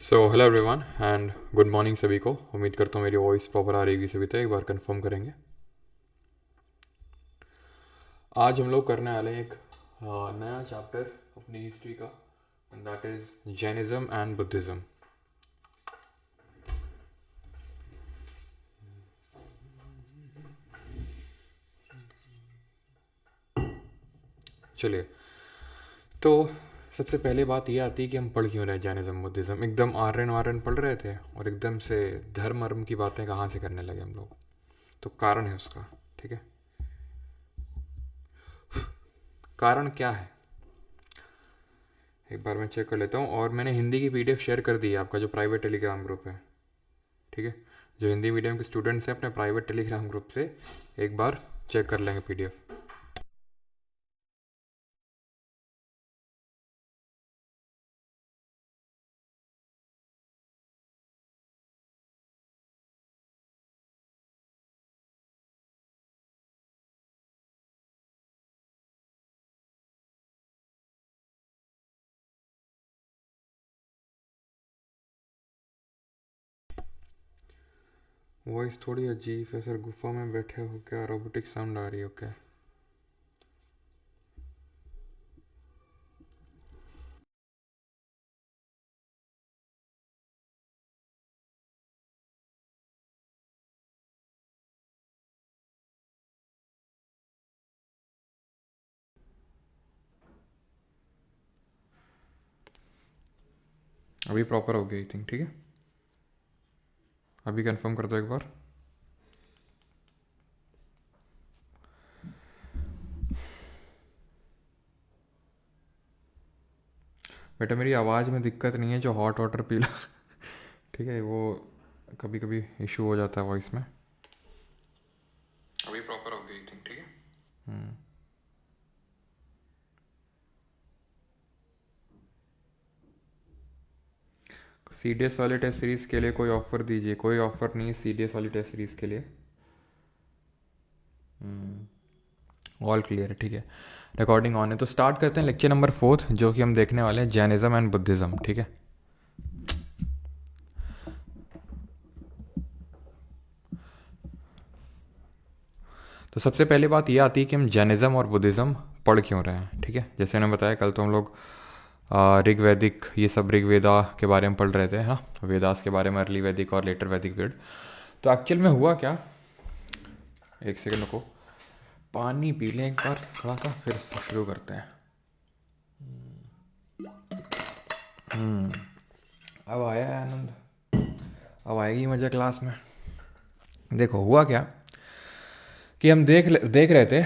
So hello everyone and good morning सभी को। उम्मीद करता हूँ मेरी वॉइस प्रॉपर आ रही सभी तक। एक बार कंफर्म करेंगे। आज हम लोग करने वाले हैं एक नया चैप्टर अपनी हिस्ट्री का, and that is Jainism and Buddhism. चलिए, तो सबसे पहले बात यह आती है कि हम पढ़ क्यों रहे जैनिज्म बुद्धिज्म। एकदम आर्यन वार्यन पढ़ रहे थे और एकदम से धर्म अर्म की बातें कहाँ से करने लगे हम लोग। तो कारण है उसका, ठीक है। कारण क्या है एक बार मैं चेक कर लेता हूँ। और मैंने हिंदी की पीडीएफ शेयर कर दी है, आपका जो प्राइवेट टेलीग्राम ग्रुप है, ठीक है। जो हिंदी मीडियम के स्टूडेंट्स हैं अपने प्राइवेट टेलीग्राम ग्रुप से एक बार चेक कर लेंगे पीडीएफ। वॉइस थोड़ी अजीब है सर, गुफा में बैठे हो क्या? रोबोटिक साउंड आ रही हो क्या? अभी प्रॉपर हो गया आई थिंक, ठीक है। अभी कंफर्म कर दो एक बार। बेटा मेरी आवाज़ में दिक्कत नहीं है, जो हॉट वाटर पी लो ठीक है, वो कभी कभी इशू हो जाता है वॉइस में। अभी प्रॉपर हो गई थिंक, ठीक है। सीडीएस वाले टेस्ट सीरीज़ के लिए कोई ऑफर दीजिए। कोई ऑफर नहीं है सीडीएस वाली टेस्ट सीरीज़ के लिए। ऑल क्लियर है, ठीक है। रिकॉर्डिंग ऑन है, तो स्टार्ट करते हैं लेक्चर नंबर 4 जो कि हम देखने वाले हैं जैनिज्म एंड बुद्धिज्म, ठीक है। तो सबसे पहली बात यह आती है कि हम जैनिज्म और बुद्धिज्म पढ़ क्यों रहे हैं, ठीक है। जैसे मैंने बताया कल तो हम लोग ऋग्वैदिक ये सब ऋग्वेदा के बारे में पढ़ रहे थे, हाँ, वेदास के बारे में, अर्ली वैदिक और लेटर वैदिक पीरियड। तो एक्चुअल में हुआ क्या, एक सेकंड को पानी पी लें एक बार थोड़ा सा, फिर शुरू करते हैं। अब आया है आनंद, अब आएगी मज़ा क्लास में। देखो हुआ क्या कि हम देख रहे थे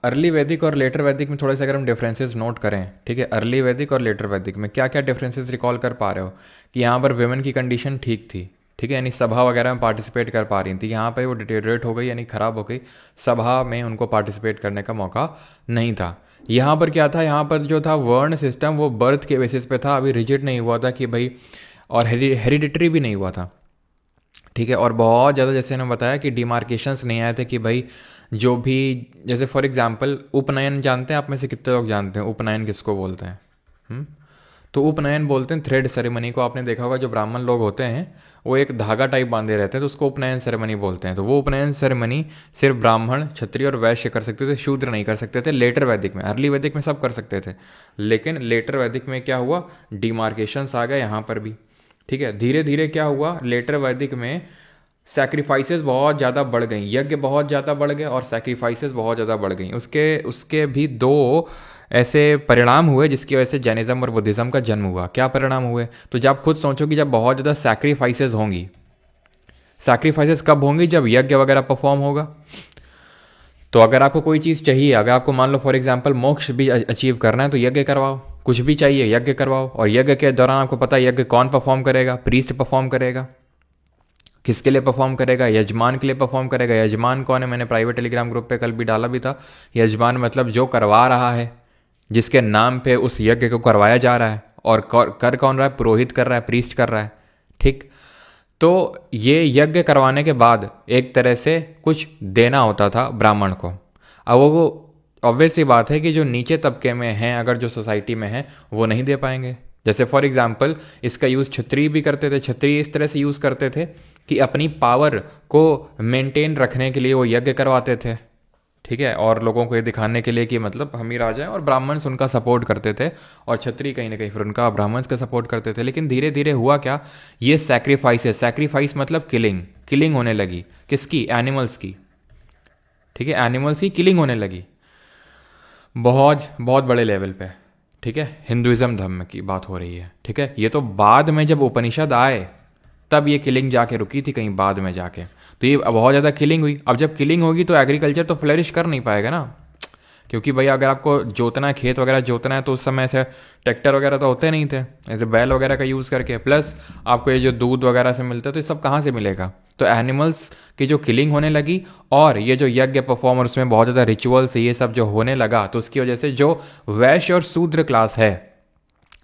अर्ली वैदिक और लेटर वैदिक में थोड़े से अगर हम डिफरेंसेस नोट करें, ठीक है। अर्ली वैदिक और लेटर वैदिक में क्या क्या डिफरेंसेस रिकॉल कर पा रहे हो कि यहाँ पर वेमेन की कंडीशन ठीक थी, ठीक है, यानी सभा वगैरह में पार्टिसिपेट कर पा रही थी। यहाँ पर वो डिटेरियोरेट हो गई, यानी ख़राब हो गई, सभा में उनको पार्टिसिपेट करने का मौका नहीं था। यहाँ पर क्या था, यहाँ पर जो था वर्ण सिस्टम वो बर्थ के बेसिस पे था, अभी रिजिड नहीं हुआ था कि भाई, और हेरिडिटरी भी नहीं हुआ था, ठीक है। और बहुत ज़्यादा जैसे मैंने बताया कि डिमार्केशंस नहीं आए थे कि भाई जो भी, जैसे फॉर एग्जांपल उपनयन जानते हैं आप में से कितने लोग जानते हैं उपनयन किसको बोलते हैं? तो उपनयन बोलते हैं थ्रेड सेरेमनी को। आपने देखा होगा जो ब्राह्मण लोग होते हैं वो एक धागा टाइप बांधे रहते हैं, तो उसको उपनयन सेरेमनी बोलते हैं। तो वो उपनयन सेरेमनी सिर्फ ब्राह्मण, क्षत्रिय और वैश्य कर सकते थे, शूद्र नहीं कर सकते थे लेटर वैदिक में। अर्ली वैदिक में सब कर सकते थे, लेकिन लेटर वैदिक में क्या हुआ, डिमार्केशंस आ गए यहाँ पर भी, ठीक है। धीरे धीरे क्या हुआ, लेटर वैदिक में सैक्रिफाइसेस बहुत ज़्यादा बढ़ गई, यज्ञ बहुत ज़्यादा बढ़ गए और सैक्रिफाइसेस बहुत ज़्यादा बढ़ गई। उसके उसके भी दो ऐसे परिणाम हुए जिसकी वजह से जैनिज्म और बुद्धिज्म का जन्म हुआ। क्या परिणाम हुए, तो जब खुद सोचो कि जब बहुत ज़्यादा सैक्रिफाइसेस होंगी, सैक्रिफाइसेस कब होंगी, जब यज्ञ वगैरह परफॉर्म होगा। तो अगर आपको कोई चीज़ चाहिए, अगर आपको मान लो फॉर एग्जांपल मोक्ष भी अचीव करना है तो यज्ञ करवाओ, कुछ भी चाहिए यज्ञ करवाओ। और यज्ञ के दौरान आपको पता है यज्ञ कौन परफॉर्म करेगा, प्रीस्ट परफॉर्म करेगा। किसके लिए परफॉर्म करेगा, यजमान के लिए परफॉर्म करेगा। यजमान कौन है, मैंने प्राइवेट टेलीग्राम ग्रुप पे कल भी डाला भी था। यजमान मतलब जो करवा रहा है, जिसके नाम पे उस यज्ञ को करवाया जा रहा है। और कर कौन रहा है, पुरोहित कर रहा है, प्रीस्ट कर रहा है, ठीक। तो ये यज्ञ करवाने के बाद एक तरह से कुछ देना होता था ब्राह्मण को। अब वो ऑब्वियस सी बात है कि जो नीचे तबके में हैं, अगर जो सोसाइटी में हैं वो नहीं दे पाएंगे, जैसे फॉर एग्जाम्पल इसका यूज़ क्षत्रिय भी करते थे। क्षत्रिय इस तरह से यूज़ करते थे कि अपनी पावर को मेंटेन रखने के लिए वो यज्ञ करवाते थे, ठीक है, और लोगों को ये दिखाने के लिए कि मतलब हम ही राजा हैं, और ब्राह्मण्स उनका सपोर्ट करते थे और क्षत्रिय कहीं ना कहीं फिर उनका ब्राह्मण्स का सपोर्ट करते थे। लेकिन धीरे धीरे हुआ क्या, ये सैक्रिफाइस मतलब किलिंग होने लगी। किसकी? एनिमल्स की, ठीक है, एनिमल्स की किलिंग होने लगी बहुत बहुत बड़े लेवल पे, ठीक है। हिंदुइज्म धर्म की बात हो रही है, ठीक है। ये तो बाद में जब उपनिषद आए तब ये किलिंग जाके रुकी थी कहीं बाद में जाके, तो ये बहुत ज़्यादा किलिंग हुई। अब जब किलिंग होगी तो एग्रीकल्चर तो फ्लरिश कर नहीं पाएगा ना, क्योंकि भाई अगर आपको जोतना है, खेत वगैरह जोतना है, तो उस समय ऐसे ट्रैक्टर वगैरह तो होते नहीं थे, ऐसे बैल वगैरह का यूज़ करके, प्लस आपको ये जो दूध वगैरह से मिलता है तो ये सब कहाँ से मिलेगा। तो एनिमल्स की जो किलिंग होने लगी और ये जो यज्ञ परफॉर्म, उसमें बहुत ज़्यादा रिचुअल्स ये सब जो होने लगा, तो उसकी वजह से जो वैश्य और शूद्र क्लास है,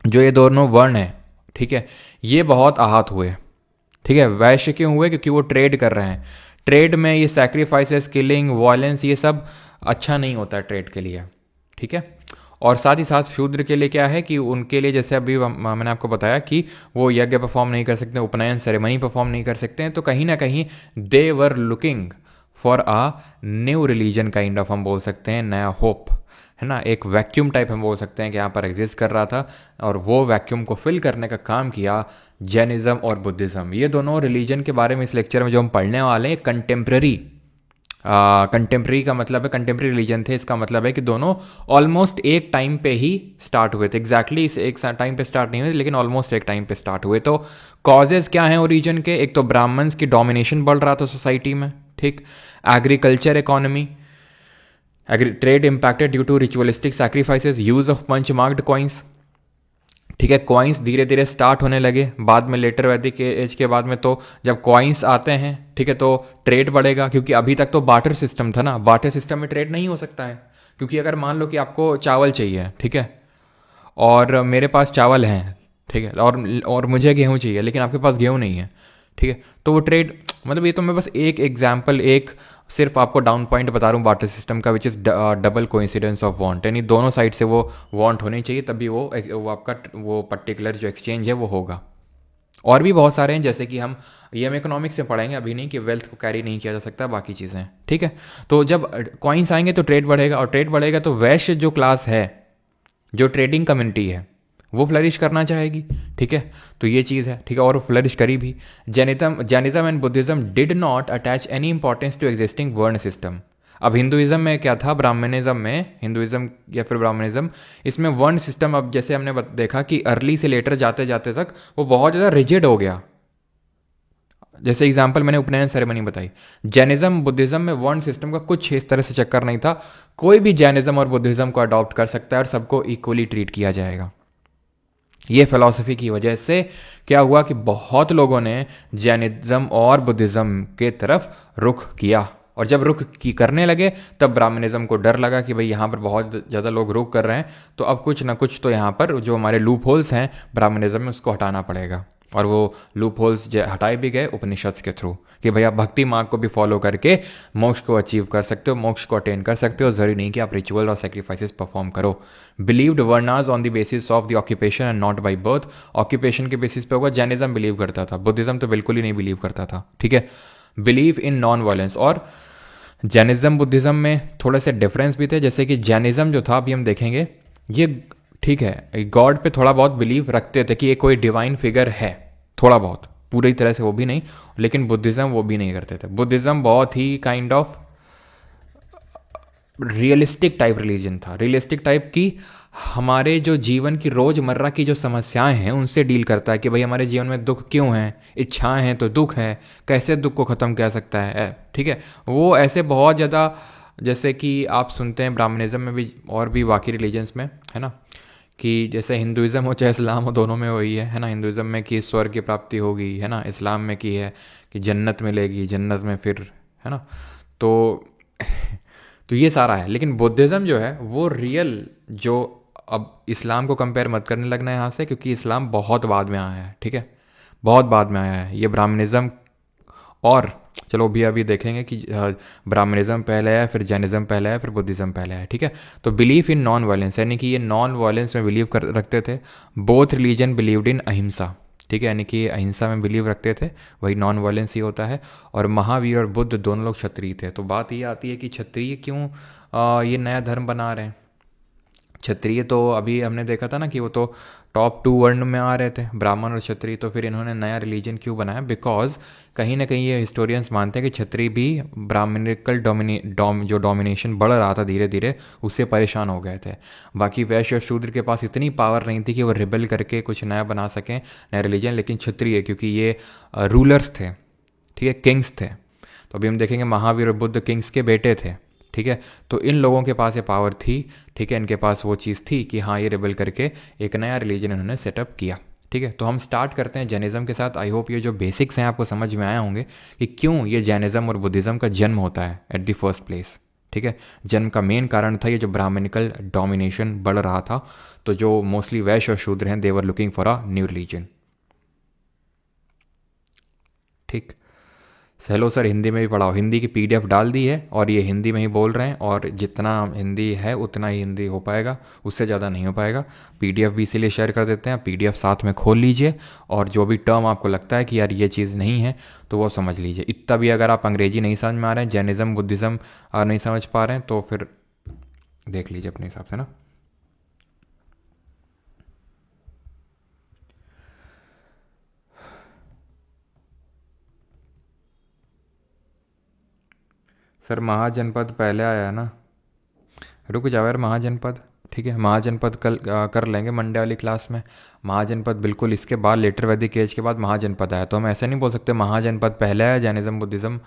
जो ये दोनों वर्ण है, ठीक है, ये बहुत आहत हुए, ठीक है। वैश्य क्यों हुए? क्योंकि वो ट्रेड कर रहे हैं। ट्रेड में ये सैक्रिफाइसेस, किलिंग, वायलेंस, ये सब अच्छा नहीं होता है ट्रेड के लिए, ठीक है। और साथ ही साथ शूद्र के लिए क्या है कि उनके लिए, जैसे अभी मैंने आपको बताया कि वो यज्ञ परफॉर्म नहीं कर सकते, उपनयन सेरेमनी परफॉर्म नहीं कर सकते हैं, तो कहीं ना कहीं they were looking for a new religion kind of, हम बोल सकते हैं नया होप, है ना, एक वैक्यूम टाइप हम बोल सकते हैं कि यहाँ पर एग्जिस्ट कर रहा था, और वो वैक्यूम को फिल करने का काम किया जैनिज्म और बुद्धिज़्म। ये दोनों रिलीजन के बारे में इस लेक्चर में जो हम पढ़ने वाले हैं, कंटेम्प्रेरी का मतलब है, कंटेम्प्रेरी रिलीजन थे, इसका मतलब है कि दोनों ऑलमोस्ट एक टाइम पे ही स्टार्ट हुए थे। एग्जैक्टली इस एक टाइम पे स्टार्ट नहीं हुए, लेकिन ऑलमोस्ट एक टाइम पे स्टार्ट हुए। तो कॉजेज क्या हैं ओरिजिन के? एक तो ब्राह्मण्स की डोमिनेशन बढ़ रहा था सोसाइटी में, ठीक, agriculture economy, trade impacted due to ritualistic sacrifices, use of punch marked coins, ठीक है। कॉइन्स धीरे धीरे स्टार्ट होने लगे बाद में, लेटर वैदिक एज के बाद में। तो जब कॉइन्स आते हैं, ठीक है, तो ट्रेड बढ़ेगा, क्योंकि अभी तक तो बार्टर सिस्टम था ना, बार्टर सिस्टम में ट्रेड नहीं हो सकता है, क्योंकि अगर मान लो कि आपको चावल चाहिए, ठीक है, और मेरे पास चावल हैं, ठीक है, और मुझे गेहूँ चाहिए, लेकिन आपके पास गेहूँ नहीं है, ठीक है, तो वो ट्रेड, मतलब ये तो मैं बस एक एग्जाम्पल, एक सिर्फ आपको डाउन पॉइंट बता रहा हूँ बार्टर सिस्टम का, which is double coincidence of want, यानी दोनों साइड से वो वांट होनी चाहिए, तभी वो आपका वो पर्टिकुलर जो एक्सचेंज है वो होगा। और भी बहुत सारे हैं, जैसे कि हम इकोनॉमिक्स से पढ़ेंगे, अभी नहीं, कि वेल्थ को कैरी नहीं किया जा सकता, बाकी चीज़ें हैं, ठीक है। तो जब कॉइन्स आएंगे तो ट्रेड बढ़ेगा, और ट्रेड बढ़ेगा तो वैश्य जो क्लास है, जो ट्रेडिंग कम्युनिटी है, वो फ्लरिश करना चाहेगी, ठीक है। तो ये चीज़ है, ठीक है, और फ्लरिश करी भी। Jainism and Buddhism did not attach any importance to existing varna system. अब हिंदुइज्म में क्या था, ब्राह्मणिज्म में, हिंदुइज्म या फिर ब्राह्मणिज्म, इसमें वर्ण सिस्टम, अब जैसे हमने देखा कि अर्ली से लेटर जाते जाते तक वो बहुत ज़्यादा रिजिड हो गया। जैसे एग्जाम्पल मैंने उपनयन सेरेमनी बताई, जैनिज्म बुद्धिज्म में वर्ण सिस्टम का कुछ इस तरह से चक्कर नहीं था, कोई भी जैनिज्म और बुद्धिज्म को अडॉप्ट कर सकता है और सबको इक्वली ट्रीट किया जाएगा। ये फिलॉसफी की वजह से क्या हुआ कि बहुत लोगों ने जैनिज्म और बुद्धिज्म के तरफ रुख किया, और जब रुख की करने लगे तब ब्राह्मणिज्म को डर लगा कि भाई यहाँ पर बहुत ज़्यादा लोग रुख कर रहे हैं, तो अब कुछ ना कुछ तो यहाँ पर जो हमारे लूप होल्स हैं ब्राह्मणिज्म में, उसको हटाना पड़ेगा। और वो लूप होल्स हटाए भी गए उपनिषद के थ्रू, कि भाई आप भक्ति मार्ग को भी फॉलो करके मोक्ष को अचीव कर सकते हो, मोक्ष को अटेन कर सकते हो, जरूरी नहीं कि आप रिचुअल और सेक्रीफाइसेस परफॉर्म करो। Believed वर्नाज on the basis of the occupation and not by birth, occupation के बेसिस पे होगा। जैनिज्म बिलीव करता था, बुद्धिज्म तो बिल्कुल ही नहीं बिलीव करता था, ठीक है। बिलीव इन नॉन वायलेंस, और जैनिज्म बुद्धिज्म में थोड़े से डिफरेंस भी थे, जैसे कि जैनिज्म जो था, अभी हम देखेंगे, ये ठीक है गॉड पे थोड़ा बहुत बिलीव रखते थे कि ये कोई डिवाइन फिगर है, थोड़ा बहुत, पूरी तरह से वो भी नहीं, लेकिन बुद्धिज्म वो भी नहीं करते थे। बुद्धिज्म बहुत ही kind of realistic type religion था, रियलिस्टिक टाइप की, हमारे जो जीवन की रोज़मर्रा की जो समस्याएं हैं उनसे डील करता है कि भाई हमारे जीवन में दुख क्यों हैं, इच्छाएं हैं तो दुख है, कैसे दुख को ख़त्म किया सकता है, ठीक है। वो ऐसे बहुत ज़्यादा, जैसे कि आप सुनते हैं ब्राह्मणिज्म में भी और भी बाकी रिलीजन्स में, है ना, कि जैसे हिंदुइज्म हो चाहे इस्लाम हो, दोनों में वही है ना, हिंदुइज्म में कि स्वर्ग की प्राप्ति होगी, है ना, इस्लाम में की है कि जन्नत मिलेगी, जन्नत में फिर, है ना, तो तो ये सारा है। लेकिन बुद्धिज़्म जो है वो रियल, जो अब इस्लाम को कंपेयर मत करने लगना है यहाँ से, क्योंकि इस्लाम बहुत बाद में आया है, ठीक है, बहुत बाद में आया है। ये ब्राह्मणिज्म और चलो भी अभी देखेंगे कि ब्राह्मणिज्म पहले है, फिर जैनिज्म पहले है, फिर बुद्धिज़्म पहले है, ठीक है। तो बिलीफ इन नॉन वायलेंस, यानी कि ये नॉन वायलेंस में बिलीव कर रखते थे। बोथ रिलीजन बिलीव्ड इन अहिंसा, ठीक है, यानी कि ये अहिंसा में बिलीव रखते थे, वही नॉन वायलेंस ही होता है। और महावीर और बुद्ध दोनों लोग क्षत्रिय थे। तो बात ये आती है कि क्षत्रिय क्यों ये नया धर्म बना रहे हैं। क्षत्रिय तो अभी हमने देखा था ना कि वो तो टॉप 2 वर्ण में आ रहे थे, ब्राह्मण और क्षत्रिय। तो फिर इन्होंने नया रिलीजन क्यों बनाया? बिकॉज कहीं ना कहीं ये हिस्टोरियंस मानते हैं कि क्षत्रिय भी ब्राह्मणिकल जो डोमिनेशन बढ़ रहा था धीरे धीरे, उससे परेशान हो गए थे। बाकी वैश्य और शूद्र के पास इतनी पावर नहीं थी कि वो रिबेल करके कुछ नया बना सकें, नया रिलीजन। लेकिन क्षत्रिय, क्योंकि ये रूलर्स थे, ठीक है, किंग्स थे। तो अभी हम देखेंगे महावीर और बुद्ध किंग्स के बेटे थे, ठीक है। तो इन लोगों के पास ये पावर थी, ठीक है, इनके पास वो चीज़ थी कि हाँ ये रिबेल करके एक नया रिलीजन इन्होंने सेटअप किया, ठीक है। तो हम स्टार्ट करते हैं जैनिज़्म के साथ। आई होप ये जो बेसिक्स हैं आपको समझ में आया होंगे कि क्यों ये जैनिज़्म और बुद्धिज़्म का जन्म होता है एट द फर्स्ट प्लेस, ठीक है। जन्म का मेन कारण था ये जो ब्राह्मणिकल डोमिनेशन बढ़ रहा था। तो जो मोस्टली वैश्य और शूद्र हैं, they were looking for a new religion, ठीक। हेलो सर, हिंदी में भी पढ़ाओ। हिंदी की पीडीएफ डाल दी है और ये हिंदी में ही बोल रहे हैं, और जितना हिंदी है उतना ही हिंदी हो पाएगा, उससे ज़्यादा नहीं हो पाएगा। पीडीएफ भी इसीलिए शेयर कर देते हैं, पीडीएफ साथ में खोल लीजिए, और जो भी टर्म आपको लगता है कि यार ये चीज़ नहीं है तो वो समझ लीजिए। इतना भी अगर आप अंग्रेजी नहीं समझ में आ रहे हैं, जैनिज़्म बुद्धिज़्म नहीं समझ पा रहे हैं, तो फिर देख लीजिए अपने हिसाब से ना। सर महाजनपद पहले आया है ना, रुक जाओ यार। महाजनपद, ठीक है, महाजनपद कल कर लेंगे मंडे वाली क्लास में। महाजनपद बिल्कुल इसके बाद, लेटर वैदिक एज के बाद महाजनपद आया। तो हम ऐसे नहीं बोल सकते महाजनपद पहले आया, जैनिज्म बुद्धिज्म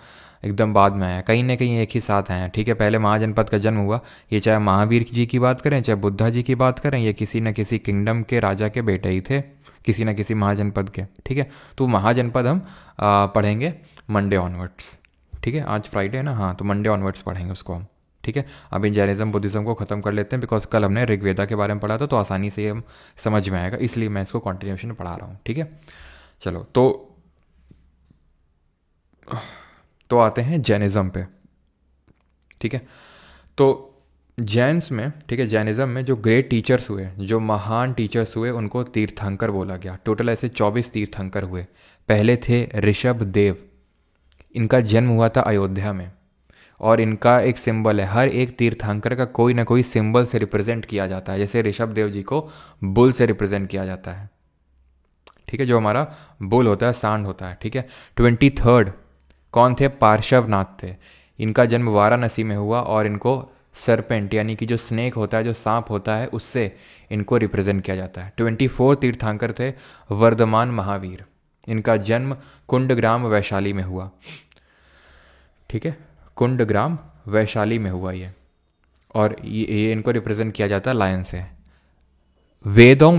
एकदम बाद में आया। कहीं ना कहीं एक ही साथ आए हैं, ठीक है। पहले महाजनपद का जन्म हुआ, ये चाहे महावीर जी की बात करें, चाहे बुद्धा जी की बात करें, ये किसी न किसी किंगडम के राजा के बेटे ही थे, किसी न किसी महाजनपद के, ठीक है। तो महाजनपद हम पढ़ेंगे मंडे ऑनवर्ड्स, ठीक है। आज फ्राइडे है ना, हाँ, तो मंडे ऑनवर्ड्स पढ़ेंगे उसको हम, ठीक है। अब इन जैनिज्म बुद्धिज्म को ख़त्म कर लेते हैं, बिकॉज कल हमने ऋग्वेदा के बारे में पढ़ा था, तो आसानी से हम समझ में आएगा, इसलिए मैं इसको कॉन्टिन्यूशन में पढ़ा रहा हूँ, ठीक है। चलो तो आते हैं जैनिज्म पे, ठीक है। तो जैन्स में, ठीक है, जैनिज्म में जो ग्रेट टीचर्स हुए, जो महान टीचर्स हुए, उनको तीर्थंकर बोला गया। टोटल ऐसे 24 तीर्थंकर हुए। पहले थे ऋषभ देव, इनका जन्म हुआ था अयोध्या में, और इनका एक सिंबल है, हर एक तीर्थंकर का कोई ना कोई सिंबल से रिप्रेजेंट किया जाता है। जैसे ऋषभ देव जी को बुल से रिप्रेजेंट किया जाता है, ठीक है, जो हमारा बुल होता है, सांड होता है, ठीक है। 23rd कौन थे? पार्श्वनाथ थे। इनका जन्म वाराणसी में हुआ, और इनको सरपेंट यानी कि जो स्नेक होता है, जो सांप होता है, उससे इनको रिप्रेजेंट किया जाता है। 24 तीर्थंकर थे वर्धमान महावीर। इनका जन्म कुंडग्राम वैशाली में हुआ, ठीक है, कुंडग्राम वैशाली में हुआ ये। और ये इनको रिप्रेजेंट किया जाता है लायन से। वेदों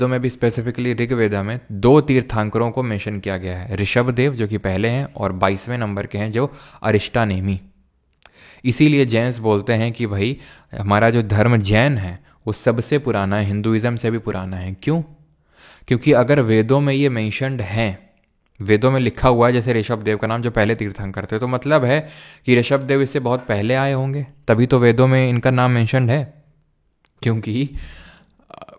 में भी स्पेसिफिकली ऋग्वेदा में 2 तीर्थंकरों को मेंशन किया गया है, ऋषभ देव जो कि पहले हैं, और 22वें नंबर के हैं जो अरिष्टानेमी। इसीलिए जैन्स बोलते हैं कि भाई हमारा जो धर्म जैन है वो सबसे पुराना है, हिंदुइज्म से भी पुराना है। क्यों? क्योंकि अगर वेदों में ये मेंशन्ड हैं, वेदों में लिखा हुआ है जैसे ऋषभ देव का नाम जो पहले तीर्थंकर थे, तो मतलब है कि ऋषभ देव इससे बहुत पहले आए होंगे, तभी तो वेदों में इनका नाम मेंशन्ड है। क्योंकि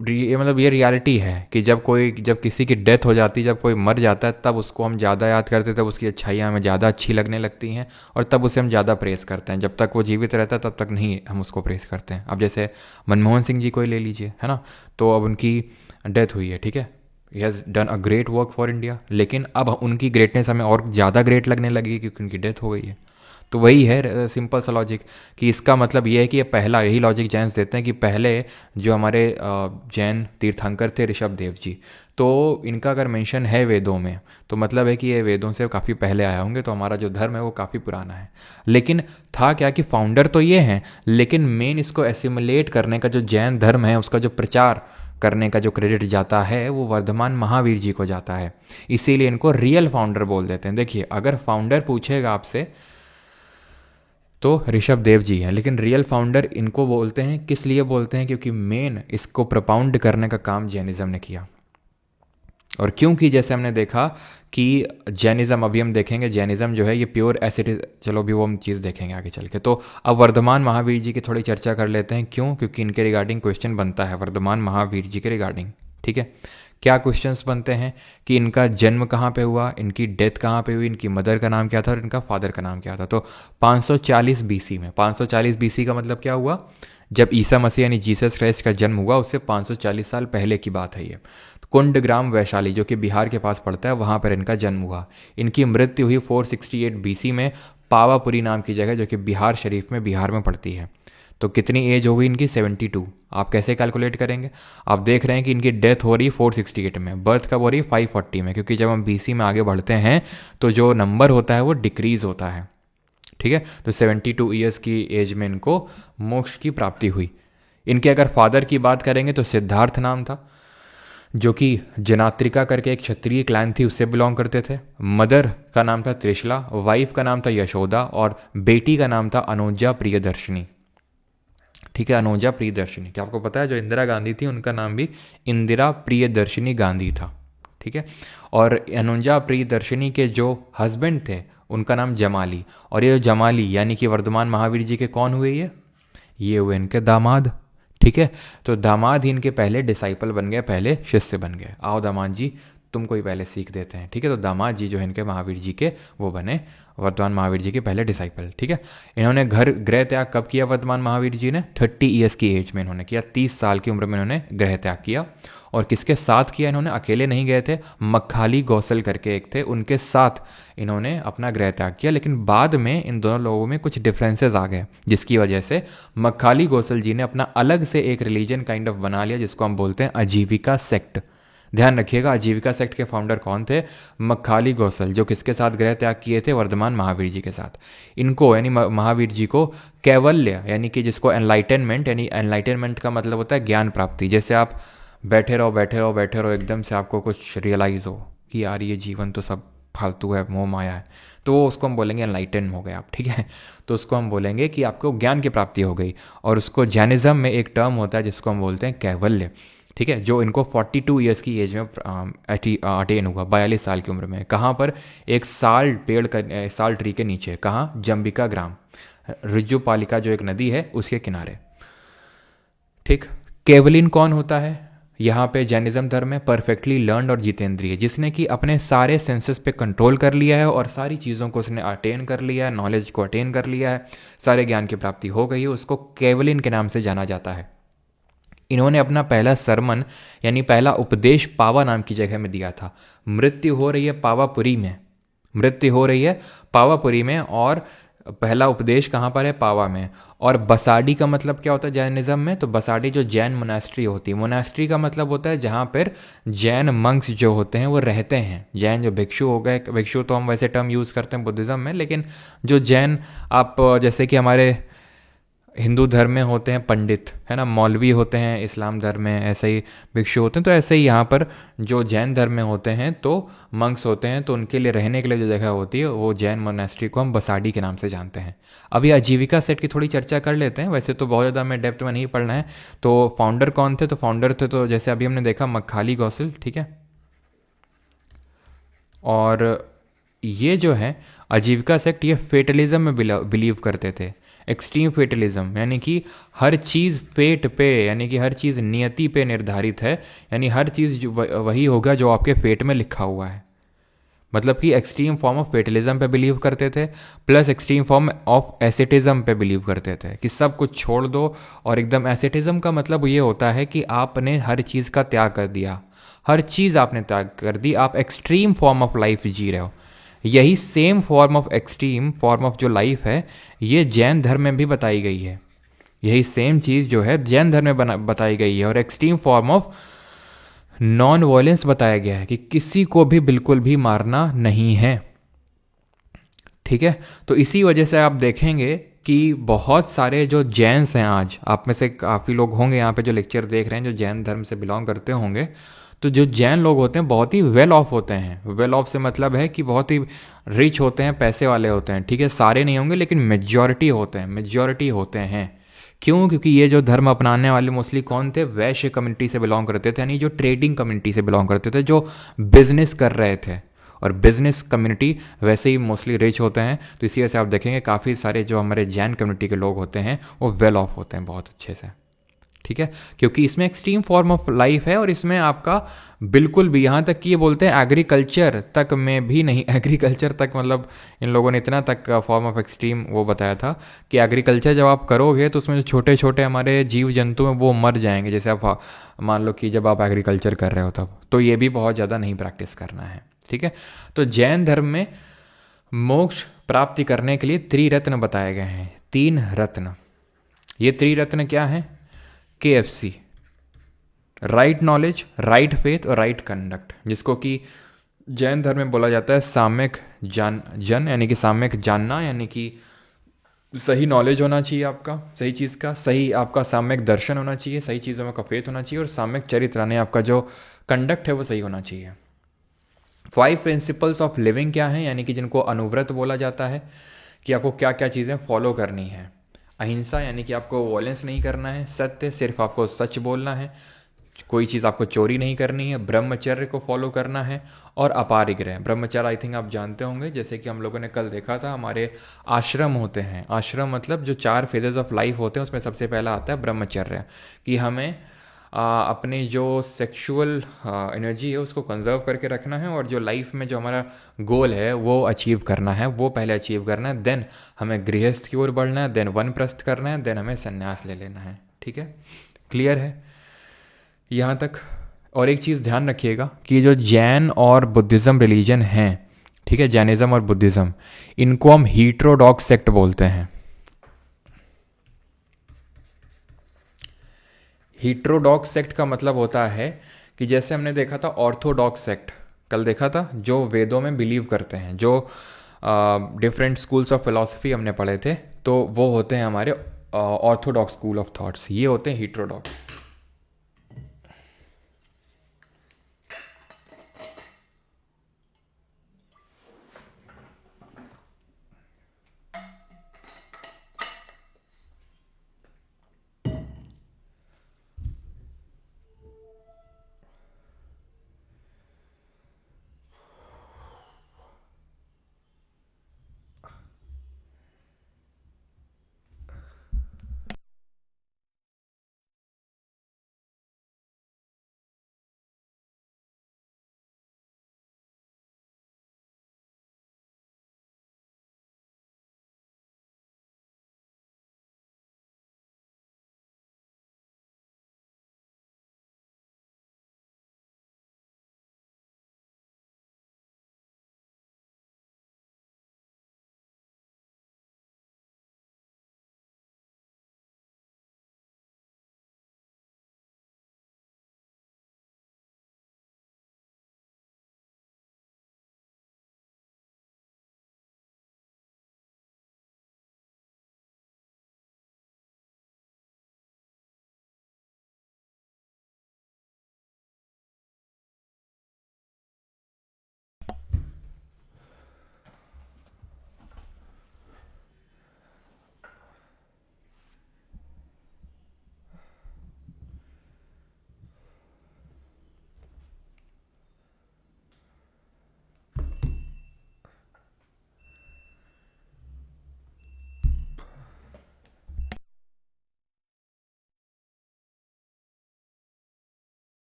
ये मतलब ये रियलिटी है कि जब किसी की डेथ हो जाती है, जब कोई मर जाता है, तब उसको हम ज़्यादा याद करते हैं, तब उसकी अच्छाइयाँ हमें ज़्यादा अच्छी लगने लगती हैं, और तब उसे हम ज़्यादा प्रेस करते हैं। जब तक वो जीवित रहता है तब तक नहीं हम उसको प्रेस करते हैं। अब जैसे मनमोहन सिंह जी को ही ले लीजिए, है ना, तो अब उनकी डेथ हुई है, ठीक है, he has done a great work for India, लेकिन अब उनकी ग्रेटनेस हमें और ज़्यादा ग्रेट लगने लगी क्योंकि उनकी डेथ हो गई है। तो वही है सिंपल सा लॉजिक, कि इसका मतलब ये है कि ये पहला, यही लॉजिक जैन्स देते हैं कि पहले जो हमारे जैन तीर्थंकर थे ऋषभ देव जी, तो इनका अगर मेंशन है वेदों में, तो मतलब है कि ये वेदों से काफ़ी पहले आए होंगे, तो हमारा जो धर्म है वो काफ़ी पुराना है। लेकिन था क्या कि फाउंडर तो ये हैं, लेकिन मेन इसको एसिमुलेट करने का जो जैन धर्म है, उसका जो प्रचार करने का जो क्रेडिट जाता है वो वर्धमान महावीर जी को जाता है। इसीलिए इनको रियल फाउंडर बोल देते हैं। देखिए, अगर फाउंडर पूछेगा आपसे तो ऋषभ देव जी हैं, लेकिन रियल फाउंडर इनको बोलते हैं। किस लिए बोलते हैं? क्योंकि मेन इसको प्रपाउंड करने का काम जैनिज्म ने किया। और क्योंकि जैसे हमने देखा कि जैनिज़्म, अभी हम देखेंगे जैनिज़्म जो है ये प्योर एसिड, चलो अभी वो हम चीज़ देखेंगे आगे चल के। तो अब वर्धमान महावीर जी की थोड़ी चर्चा कर लेते हैं। क्यों? क्योंकि इनके रिगार्डिंग क्वेश्चन बनता है वर्धमान महावीर जी के रिगार्डिंग। ठीक है, क्या क्वेश्चंस बनते हैं कि इनका जन्म कहाँ पे हुआ, इनकी डेथ कहाँ पे हुई, इनकी मदर का नाम क्या था और इनका फादर का नाम क्या था। तो 540 बीसी में, 540 बीसी का मतलब क्या हुआ, जब ईसा मसीह यानी जीसस क्राइस्ट का जन्म हुआ उससे 540 साल पहले की बात है ये। कुंडग्राम वैशाली जो कि बिहार के पास पड़ता है, वहाँ पर इनका जन्म हुआ। इनकी मृत्यु हुई 468 बीसी में पावापुरी नाम की जगह जो कि बिहार शरीफ में, बिहार में पड़ती है। तो कितनी एज हो गई इनकी? 72। आप कैसे कैलकुलेट करेंगे? आप देख रहे हैं कि इनकी डेथ हो रही है 468 में, बर्थ कब हो रही है? 540 में, क्योंकि जब हम बीसी में आगे बढ़ते हैं तो जो नंबर होता है वो डिक्रीज होता है। ठीक है, तो 72 ईयर्स की एज में इनको मोक्ष की प्राप्ति हुई। इनके अगर फादर की बात करेंगे तो सिद्धार्थ नाम था, जो कि जनात्रिका करके एक क्षत्रिय क्लैन थी उससे बिलोंग करते थे। मदर का नाम था त्रिशला, वाइफ का नाम था यशोदा और बेटी का नाम था अनुजा प्रियदर्शनी। ठीक है, अनुजा प्रियदर्शनी। क्या आपको पता है जो इंदिरा गांधी थी उनका नाम भी इंदिरा प्रियदर्शनी गांधी था। ठीक है, और अनुजा प्रियदर्शनी के जो हस्बैंड थे उनका नाम जमाली, और ये जमाली यानी कि वर्धमान महावीर जी के कौन हुए? ये हुए इनके दामाद। ठीक है, तो दामाद ही इनके पहले डिसाइपल बन गए, पहले शिष्य बन गए। आओ दामाद जी तुमको ही पहले सीख देते हैं। ठीक है, तो दामाद जी जो है इनके महावीर जी के वो बने वर्धमान महावीर जी के पहले डिसाइपल। ठीक है, इन्होंने घर गृह त्याग कब किया वर्धमान महावीर जी ने? 30 ईयर्स की एज में इन्होंने किया, 30 साल की उम्र में इन्होंने गृह त्याग किया। और किसके साथ किया इन्होंने? अकेले नहीं गए थे, मक्खाली गौसल करके एक थे, उनके साथ इन्होंने अपना गृह त्याग किया। लेकिन बाद में इन दोनों लोगों में कुछ डिफरेंसेस आ गए, जिसकी वजह से मक्खाली गौसल जी ने अपना अलग से एक रिलीजन काइंड ऑफ बना लिया, जिसको हम बोलते हैं आजीविका सेक्ट। ध्यान रखिएगा, आजीविका सेक्ट के फाउंडर कौन थे? मक्खाली गौसल, जो किसके साथ गृह त्याग किए थे? वर्धमान महावीर जी के साथ। इनको यानी महावीर जी को कैवल्य यानी कि जिसको एनलाइटनमेंट, यानी एनलाइटनमेंट का मतलब होता है ज्ञान प्राप्ति। जैसे आप बैठे रहो बैठे रहो बैठे रहो, एकदम से आपको कुछ रियलाइज़ हो कि यार ये जीवन तो सब फालतू है, मोह माया है, तो उसको हम बोलेंगे एनलाइटन हो गए आप। ठीक है, तो उसको हम बोलेंगे कि आपको ज्ञान की प्राप्ति हो गई। और उसको जैनिज्म में एक टर्म होता है जिसको हम बोलते हैं कैवल्य। ठीक है, जो इनको 42 ईयर्स की एज में अटेन हुआ, 42 साल की उम्र में। कहाँ पर? एक साल पेड़ का, साल ट्री के नीचे। कहाँ? जंबिका ग्राम, रिजुपालिका जो एक नदी है उसके किनारे। ठीक, केवलिन कौन होता है यहाँ पे जैनिज्म धर्म में? परफेक्टली लर्नड और जितेंद्रिय, जिसने कि अपने सारे सेंसेस पे कंट्रोल कर लिया है और सारी चीज़ों को उसने अटेन कर लिया है, नॉलेज को अटेन कर लिया है, सारे ज्ञान की प्राप्ति हो गई है, उसको केवलिन के नाम से जाना जाता है। इन्होंने अपना पहला सरमन यानी पहला उपदेश पावा नाम की जगह में दिया था। मृत्यु हो रही है पावापुरी में, मृत्यु हो रही है पावापुरी में, और पहला उपदेश कहाँ पर है? पावा में। और बसाडी का मतलब क्या होता है जैनिज्म में? तो बसाडी जो जैन मोनास्ट्री होती है, मोनास्ट्री का मतलब होता है जहाँ पर जैन मंक्स जो होते हैं वो रहते हैं। जैन जो भिक्षु हो गए, भिक्षु तो हम वैसे टर्म यूज़ करते हैं बुद्धिज़्म में, लेकिन जो जैन, आप जैसे कि हमारे हिंदू धर्म में होते हैं पंडित, है ना, मौलवी होते हैं, इस्लाम धर्म में ऐसे ही भिक्षु होते हैं, तो ऐसे ही यहाँ पर जो जैन धर्म में होते हैं तो मंक्स होते हैं, तो उनके लिए रहने के लिए जो जगह होती है वो जैन मोनास्ट्री को हम बसाडी के नाम से जानते हैं। अभी आजीविका सेट की थोड़ी चर्चा कर लेते हैं, वैसे तो बहुत ज़्यादा हमें डेप्थ में नहीं पढ़ना है। तो फाउंडर कौन थे? तो फाउंडर थे तो जैसे अभी हमने देखा मक्खाली गौसल। ठीक है, और ये जो है आजीविका सेक्ट, ये फेटलिज्म में बिलीव करते थे। एक्सट्रीम फेटलिज्म यानी कि हर चीज़ फेट पे, यानी कि हर चीज़ नियति पे निर्धारित है, यानी हर चीज़ वही होगा जो आपके फेट में लिखा हुआ है। मतलब कि एक्सट्रीम फॉर्म ऑफ फेटलिज्म पे बिलीव करते थे, plus extreme form of asceticism पे बिलीव करते थे कि सब कुछ छोड़ दो। और एकदम एसेटिज्म का मतलब ये होता है कि आपने हर चीज़ का त्याग कर दिया, हर चीज़ आपने त्याग कर दी, आप एक्सट्रीम फॉर्म ऑफ लाइफ जी रहे हो। यही same form of extreme form of जो लाइफ है ये जैन धर्म में भी बताई गई है। यही सेम चीज़ जो है जैन धर्म में बताई गई है। और extreme form of non violence बताया गया है कि किसी को भी बिल्कुल भी मारना नहीं है। ठीक है, तो इसी वजह से आप देखेंगे कि बहुत सारे जो जैन्स हैं, आज आप में से काफ़ी लोग होंगे यहाँ पे जो लेक्चर देख रहे हैं जो जैन धर्म से बिलोंग करते होंगे, तो जो जैन लोग होते हैं बहुत ही वेल ऑफ होते हैं। वेल ऑफ से मतलब है कि बहुत ही रिच होते हैं, पैसे वाले होते हैं। ठीक है, सारे नहीं होंगे लेकिन मेजॉरिटी होते हैं, मेजॉरिटी होते हैं। क्यों? क्योंकि ये जो धर्म अपनाने वाले मोस्टली कौन थे? वैश्य कम्युनिटी से बिलोंग करते थे, यानी जो ट्रेडिंग कम्युनिटी से बिलोंग करते थे, जो बिजनेस कर रहे थे। और बिजनेस कम्युनिटी वैसे ही मोस्टली रिच होते हैं, तो इसी वजह से आप देखेंगे काफ़ी सारे जो हमारे जैन कम्युनिटी के लोग होते हैं वो वेल ऑफ होते हैं बहुत अच्छे से, ठीक है। क्योंकि इसमें एक्सट्रीम फॉर्म ऑफ लाइफ है और इसमें आपका बिल्कुल भी, यहाँ तक कि ये बोलते हैं एग्रीकल्चर तक में भी नहीं, एग्रीकल्चर तक मतलब इन लोगों ने इतना तक फॉर्म ऑफ एक्सट्रीम वो बताया था कि एग्रीकल्चर जब आप करोगे तो उसमें जो छोटे छोटे हमारे जीव जंतु हैं वो मर जाएंगे। जैसे आप मान लो कि जब आप एग्रीकल्चर कर रहे हो तब, तो ये भी बहुत ज़्यादा नहीं प्रैक्टिस करना है, ठीक है। तो जैन धर्म में मोक्ष प्राप्ति करने के लिए त्रिरत्न बताए गए हैं, 3 रत्न। ये त्रिरत्न क्या है? KFC, right knowledge, right faith और राइट कंडक्ट, जिसको कि जैन धर्म में बोला जाता है साम्यक जन, यानी कि साम्यक जानना, यानी कि सही नॉलेज होना चाहिए आपका सही चीज़ का, सही आपका साम्यक दर्शन होना चाहिए, सही चीज़ों में का फेथ होना चाहिए, और साम्यक चरित्र यानी आपका जो कंडक्ट है वो सही होना चाहिए। 5 प्रिंसिपल्स ऑफ लिविंग क्या है? यानी कि जिनको अनुव्रत बोला जाता है, कि आपको क्या क्या चीज़ें फॉलो करनी है। अहिंसा, यानी कि आपको वॉयलेंस नहीं करना है। सत्य, सिर्फ आपको सच बोलना है, कोई चीज़ आपको चोरी नहीं करनी है। ब्रह्मचर्य को फॉलो करना है। और अपारिग्रह, ब्रह्मचर्य आई थिंक आप जानते होंगे, जैसे कि हम लोगों ने कल देखा था, हमारे आश्रम होते हैं। आश्रम मतलब जो 4 फेजेस ऑफ लाइफ होते हैं उसमें सबसे पहला आता है ब्रह्मचर्य, कि हमें अपनी जो सेक्सुअल एनर्जी है उसको कंजर्व करके रखना है, और जो लाइफ में जो हमारा गोल है वो अचीव करना है, वो पहले अचीव करना है। देन हमें गृहस्थ की ओर बढ़ना है, देन वनप्रस्थ करना है, देन हमें संन्यास ले लेना है, ठीक है। क्लियर है यहाँ तक? और एक चीज़ ध्यान रखिएगा कि जो जैन और बुद्धिज़्म रिलीजन हैं, ठीक है, जैनिज़्म और बुद्धिज़्म, इनको हम हीट्रोडॉक्स सेक्ट बोलते हैं। हीट्रोडॉक्स सेक्ट का मतलब होता है कि जैसे हमने देखा था ऑर्थोडॉक्स सेक्ट, कल देखा था, जो वेदों में बिलीव करते हैं, जो डिफरेंट स्कूल्स ऑफ फिलॉसफी हमने पढ़े थे, तो वो होते हैं हमारे ऑर्थोडॉक्स स्कूल ऑफ थॉट्स, ये होते हैं हीट्रोडॉक्स।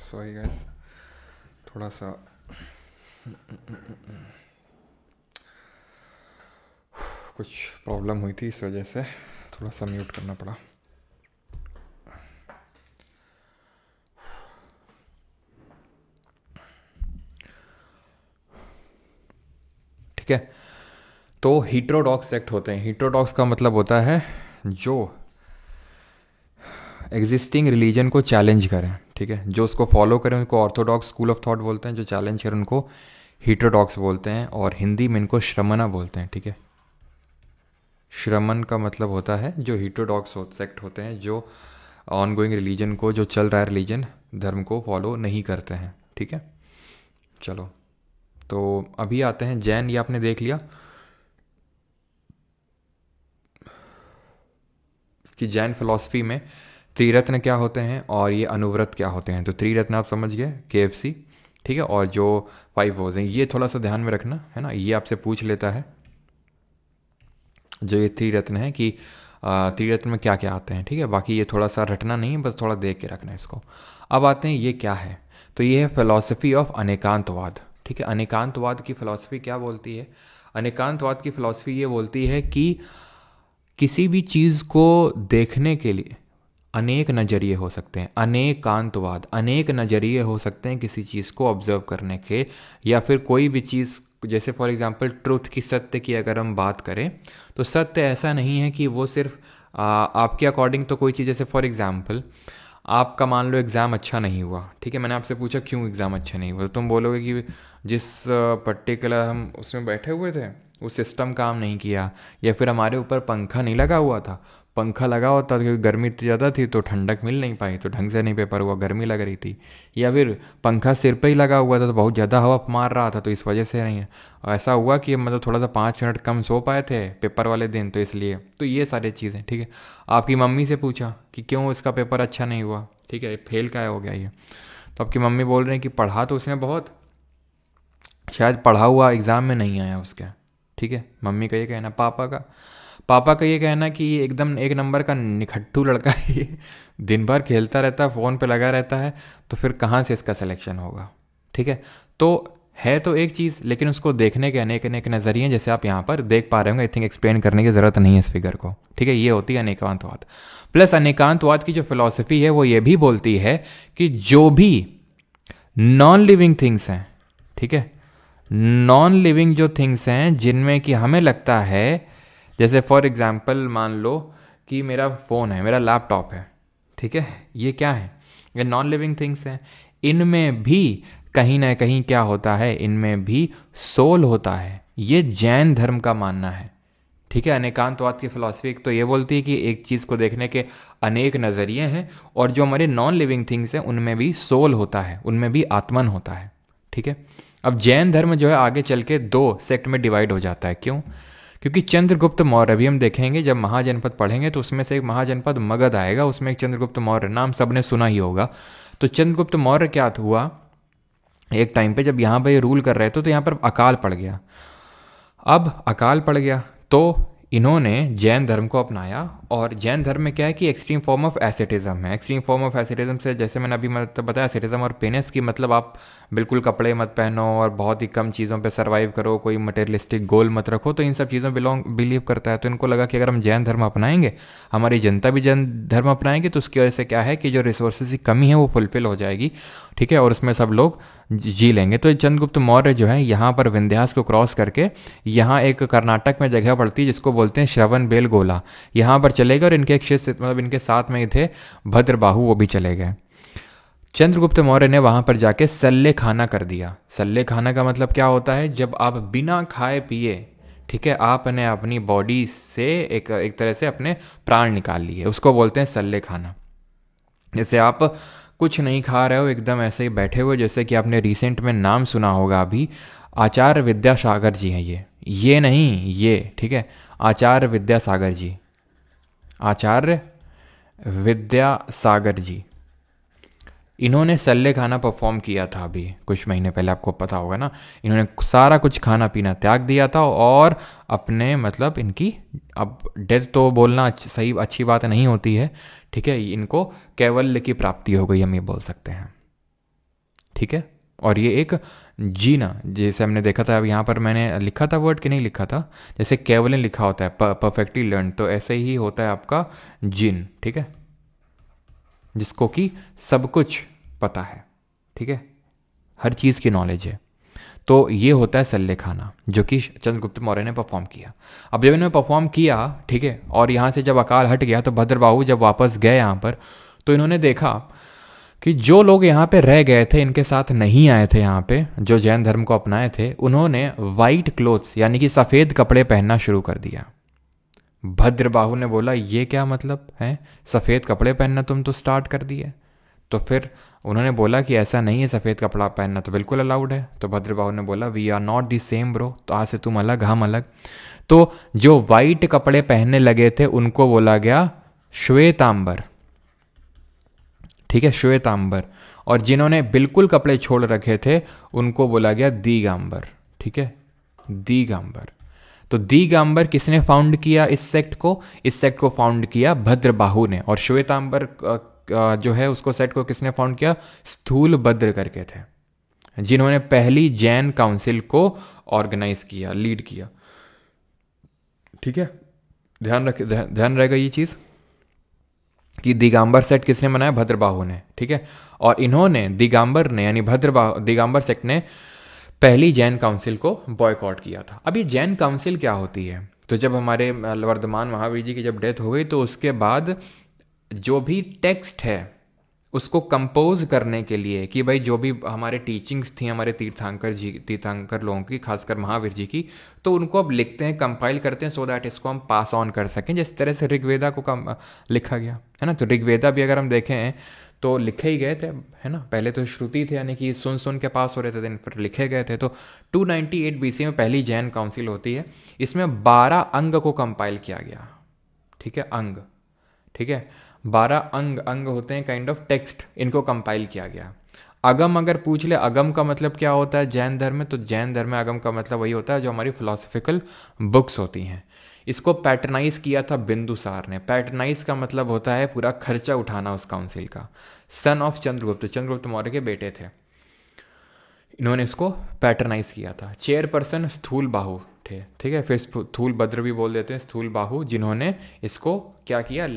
सॉरी गाइस, थोड़ा सा कुछ प्रॉब्लम हुई थी, इस वजह से थोड़ा सा म्यूट करना पड़ा। ठीक है, तो हीट्रोडॉक्स सेक्ट होते हैं। हीट्रोडॉक्स का मतलब होता है जो एग्जिस्टिंग रिलीजन को चैलेंज करें, ठीक है, जो उसको फॉलो करें उनको ऑर्थोडॉक्स स्कूल ऑफ थॉट बोलते हैं, जो चैलेंज करें उनको हीट्रोडॉक्स बोलते हैं, और हिंदी में इनको श्रमणा बोलते हैं, ठीक है। श्रमण का मतलब होता है जो हीट्रोडॉक्स सेक्ट होते हैं, जो ऑन गोइंग रिलीजन को, जो चल रहा है रिलीजन, धर्म को फॉलो नहीं करते हैं। ठीक है, चलो तो अभी आते हैं जैन। ये आपने देख लिया कि जैन फिलॉसफी में त्रिरत्न क्या होते हैं और ये अनुव्रत क्या होते हैं। तो त्रिरत्न आप समझ गए, KFC, ठीक है, और जो 5 वोज हैं ये थोड़ा सा ध्यान में रखना है ना, ये आपसे पूछ लेता है जो ये त्रिरत्न है कि त्रिरत्न में क्या क्या आते हैं। ठीक है, बाकी ये थोड़ा सा रटना नहीं है, बस थोड़ा देख के रखना है इसको। अब आते हैं ये क्या है, तो ये है फिलॉसफी ऑफ अनेकांतवाद। ठीक है, अनेकांतवाद की फिलॉसफी क्या बोलती है? अनेकांतवाद की फिलॉसफी ये बोलती है कि किसी भी चीज़ को देखने के लिए अनेक नज़रिए हो सकते हैं। अनेकांतवाद, अनेक नज़रिए हो सकते हैं किसी चीज़ को ऑब्जर्व करने के, या फिर कोई भी चीज़, जैसे फॉर एग्जांपल ट्रुथ की, सत्य की अगर हम बात करें तो सत्य ऐसा नहीं है कि वो सिर्फ आपके अकॉर्डिंग तो कोई चीज़, जैसे फॉर एग्जांपल आपका मान लो एग्ज़ाम अच्छा नहीं हुआ। ठीक है, मैंने आपसे पूछा क्यों एग्ज़ाम अच्छा नहीं हुआ, तो तुम बोलोगे कि जिस पर्टिकुलर हम उसमें बैठे हुए थे वो सिस्टम काम नहीं किया, या फिर हमारे ऊपर पंखा नहीं लगा हुआ था। पंखा लगा होता था क्योंकि गर्मी इतनी ज़्यादा थी तो ठंडक मिल नहीं पाई, तो ढंग से नहीं पेपर हुआ, गर्मी लग रही थी। या फिर पंखा सिर पे ही लगा हुआ था तो बहुत ज़्यादा हवा मार रहा था तो इस वजह से नहीं है। और ऐसा हुआ कि मतलब थोड़ा सा 5 मिनट कम सो पाए थे पेपर वाले दिन तो इसलिए। तो ये सारी चीज़ें, ठीक है। आपकी मम्मी से पूछा कि क्यों इसका पेपर अच्छा नहीं हुआ, ठीक है, फेल का हो गया ये, तो आपकी मम्मी बोल रही हैं कि पढ़ा तो उसने बहुत, शायद पढ़ा हुआ एग्ज़ाम में नहीं आया उसके। ठीक है, मम्मी का ये कहना। पापा का ये कहना कि ये एकदम एक नंबर का निखट्टू लड़का है, ये दिन भर खेलता रहता है, फ़ोन पे लगा रहता है, तो फिर कहाँ से इसका सिलेक्शन होगा। ठीक है, तो है तो एक चीज़, लेकिन उसको देखने के अनेक अनेक नज़रिए, जैसे आप यहाँ पर देख पा रहे होंगे। आई थिंक एक्सप्लेन करने की ज़रूरत नहीं है इस फिगर को। ठीक है, ये होती है अनेकांतवाद। प्लस अनेकांतवाद की जो फिलॉसफी है वो ये भी बोलती है कि जो भी नॉन लिविंग थिंग्स हैं, ठीक है, नॉन लिविंग जो थिंग्स हैं जिनमें कि हमें लगता है, जैसे फॉर एग्जांपल मान लो कि मेरा फ़ोन है, मेरा लैपटॉप है, ठीक है, ये क्या है, ये नॉन लिविंग थिंग्स हैं। इनमें भी कहीं ना कहीं क्या होता है, इनमें भी सोल होता है। ये जैन धर्म का मानना है। ठीक है, अनेकांतवाद की फिलॉसफी तो ये बोलती है कि एक चीज़ को देखने के अनेक नज़रिए हैं, और जो हमारे नॉन लिविंग थिंग्स हैं उनमें भी सोल होता है, उनमें भी आत्मन होता है। ठीक है, अब जैन धर्म जो है आगे चल के 2 सेक्ट में डिवाइड हो जाता है। क्यों? क्योंकि चंद्रगुप्त मौर्य, अभी हम देखेंगे जब महाजनपद पढ़ेंगे तो उसमें से एक महाजनपद मगध आएगा, उसमें एक चंद्रगुप्त मौर्य, नाम सबने सुना ही होगा। तो चंद्रगुप्त मौर्य क्या हुआ, एक टाइम पे जब यहाँ पे रूल कर रहे थे तो यहाँ पर अकाल पड़ गया। अब अकाल पड़ गया तो इन्होंने जैन धर्म को अपनाया, और जैन धर्म में क्या है कि एक्सट्रीम फॉर्म ऑफ एसेटिज्म है। एक्सट्रीम फॉर्म ऑफ एसेटिज्म से, जैसे मैंने अभी मतलब बताया, एसेटिज्म और पेनेस की मतलब आप बिल्कुल कपड़े मत पहनो और बहुत ही कम चीज़ों पे सर्वाइव करो, कोई मटेरियलिस्टिक गोल मत रखो, तो इन सब चीज़ों बिलीव करता है। तो इनको लगा कि अगर हम जैन धर्म अपनाएंगे, हमारी जनता भी जैन धर्म अपनाएंगे, तो उसकी वजह से क्या है कि जो रिसोर्सेज की कमी है वो फुलफिल हो जाएगी। ठीक है, और उसमें सब लोग जी लेंगे। तो चंद्रगुप्त मौर्य जो है यहाँ पर विंध्यास को क्रॉस करके यहाँ एक कर्नाटक में जगह पड़ती है जिसको बोलते हैं श्रवण बेलगोला, यहाँ पर चले गए, और इनके एक शिष्य मतलब इनके साथ में ही थे भद्रबाहु, वो भी चले गए। चंद्रगुप्त मौर्य ने वहाँ पर जाके सल्ले खाना कर दिया। सल्ले खाना का मतलब क्या होता है, जब आप बिना खाए पिए, ठीक है, आपने अपनी बॉडी से एक तरह से अपने प्राण निकाल लिए, उसको बोलते हैं सल्ले खाना। जैसे आप कुछ नहीं खा रहे हो, एकदम ऐसे ही बैठे हुए, जैसे कि आपने रिसेंट में नाम सुना होगा अभी, आचार्य विद्यासागर जी हैं ये नहीं ये, ठीक है, आचार्य विद्यासागर जी, आचार्य विद्यासागर जी, इन्होंने सल्ले खाना परफॉर्म किया था अभी कुछ महीने पहले, आपको पता होगा ना। इन्होंने सारा कुछ खाना पीना त्याग दिया था, और अपने मतलब इनकी, अब डेथ तो बोलना सही अच्छी बात नहीं होती है, ठीक है, इनको कैवल्य की प्राप्ति हो गई, हम ये बोल सकते हैं। ठीक है, और ये एक जीना, जैसे हमने देखा था, अब यहाँ पर मैंने लिखा था वर्ड कि नहीं लिखा था, जैसे कैवल्य लिखा होता है परफेक्टली लर्न, तो ऐसे ही होता है आपका जिन। ठीक है, जिसको कि सब कुछ पता है, ठीक है, हर चीज़ की नॉलेज है। तो ये होता है सल्ले खाना, जो कि चंद्रगुप्त मौर्य ने परफॉर्म किया। अब जब इन्होंने परफॉर्म किया, ठीक है, और यहाँ से जब अकाल हट गया तो भद्रबाहु जब वापस गए यहाँ पर, तो इन्होंने देखा कि जो लोग यहाँ पे रह गए थे, इनके साथ नहीं आए थे यहाँ पे, जो जैन धर्म को अपनाए थे, उन्होंने वाइट क्लोथ्स यानी कि सफ़ेद कपड़े पहनना शुरू कर दिया। भद्रबाहु ने बोला ये क्या मतलब है, सफ़ेद कपड़े पहनना तुम तो स्टार्ट कर दिए, तो फिर उन्होंने बोला कि ऐसा नहीं है, सफ़ेद कपड़ा पहनना तो बिल्कुल अलाउड है। तो भद्रबाहु ने बोला we are not the same bro, तो आज से तुम अलग हम अलग। तो जो वाइट कपड़े पहनने लगे थे उनको बोला गया श्वेतांबर, ठीक है, श्वेतांबर। और जिन्होंने बिल्कुल कपड़े छोड़ रखे थे उनको बोला गया दिगंबर, ठीक है, दिगंबर। तो दिगंबर किसने फाउंड किया इस सेक्ट को? इस सेक्ट को फाउंड किया भद्रबाहु ने। और श्वेतांबर जो है उसको सेक्ट को किसने फाउंड किया? स्थूलभद्र करके थे, जिन्होंने पहली जैन काउंसिल को ऑर्गेनाइज किया, लीड किया, ठीक है। ध्यान रहेगा ये चीज कि दिगंबर सेक्ट किसने बनाया? भद्रबाहु ने, ठीक है। और इन्होंने दिगंबर ने यानी दिगंबर सेक्ट ने पहली जैन काउंसिल को बॉयकॉट किया था। अब ये जैन काउंसिल क्या होती है? तो जब हमारे वर्धमान महावीर जी की जब डेथ हो गई तो उसके बाद जो भी टेक्स्ट है उसको कंपोज करने के लिए कि भाई जो भी हमारे टीचिंग्स थी हमारे तीर्थंकर लोगों की, खासकर महावीर जी की, तो उनको अब लिखते हैं, कंपाइल करते हैं सो दैट इसको हम पास ऑन कर सकें, जिस तरह से ऋग्वेदा को लिखा गया है ना। तो ऋग्वेदा भी अगर हम देखें तो लिखे ही गए थे, है ना। पहले तो श्रुति थे यानी कि सुन सुन के पास हो रहे थे, दिन पर लिखे गए थे। तो 298 BC में पहली जैन काउंसिल होती है। इसमें 12 अंग को कंपाइल किया गया, ठीक है, अंग, ठीक है, 12 अंग होते हैं काइंड ऑफ टेक्स्ट, इनको कंपाइल किया गया। अगम अगर पूछ ले, अगम का मतलब क्या होता है जैन धर्म में? तो जैन धर्म में अगम का मतलब वही होता है जो हमारी फिलोसफिकल बुक्स होती हैं। इसको पैटर्नाइज किया था बिंदुसार ने। पैटर्नाइज का मतलब होता है पूरा खर्चा उठाना उस काउंसिल का। सन ऑफ चंद्रगुप्त मौर्य के बेटे थे, इन्होंने इसको पैटर्नाइज किया था। चेयरपर्सन स्थूलबाहु थे, ठीक है, फिर स्थूलभद्र भी बोल देते हैं, स्थूलबाहु, जिन्होंने इसको क्या किया,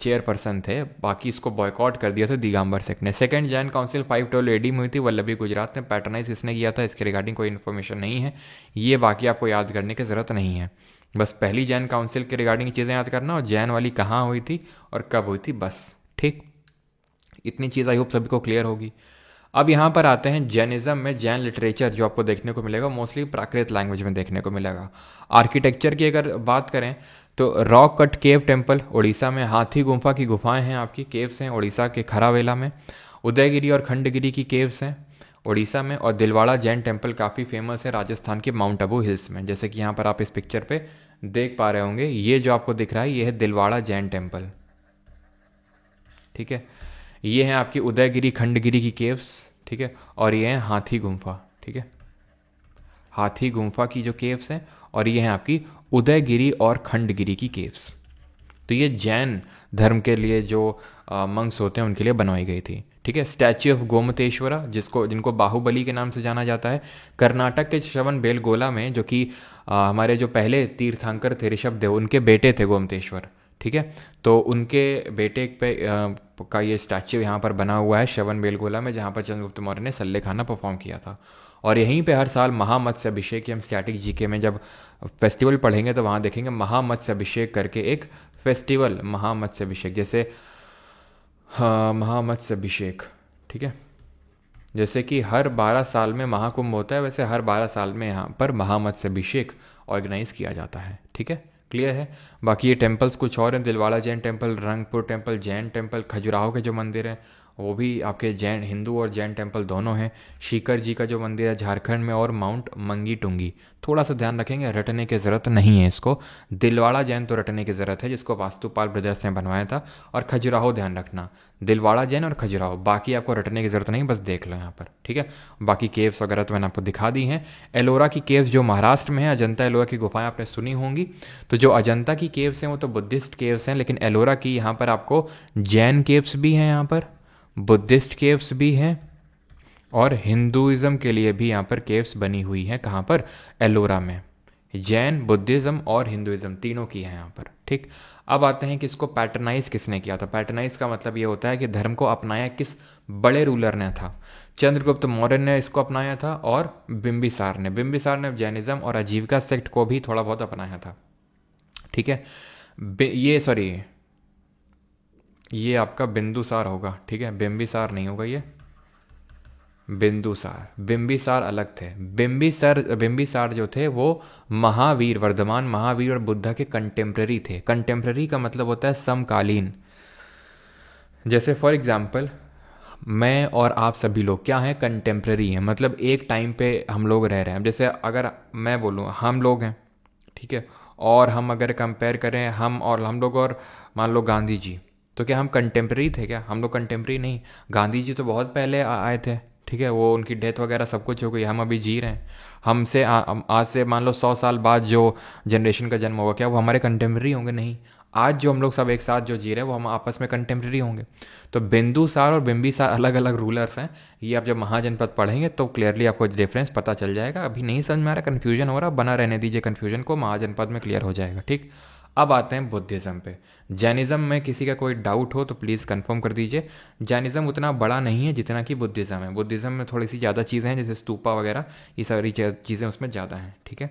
चेयरपर्सन थे। बाकी इसको बॉयकॉट कर दिया था दिगंबर सेक्ट ने। सेकंड जैन काउंसिल 512 AD में हुई थी, वल्लभी गुजरात में। पैटर्नाइज किसने किया था इसके रिगार्डिंग कोई इन्फॉर्मेशन नहीं है, ये बाकी आपको याद करने की ज़रूरत नहीं है। बस पहली जैन काउंसिल के रिगार्डिंग चीज़ें याद करना और जैन वाली कहाँ हुई थी और कब हुई थी, बस, ठीक। इतनी चीज़ आई होप सभी को क्लियर होगी। अब यहाँ पर आते हैं जैनिज्म में जैन लिटरेचर जो आपको देखने को मिलेगा मोस्टली प्राकृत लैंग्वेज में देखने को मिलेगा। आर्किटेक्चर की अगर बात करें तो rock cut cave temple Orissa में, हाथी गुम्फा की गुफाएं हैं आपकी, केव्स हैं उड़ीसा के खरावेला में। उदयगिरी और खंडगिरी की केव्स हैं उड़ीसा में। और दिलवाड़ा जैन टेम्पल काफ़ी फेमस है राजस्थान के माउंट आबू हिल्स में, जैसे कि यहाँ पर आप इस पिक्चर पे देख पा रहे होंगे। ये जो आपको दिख रहा है ये है दिलवाड़ा जैन टेम्पल, ठीक है। ये हैं आपकी उदयगिरी खंडगिरी की केव्स, ठीक है। और ये हैं हाथी गुम्फा, ठीक है, हाथी गुम्फा की जो केव्स हैं। और ये हैं आपकी उदयगिरी और खंडगिरी की केव्स। तो ये जैन धर्म के लिए जो मंक्स होते हैं उनके लिए बनवाई गई थी, ठीक है। स्टैच्यू ऑफ गोमतेश्वरा जिनको बाहुबली के नाम से जाना जाता है, कर्नाटक के श्रवण बेलगोला में, जो कि हमारे जो पहले तीर्थंकर थे ऋषभदेव, उनके बेटे थे गोमतेश्वर, ठीक है। तो उनके बेटे पे का ये स्टैच्यू यहाँ पर बना हुआ है श्रवण बेलगोला में, जहाँ पर चंद्रगुप्त मौर्य ने सल्ले खाना परफॉर्म किया था। और यहीं पे हर साल महामत्स्य अभिषेक, हम स्टैटिक जीके में जब फेस्टिवल पढ़ेंगे तो वहाँ देखेंगे महामत्स्य अभिषेक करके एक फेस्टिवल, महामत्स्य अभिषेक, जैसे महामत्स्य अभिषेक, ठीक है। जैसे कि हर 12 साल में महाकुंभ होता है, वैसे हर 12 साल में यहाँ पर महामत्स्य अभिषेक ऑर्गेनाइज किया जाता है, ठीक है, क्लियर है। बाकी ये टेम्पल्स कुछ और हैं, Dilwara Jain temple, Rangpur temple, Jain temple, Khajuraho के जो मंदिर हैं वो भी आपके जैन, हिंदू और जैन टेम्पल दोनों हैं। शीकर जी का जो मंदिर है झारखंड में, और माउंट मंगी टुंगी, थोड़ा सा ध्यान रखेंगे, रटने की ज़रूरत नहीं है इसको। दिलवाड़ा जैन तो रटने की ज़रूरत है, जिसको वास्तुपाल ब्रदर्स ने बनवाया था। और खजुराहो ध्यान रखना, दिलवाड़ा जैन और खजुराहो, बाकी आपको रटने की ज़रूरत नहीं, बस देख लो यहाँ पर, ठीक है। बाकी केव्स वगैरह तो मैंने आपको दिखा दी हैं। एलोरा की केव्स जो महाराष्ट्र में है, अजंता एलोरा की गुफाएं आपने सुनी होंगी। तो जो अजंता की केव्स हैं वो तो बुद्धिस्ट केव्स हैं, लेकिन एलोरा की यहाँ पर आपको जैन केव्स भी हैं, यहाँ पर बुद्धिस्ट केव्स भी हैं, और हिंदुइज्म के लिए भी यहाँ पर केव्स बनी हुई हैं। कहाँ पर? एलोरा में। जैन, बुद्धिज्म और हिंदुइज्म तीनों की है यहाँ पर, ठीक। अब आते हैं कि इसको पैटर्नाइज किसने किया था। पैटर्नाइज का मतलब ये होता है कि धर्म को अपनाया किस बड़े रूलर ने था। चंद्रगुप्त मौर्य ने इसको अपनाया था, और बिंबिसार ने जैनिज्म और आजीविका सेक्ट को भी थोड़ा बहुत अपनाया था, ठीक है। ये आपका बिंदुसार होगा, ठीक है, बिंबिसार नहीं होगा, ये बिंबिसार अलग थे। बिंबिसार जो थे वो महावीर, वर्धमान महावीर और बुद्धा के कंटेम्प्रेरी थे। कंटेम्प्रेरी का मतलब होता है समकालीन। जैसे फॉर एग्जाम्पल मैं और आप सभी लोग क्या हैं, कंटेम्प्रेरी हैं, मतलब एक टाइम पे हम लोग रह रहे हैं। जैसे अगर मैं बोलूँ हम लोग हैं, ठीक है, और हम अगर कंपेयर करें हम लोग और मान लो गांधी जी, तो क्या हम कंटेम्प्रेरी थे क्या? हम लोग कंटेम्प्रेरी नहीं। गांधी जी तो बहुत पहले आए थे, ठीक है, वो उनकी डेथ वगैरह सब कुछ हो गई, हम अभी जी रहे हैं। आज से मान लो 100 साल बाद जो जनरेशन का जन्म होगा, क्या वो हमारे कंटेम्प्रेरी होंगे? नहीं। आज जो हम लोग सब एक साथ जो जी रहे हैं वो हम आपस में कंटेम्प्रेरी होंगे। तो बिंदुसार और बिंबिसार अलग अलग रूलर्स हैं। ये आप जब महाजनपद पढ़ेंगे तो क्लियरली आपको डिफरेंस पता चल जाएगा। अभी नहीं समझ में आ रहा, कन्फ्यूजन हो रहा, बना रहने दीजिए कन्फ्यूजन को, महाजनपद में क्लियर हो जाएगा। ठीक, अब आते हैं बुद्धिज़्म पे। जैनिज़्म में किसी का कोई डाउट हो तो प्लीज़ कंफर्म कर दीजिए। जैनिज़्म उतना बड़ा नहीं है जितना कि बुद्धिज़्म है। बुद्धिज़्म में थोड़ी सी ज़्यादा चीज़ें हैं, जैसे स्तूपा वगैरह, ये सारी चीज़ें उसमें ज़्यादा हैं। ठीक है,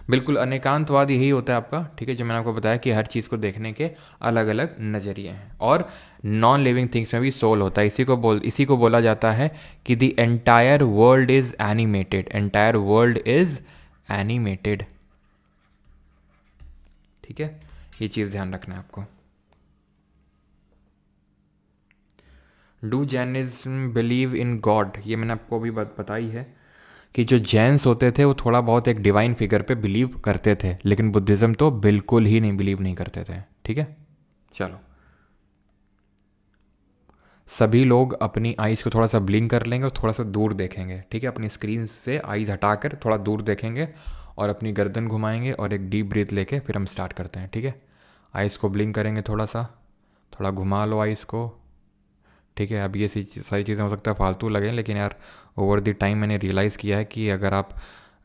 बिल्कुल अनेकांतवाद यही होता है आपका। ठीक है, जो मैंने आपको बताया कि हर चीज़ को देखने के अलग अलग नज़रिए हैं। और नॉन लिविंग थिंग्स में भी सोल होता है। इसी को बोला जाता है कि the entire world is animated. Entire world is animated. ठीक है, ये चीज़ ध्यान रखना है आपको। Do Jainism believe in God, ये मैंने आपको अभी बताई है कि जो जैन्स होते थे वो थोड़ा बहुत एक डिवाइन फिगर पे बिलीव करते थे, लेकिन बुद्धिज़्म तो बिल्कुल ही नहीं बिलीव नहीं करते थे। ठीक है, चलो, सभी लोग अपनी आइज़ को थोड़ा सा ब्लिंक कर लेंगे और थोड़ा सा दूर देखेंगे। ठीक है, अपनी स्क्रीन से आइज़ हटाकर थोड़ा दूर देखेंगे और अपनी गर्दन घुमाएंगे और एक डीप ब्रीथ लेके फिर हम स्टार्ट करते हैं। ठीक है, आइज़ को ब्लिंक करेंगे, थोड़ा सा, थोड़ा घुमा लो आइज़ को। ठीक है, अब ये सारी चीज़ें हो सकता है फालतू लगें, लेकिन यार ओवर द टाइम मैंने रियलाइज़ किया है कि अगर आप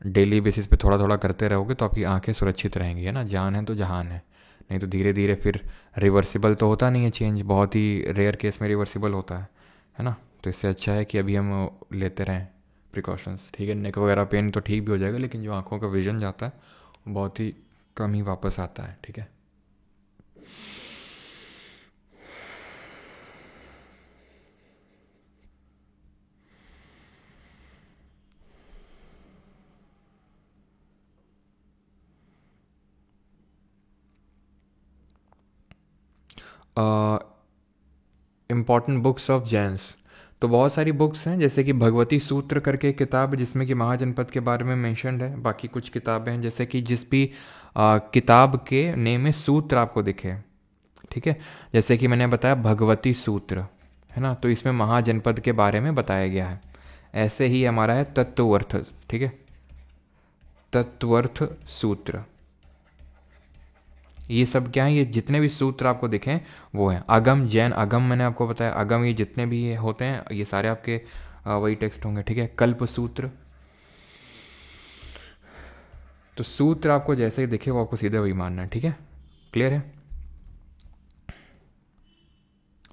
डेली बेसिस पे थोड़ा थोड़ा करते रहोगे तो आपकी आंखें सुरक्षित रहेंगी, है ना। जान है तो जहान है, नहीं तो धीरे धीरे फिर रिवर्सिबल तो होता नहीं है चेंज, बहुत ही रेयर केस में रिवर्सिबल होता है ना। तो इससे अच्छा है कि अभी हम लेते रहें प्रिकॉशंस। ठीक है, नेक वगैरह पेन तो ठीक भी हो जाएगा, लेकिन जो आँखों का विजन जाता है वो बहुत ही कम ही वापस आता है। ठीक है, इम्पॉर्टेंट बुक्स ऑफ जैन्स, तो बहुत सारी बुक्स हैं, जैसे कि भगवती सूत्र करके एक किताब है जिसमें कि महाजनपद के बारे में मेंशन्ड है। बाकी कुछ किताबें हैं, जैसे कि जिस भी किताब के नेम में सूत्र आपको दिखे, ठीक है, जैसे कि मैंने बताया भगवती सूत्र, है ना, तो इसमें महाजनपद के बारे में बताया गया है। ऐसे ही हमारा है तत्वर्थ, ठीक है, तत्वर्थ सूत्र। ये सब क्या है, ये जितने भी सूत्र आपको दिखें वो हैं। अगम, जैन अगम, मैंने आपको बताया अगम, ये जितने भी ये होते हैं ये सारे आपके वही टेक्स्ट होंगे। ठीक है, कल्प सूत्र, तो सूत्र आपको जैसे ही दिखे वो आपको सीधे वही मानना है। ठीक है, क्लियर है।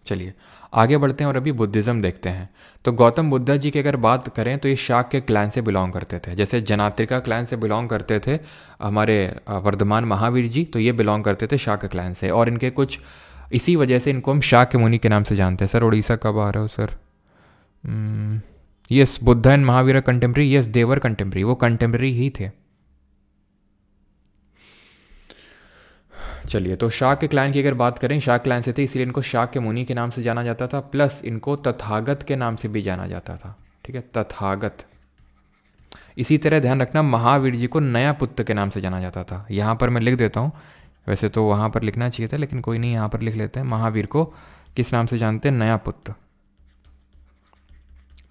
चलिए आगे बढ़ते हैं और अभी बुद्धिज़्म देखते हैं। तो गौतम बुद्ध जी की अगर बात करें तो ये शाक्य क्लैन से बिलोंग करते थे। जैसे जनात्रिका क्लैन से बिलोंग करते थे हमारे वर्धमान महावीर जी, तो ये बिलोंग करते थे शाक्य क्लैन से। और इनके कुछ इसी वजह से इनको हम शाक्य मुनि के नाम से जानते हैं। सर उड़ीसा कब आ रहे हो sir? Yes, Buddha and Mahavir contemporary, yes they were contemporary, वो कंटेम्प्रेरी ही थे। चलिए, तो शाक्य क्लैन की अगर बात करें, शाक्य क्लैन से थे इसलिए इनको शाक्य मुनि के नाम से जाना जाता था, प्लस इनको तथागत के नाम से भी जाना जाता था। ठीक है, तथागत। इसी तरह ध्यान रखना, महावीर जी को नया पुत्र के नाम से जाना जाता था। यहाँ पर मैं लिख देता हूँ, वैसे तो वहाँ पर लिखना चाहिए था लेकिन कोई नहीं, यहाँ पर लिख लेते हैं। महावीर को किस नाम से जानते हैं? नया पुत्र।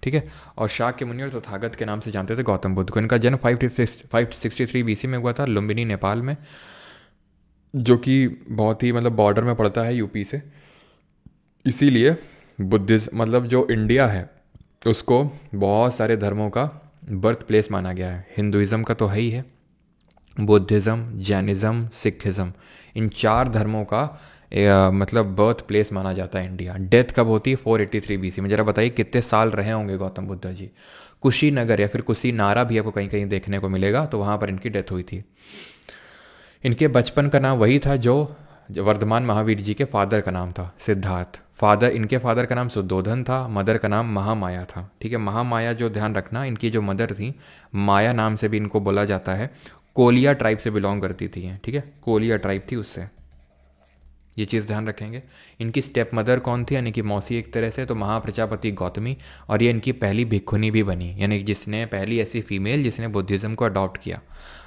ठीक है, और शाक्य मुनि और तथागत के नाम से जानते थे गौतम बुद्ध को। इनका जन्म 563 बीसी में हुआ था, लुम्बिनी नेपाल में, जो कि बहुत ही मतलब बॉर्डर में पड़ता है यूपी से। इसीलिए बुद्धिज्म मतलब जो इंडिया है उसको बहुत सारे धर्मों का बर्थ प्लेस माना गया है। हिंदुइज़्म का तो है ही है, बुद्धिज़्म, जैनिज़्म, सिखिज़्म, इन चार धर्मों का मतलब बर्थ प्लेस माना जाता है इंडिया। डेथ कब होती है? 483 बीसी में। जरा बताइए कितने साल रहे होंगे गौतम बुद्ध जी? कुशीनगर या फिर कुशीनारा भी आपको कहीं कहीं देखने को मिलेगा, तो वहाँ पर इनकी डेथ हुई थी। इनके बचपन का नाम वही था जो वर्धमान महावीर जी के फादर का नाम था, सिद्धार्थ। इनके फादर का नाम सुद्धोधन था, मदर का नाम महामाया था। ठीक है, महामाया जो ध्यान रखना, इनकी जो मदर थी, माया नाम से भी इनको बोला जाता है। कोलिया ट्राइब से बिलोंग करती थी ये, ठीक है, कोलिया ट्राइब थी उससे, ये चीज़ ध्यान रखेंगे। इनकी स्टेप मदर कौन थी, यानी कि मौसी एक तरह से, तो महाप्रजापति गौतमी, और ये इनकी पहली भिक्षुनी भी बनी, यानी कि जिसने पहली ऐसी फीमेल जिसने बुद्धिज़्म को अडॉप्ट किया।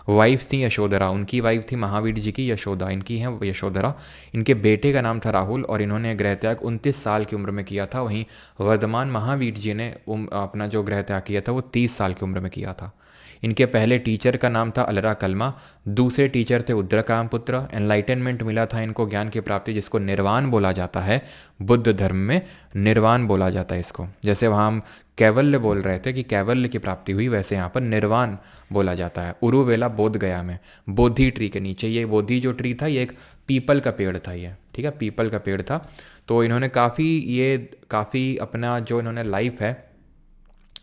वाइफ्स थी यशोधरा, उनकी वाइफ थी महावीर जी की यशोदा, इनकी है यशोधरा। इनके बेटे का नाम था राहुल और इन्होंने गृह त्याग 29 साल की उम्र में किया था। वहीं वर्धमान महावीर जी ने अपना जो गृह त्याग किया था वो 30 साल की उम्र में किया था। इनके पहले टीचर का नाम था अलरा कलमा, दूसरे टीचर थे उद्रकाम पुत्र। एनलाइटनमेंट मिला था इनको, ज्ञान की प्राप्ति, जिसको निर्वाण बोला जाता है। बुद्ध धर्म में निर्वाण बोला जाता है इसको। जैसे वहाँ हम कैवल्य बोल रहे थे कि कैवल्य की प्राप्ति हुई, वैसे यहाँ पर निर्वाण बोला जाता है। उरुवेला बोध गया में बोधि ट्री के नीचे, ये बोधि जो ट्री था ये एक पीपल का पेड़ था ये, ठीक है, पीपल का पेड़ था। तो इन्होंने काफ़ी अपना जो इन्होंने लाइफ है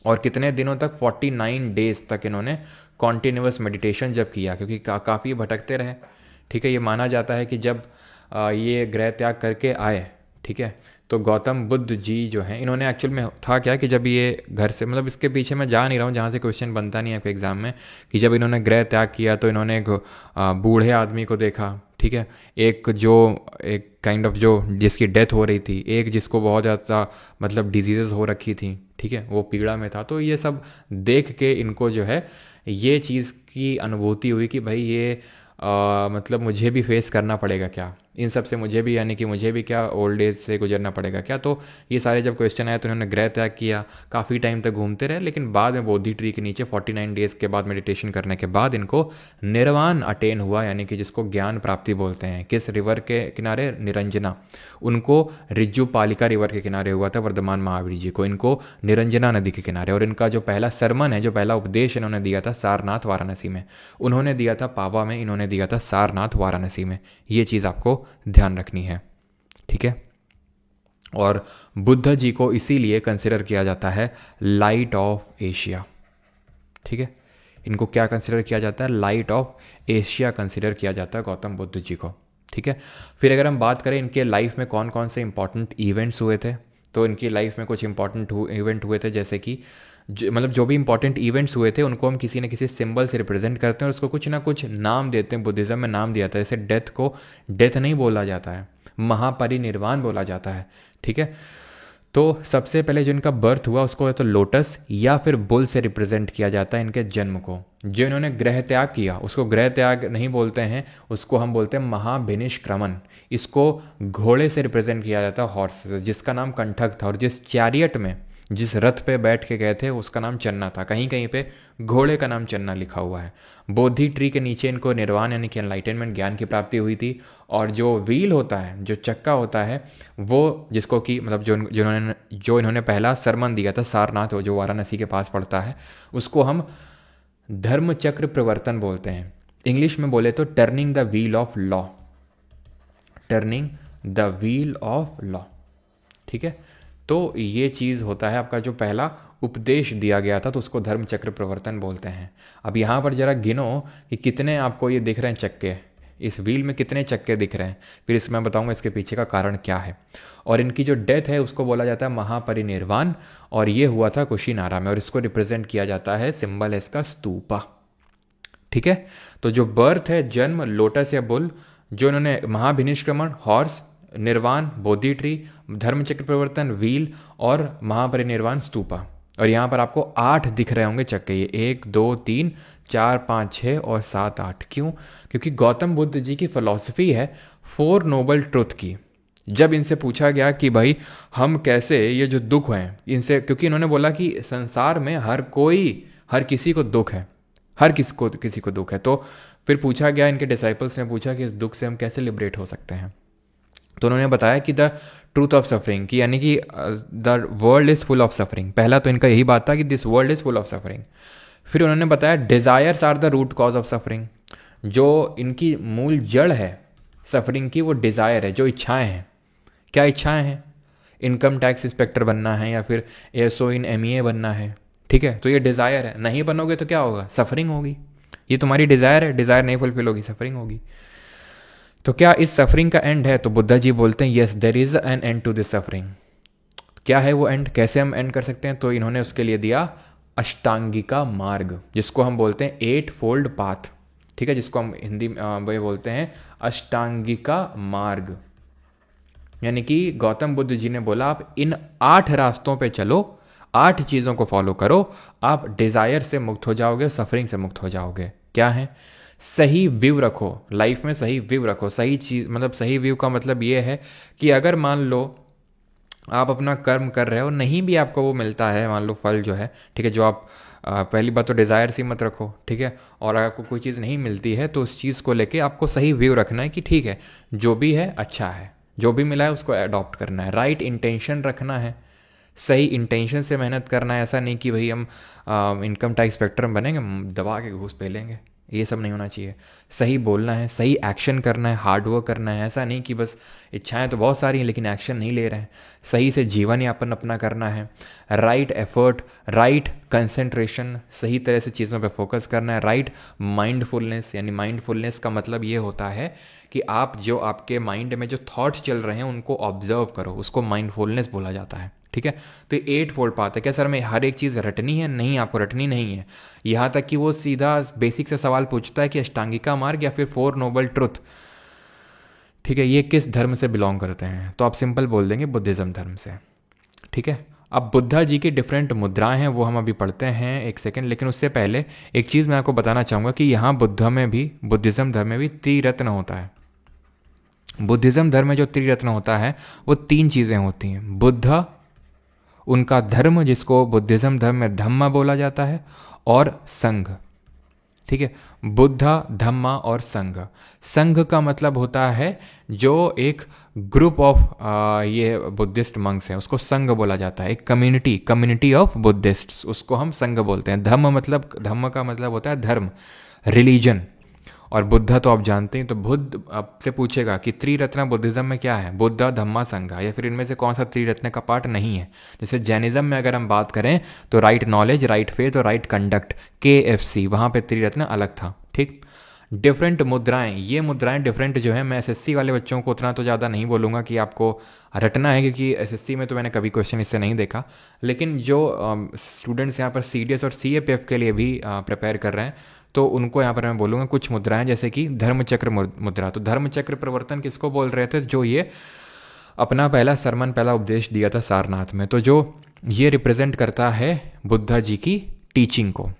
और कितने दिनों तक 49 डेज तक इन्होंने कॉन्टिन्यूस मेडिटेशन जब किया, क्योंकि काफ़ी भटकते रहे, ठीक है। ये माना जाता है कि जब ये गृह त्याग करके आए, ठीक है, तो गौतम बुद्ध जी जो हैं, इन्होंने एक्चुअल में था क्या कि जब ये घर से, मतलब इसके पीछे मैं जा नहीं रहा हूँ जहाँ से क्वेश्चन बनता नहीं है कोई एग्ज़ाम में, कि जब इन्होंने गृह त्याग किया तो इन्होंने एक बूढ़े आदमी को देखा, ठीक है, एक काइंड ऑफ जो जिसकी डेथ हो रही थी, एक जिसको बहुत ज़्यादा मतलब डिजीज़ हो रखी थी, ठीक है, वो पीड़ा में था। तो ये सब देख के इनको जो है ये चीज़ की अनुभूति हुई कि भाई ये मतलब मुझे भी फेस करना पड़ेगा क्या, इन सब से मुझे भी, यानी कि मुझे भी क्या ओल्ड एज से गुजरना पड़ेगा क्या। तो ये सारे जब क्वेश्चन आए तो उन्होंने गृह त्याग किया, काफ़ी टाइम तक घूमते रहे, लेकिन बाद में बोधि ट्री के नीचे 49 डेज़ के बाद मेडिटेशन करने के बाद इनको निर्वाण अटेन हुआ, यानी कि जिसको ज्ञान प्राप्ति बोलते हैं। किस रिवर के किनारे, निरंजना, उनको रिज्जू पालिका रिवर के किनारे हुआ था वर्धमान महावीर जी को, इनको निरंजना नदी के किनारे। और इनका जो पहला सरमन है, जो पहला उपदेश इन्होंने दिया था सारनाथ वाराणसी में, उन्होंने दिया था पावा में, इन्होंने दिया था सारनाथ वाराणसी में। ये चीज़ आपको ध्यान रखनी है, ठीक है। और बुद्ध जी को इसीलिए कंसिडर किया जाता है लाइट ऑफ एशिया, ठीक है। इनको क्या कंसिडर किया जाता है, लाइट ऑफ एशिया कंसिडर किया जाता है गौतम बुद्ध जी को, ठीक है। फिर अगर हम बात करें इनके लाइफ में कौन कौन से इंपॉर्टेंट इवेंट्स हुए थे, तो इनकी लाइफ में कुछ इंपॉर्टेंट इवेंट हुए थे, जैसे कि मतलब जो भी इंपॉर्टेंट इवेंट्स हुए थे उनको हम किसी न किसी सिंबल से रिप्रेजेंट करते हैं और उसको कुछ ना कुछ नाम देते हैं। बुद्धिज़्म में नाम दिया था, जैसे डेथ को डेथ नहीं बोला जाता है, महापरिनिर्वाण बोला जाता है, ठीक है। तो सबसे पहले जो इनका बर्थ हुआ उसको तो लोटस या फिर बुल से रिप्रेजेंट किया जाता है इनके जन्म को। जो इन्होंने गृह त्याग किया उसको गृह त्याग नहीं बोलते हैं, उसको हम बोलते हैं महाभिनिष्क्रमण। इसको घोड़े से रिप्रेजेंट किया जाता है, हॉर्स, जिसका नाम कंठक था, और जिस चैरियट में, जिस रथ पे बैठ के गए थे उसका नाम चन्ना था। कहीं कहीं पे घोड़े का नाम चन्ना लिखा हुआ है। बोधि ट्री के नीचे इनको निर्वाण यानी कि एनलाइटनमेंट, ज्ञान की प्राप्ति हुई थी। और जो व्हील होता है, जो चक्का होता है, वो जिसको कि मतलब जो इन्होंने पहला सरमन दिया था सारनाथ, जो वाराणसी के पास पड़ता है, उसको हम धर्म चक्र प्रवर्तन बोलते हैं। इंग्लिश में बोले तो turning the wheel of law, turning the wheel of law, ठीक है। तो ये चीज़ होता है आपका जो पहला उपदेश दिया गया था, तो उसको धर्म चक्र प्रवर्तन बोलते हैं। अब यहाँ पर जरा गिनो कि कितने आपको ये दिख रहे हैं चक्के, इस व्हील में कितने चक्के दिख रहे हैं, फिर इसमें बताऊंगा इसके पीछे का कारण क्या है। और इनकी जो डेथ है उसको बोला जाता है महापरिनिर्वाण, और ये हुआ था कुशीनारा में, और इसको रिप्रेजेंट किया जाता है, सिंबल है इसका स्तूपा, ठीक है। तो जो बर्थ है, जन्म लोटस या बुल, जो इन्होंने महाभिनिष्क्रमण हॉर्स, निर्वाण बोधि ट्री, धर्मचक्र प्रवर्तन व्हील, और महापरिनिर्वाण स्तूपा। और यहाँ पर आपको 8 दिख रहे होंगे चक्के, ये 1 2 3 4 5 6 और 7 8। क्यों? क्योंकि गौतम बुद्ध जी की फिलॉसफी है 4 नोबल ट्रुथ की। जब इनसे पूछा गया कि भाई हम कैसे ये जो दुख हैं इनसे, क्योंकि इन्होंने बोला कि संसार में हर किसी को दुख है, हर किसी को दुख है। तो फिर पूछा गया, इनके डिसाइपल्स ने पूछा कि इस दुख से हम कैसे लिबरेट हो सकते हैं। तो उन्होंने बताया कि द ट्रूथ ऑफ सफरिंग, कि यानी कि the world is full of suffering. पहला तो इनका यही बात था कि this world is full of suffering. फिर उन्होंने बताया desires are the root cause of suffering, जो इनकी मूल जड़ है सफरिंग की वो डिज़ायर है, जो इच्छाएं हैं। क्या इच्छाएं हैं? इनकम टैक्स इंस्पेक्टर बनना है या फिर एसओ इन एमईए बनना है, ठीक है, तो ये डिज़ायर है। नहीं बनोगे तो क्या होगा? सफरिंग होगी। ये तुम्हारी डिज़ायर है, डिज़ायर नहीं फुलफिल होगी, सफरिंग होगी। तो क्या इस सफरिंग का एंड है? तो बुद्धा जी बोलते हैं yes there is an end to this suffering. क्या है वो एंड? कैसे हम एंड कर सकते हैं? तो इन्होंने उसके लिए दिया अष्टांगिका मार्ग, जिसको हम बोलते हैं 8 फोल्ड पाथ। ठीक है, जिसको हम हिंदी में बोलते हैं अष्टांगिका मार्ग। यानी कि गौतम बुद्ध जी ने बोला आप इन 8 रास्तों पे चलो, 8 चीज़ों को फॉलो करो, आप डिज़ायर से मुक्त हो जाओगे, सफरिंग से मुक्त हो जाओगे। क्या है? सही व्यू रखो लाइफ में, सही व्यू रखो। सही चीज़ मतलब सही व्यू का मतलब ये है कि अगर मान लो आप अपना कर्म कर रहे हो, नहीं भी आपको वो मिलता है, मान लो फल जो है, ठीक है, जो आप पहली बात तो डिज़ायर सी मत रखो, ठीक है। और अगर आपको कोई चीज़ नहीं मिलती है तो उस चीज़ को लेके आपको सही व्यू रखना है कि ठीक है, जो भी है अच्छा है, जो भी मिला है उसको अडॉप्ट करना है, राइट इंटेंशन रखना है, सही इंटेंशन से मेहनत करना है। ऐसा नहीं कि भाई हम इनकम टैक्स इंस्पेक्टर में बनेंगे, दबा के घूस पे लेंगे, ये सब नहीं होना चाहिए। सही बोलना है, सही एक्शन करना है, हार्ड वर्क करना है। ऐसा नहीं कि बस इच्छाएं तो बहुत सारी हैं लेकिन एक्शन नहीं ले रहे हैं। सही से जीवन यापन अपना करना है, राइट एफर्ट, राइट कंसंट्रेशन, सही तरह से चीज़ों पे फोकस करना है, राइट माइंडफुलनेस। यानी माइंडफुलनेस का मतलब ये होता है कि आप जो आपके माइंड में जो थॉट्स चल रहे हैं उनको ऑब्जर्व करो, उसको माइंडफुलनेस बोला जाता है, ठीक है। तो ये 8 फोल्ड पाथ है। क्या सर में हर एक चीज़ रटनी है? नहीं, आपको रटनी नहीं है। यहाँ तक कि वो सीधा बेसिक से सवाल पूछता है कि अष्टांगिका मार्ग या फिर 4 नोबल ट्रुथ, ठीक है, ये किस धर्म से बिलोंग करते हैं? तो आप सिंपल बोल देंगे बुद्धिज़्म धर्म से, ठीक है। अब बुद्धा जी की डिफरेंट मुद्राएं हैं, वो हम अभी पढ़ते हैं, एक सेकेंड। लेकिन उससे पहले एक चीज़ मैं आपको बताना चाहूँगा कि यहाँ बुद्धा में भी, बुद्धिज़्म धर्म में भी त्रिरत्न होता है। बुद्धिज़्म धर्म में जो त्रिरत्न होता है वो 3 चीज़ें होती हैं। बुद्ध, उनका धर्म जिसको बुद्धिज़्म धर्म में धम्मा बोला जाता है, और संघ, ठीक है। बुद्धा, धम्मा और संघ। संघ का मतलब होता है जो एक ग्रुप ऑफ ये बुद्धिस्ट मंक्स हैं उसको संघ बोला जाता है। एक कम्युनिटी ऑफ बुद्धिस्ट्स, उसको हम संघ बोलते हैं। धम्म का मतलब होता है धर्म, रिलीजन। और बुद्धा तो आप जानते हैं। तो बुद्ध आपसे पूछेगा कि त्रिरत्न बुद्धिज्म में क्या है, बुद्धा, धम्मा, संघा, या फिर इनमें से कौन सा त्रिरत्न का पार्ट नहीं है। जैसे जैनिज्म में अगर हम बात करें तो राइट नॉलेज, राइट फेथ और राइट कंडक्ट, KFC, वहाँ पे त्रिरत्न अलग था, ठीक। डिफरेंट मुद्राएं, ये मुद्राएं डिफरेंट जो है, मैं SSC वाले बच्चों को उतना तो ज़्यादा नहीं बोलूँगा कि आपको रटना है, क्योंकि SSC में तो मैंने कभी क्वेश्चन इससे नहीं देखा। लेकिन जो स्टूडेंट्स यहाँ पर CDS और CAPF के लिए भी प्रिपेयर कर रहे हैं तो उनको यहाँ पर मैं बोलूँगा कुछ मुद्राएं, जैसे कि धर्मचक्र मुद्रा। तो धर्मचक्र प्रवर्तन किसको बोल रहे थे? जो ये अपना पहला उपदेश दिया था सारनाथ में, तो जो ये रिप्रेजेंट करता है बुद्धा जी की टीचिंग को।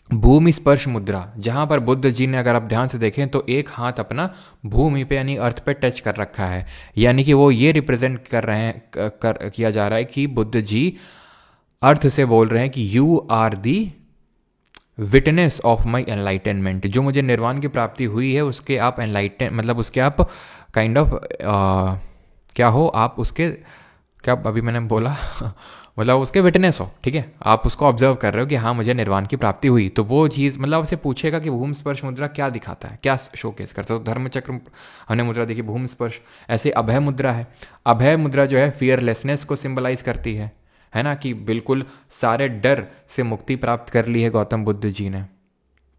भूमि स्पर्श मुद्रा, जहाँ पर बुद्ध जी ने, अगर आप ध्यान से देखें तो एक हाथ अपना भूमि पे यानी अर्थ पे टच कर रखा है, यानी कि वो ये रिप्रेजेंट कर रहे हैं, किया जा रहा है कि बुद्ध जी अर्थ से बोल रहे हैं कि you are the witness of my enlightenment. जो मुझे निर्वाण की प्राप्ति हुई है उसके आप मतलब उसके आप काइंड ऑफ क्या हो, आप उसके क्या, अभी मैंने बोला मतलब उसके विटनेस हो, ठीक है। आप उसको ऑब्जर्व कर रहे हो कि हाँ मुझे निर्वाण की प्राप्ति हुई। तो वो चीज़ मतलब आपसे पूछेगा कि भूमि स्पर्श मुद्रा क्या दिखाता है, क्या शोकेस करता है। तो धर्मचक्र हमने मुद्रा देखी, भूमि स्पर्श। ऐसे अभय मुद्रा है, अभय मुद्रा जो है फियरलेसनेस को सिंबलाइज करती है ना, कि बिल्कुल सारे डर से मुक्ति प्राप्त कर ली है गौतम बुद्ध जी ने,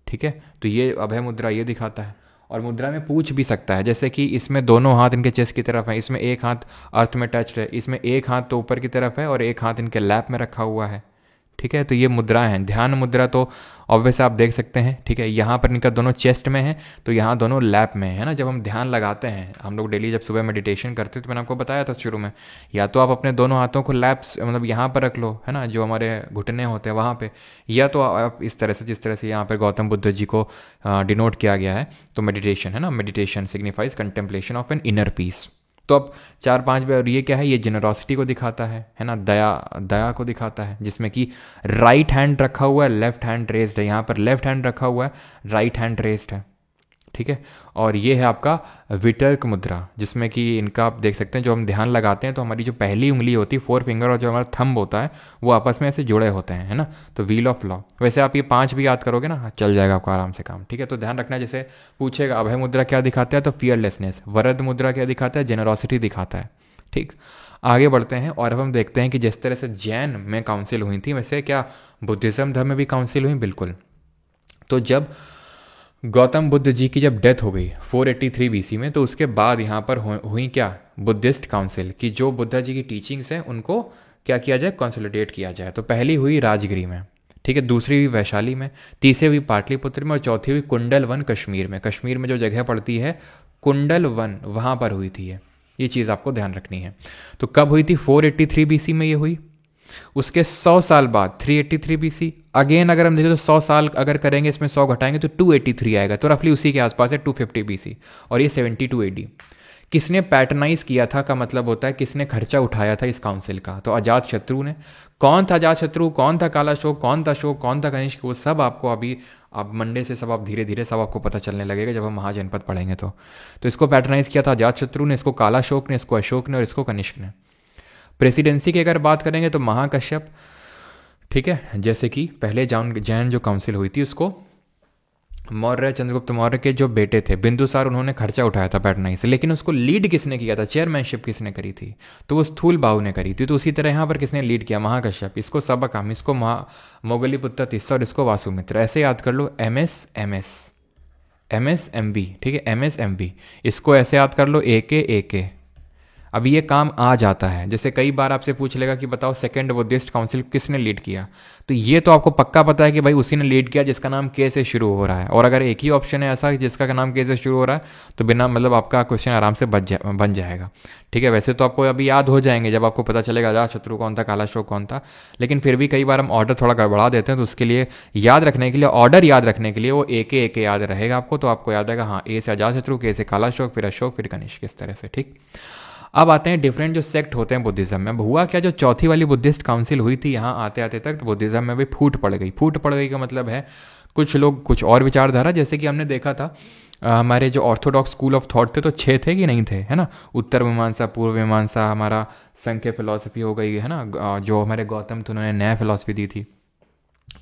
ठीक है। तो ये अभय मुद्रा ये दिखाता है। और मुद्रा में पूछ भी सकता है, जैसे कि इसमें दोनों हाथ इनके चेस्ट की तरफ है, इसमें एक हाथ अर्थ में टच्ड है, इसमें एक हाथ तो ऊपर की तरफ है और एक हाथ इनके लैप में रखा हुआ है, ठीक है। तो ये मुद्रा है। ध्यान मुद्रा तो ऑब्वियस आप देख सकते हैं, ठीक है। यहाँ पर इनका दोनों चेस्ट में है, तो यहाँ दोनों लैप में है ना। जब हम ध्यान लगाते हैं, हम लोग डेली जब सुबह मेडिटेशन करते हैं, तो मैंने आपको बताया था शुरू में, या तो आप अपने दोनों हाथों को लैप्स मतलब यहाँ पर रख लो, है ना, जो हमारे घुटने होते हैं वहाँ पे, या तो आप इस तरह से, जिस तरह से यहाँ पर गौतम बुद्ध जी को डिनोट किया गया है। तो मेडिटेशन है ना, meditation signifies contemplation of an inner peace. तो अब 4-5 बार, और ये क्या है, ये जेनरोसिटी को दिखाता है ना, दया को दिखाता है, जिसमें कि राइट हैंड रखा हुआ है, लेफ्ट हैंड रेज्ड है। यहाँ पर लेफ्ट हैंड रखा हुआ है, राइट हैंड रेज्ड है, ठीक है। और ये है आपका वितर्क मुद्रा, जिसमें कि इनका आप देख सकते हैं, जो हम ध्यान लगाते हैं तो हमारी जो पहली उंगली होती है, 4 फिंगर, और जो हमारा थंब होता है वो आपस में ऐसे जुड़े होते हैं, है ना। तो व्हील ऑफ लॉ। वैसे आप ये 5 भी याद करोगे ना, चल जाएगा आपको आराम से काम, ठीक है। तो ध्यान रखना, जैसे पूछेगा अभय मुद्रा क्या दिखाता है, तो फियरलेसनेस। वरद मुद्रा क्या दिखाता है, जेनरोसिटी दिखाता है, ठीक। आगे बढ़ते हैं और अब हम देखते हैं कि जिस तरह से जैन में काउंसिल हुई थी, वैसे क्या बुद्धिज्म धर्म में भी काउंसिल हुई? बिल्कुल। तो जब गौतम बुद्ध जी की जब डेथ हो गई 483 BC में, तो उसके बाद यहाँ पर हुई क्या, बुद्धिस्ट काउंसिल, कि जो बुद्धा जी की टीचिंग्स हैं उनको क्या किया जाए, कंसोलिडेट किया जाए। तो पहली हुई राजगिरी में, ठीक है, दूसरी हुई वैशाली में, तीसरी हुई पाटलिपुत्र में और चौथी हुई कुंडल वन कश्मीर में। कश्मीर में जो जगह पड़ती है कुंडल वन, वहाँ पर हुई थी ये चीज़ आपको ध्यान रखनी है। तो कब हुई थी? 483 बीसी में ये हुई। उसके 100 साल बाद 383 बीसी। अगेन अगर हम देखें तो 100 साल अगर करेंगे, इसमें 100 घटाएंगे तो 283 आएगा, तो रफली उसी के आसपास है 250 बीसी। और ये 72 एडी। किसने पैटर्नाइज किया था का मतलब होता है किसने खर्चा उठाया था इस काउंसिल का? तो अजात शत्रु ने। कौन था अजात शत्रु, कौन था काला शोक, कौन था शोक, कौन था कनिष्क, वो सब आपको अभी अब मंडे से सब आप धीरे धीरे सब आपको पता चलने लगेगा जब हम महाजनपद पढ़ेंगे। तो इसको पैटर्नाइज किया था अजात शत्रु ने, इसको काला शोक ने, इसको अशोक ने और इसको कनिष्क ने। प्रेसिडेंसी की अगर बात करेंगे तो महाकश्यप, ठीक है, जैसे कि पहले जैन जो काउंसिल हुई थी उसको मौर्य चंद्रगुप्त मौर्य के जो बेटे थे बिंदुसार, उन्होंने खर्चा उठाया था पैटर्नाइज से, लेकिन उसको लीड किसने किया था, चेयरमैनशिप किसने करी थी? तो वो स्थूल बाहु ने करी थी। तो उसी तरह यहाँ पर किसने लीड किया? महाकश्यप। इसको सबकाम, इसको मोगलीपुत्र तिस्सा और इसको वासुमित्र। ऐसे याद कर लो, MSMV, ठीक है, MSMV। इसको ऐसे याद कर लो, AK। अब ये काम आ जाता है। जैसे कई बार आपसे पूछ लेगा कि बताओ सेकंड बुद्धिस्ट काउंसिल किसने लीड किया, तो ये तो आपको पक्का पता है कि भाई उसी ने लीड किया जिसका नाम के से शुरू हो रहा है। और अगर एक ही ऑप्शन है ऐसा जिसका नाम के से शुरू हो रहा है तो बिना मतलब आपका क्वेश्चन आराम से बन जाएगा। ठीक है, वैसे तो आपको अभी याद हो जाएंगे जब आपको पता चलेगा अजात शत्रु कौन था, काला शोक कौन था, लेकिन फिर भी कई बार हम ऑर्डर थोड़ा गड़बड़ा देते हैं। तो उसके लिए याद रखने के लिए, ऑर्डर याद रखने के लिए वो एक याद रहेगा आपको। तो आपको याद रहेगा, हाँ, ए से अजात शत्रु, के से काला शोक, फिर अशोक, फिर कनिष्क, इस तरह से। ठीक, अब आते हैं डिफरेंट जो सेक्ट होते हैं बुद्धिज्म में। अब हुआ क्या, जो चौथी वाली बुद्धिस्ट काउंसिल हुई थी, यहाँ आते आते तक बुद्धिज्म में भी फूट पड़ गई। फूट पड़ गई का मतलब है कुछ लोग कुछ और विचारधारा, जैसे कि हमने देखा था हमारे जो ऑर्थोडॉक्स स्कूल ऑफ थॉट थे तो 6 थे कि नहीं थे, है ना? उत्तर मीमांसा, पूर्व मीमांसा, हमारा संख्य फिलॉसफी हो गई, है ना? जो हमारे गौतम थे उन्होंने न्याय फिलॉसफी दी थी,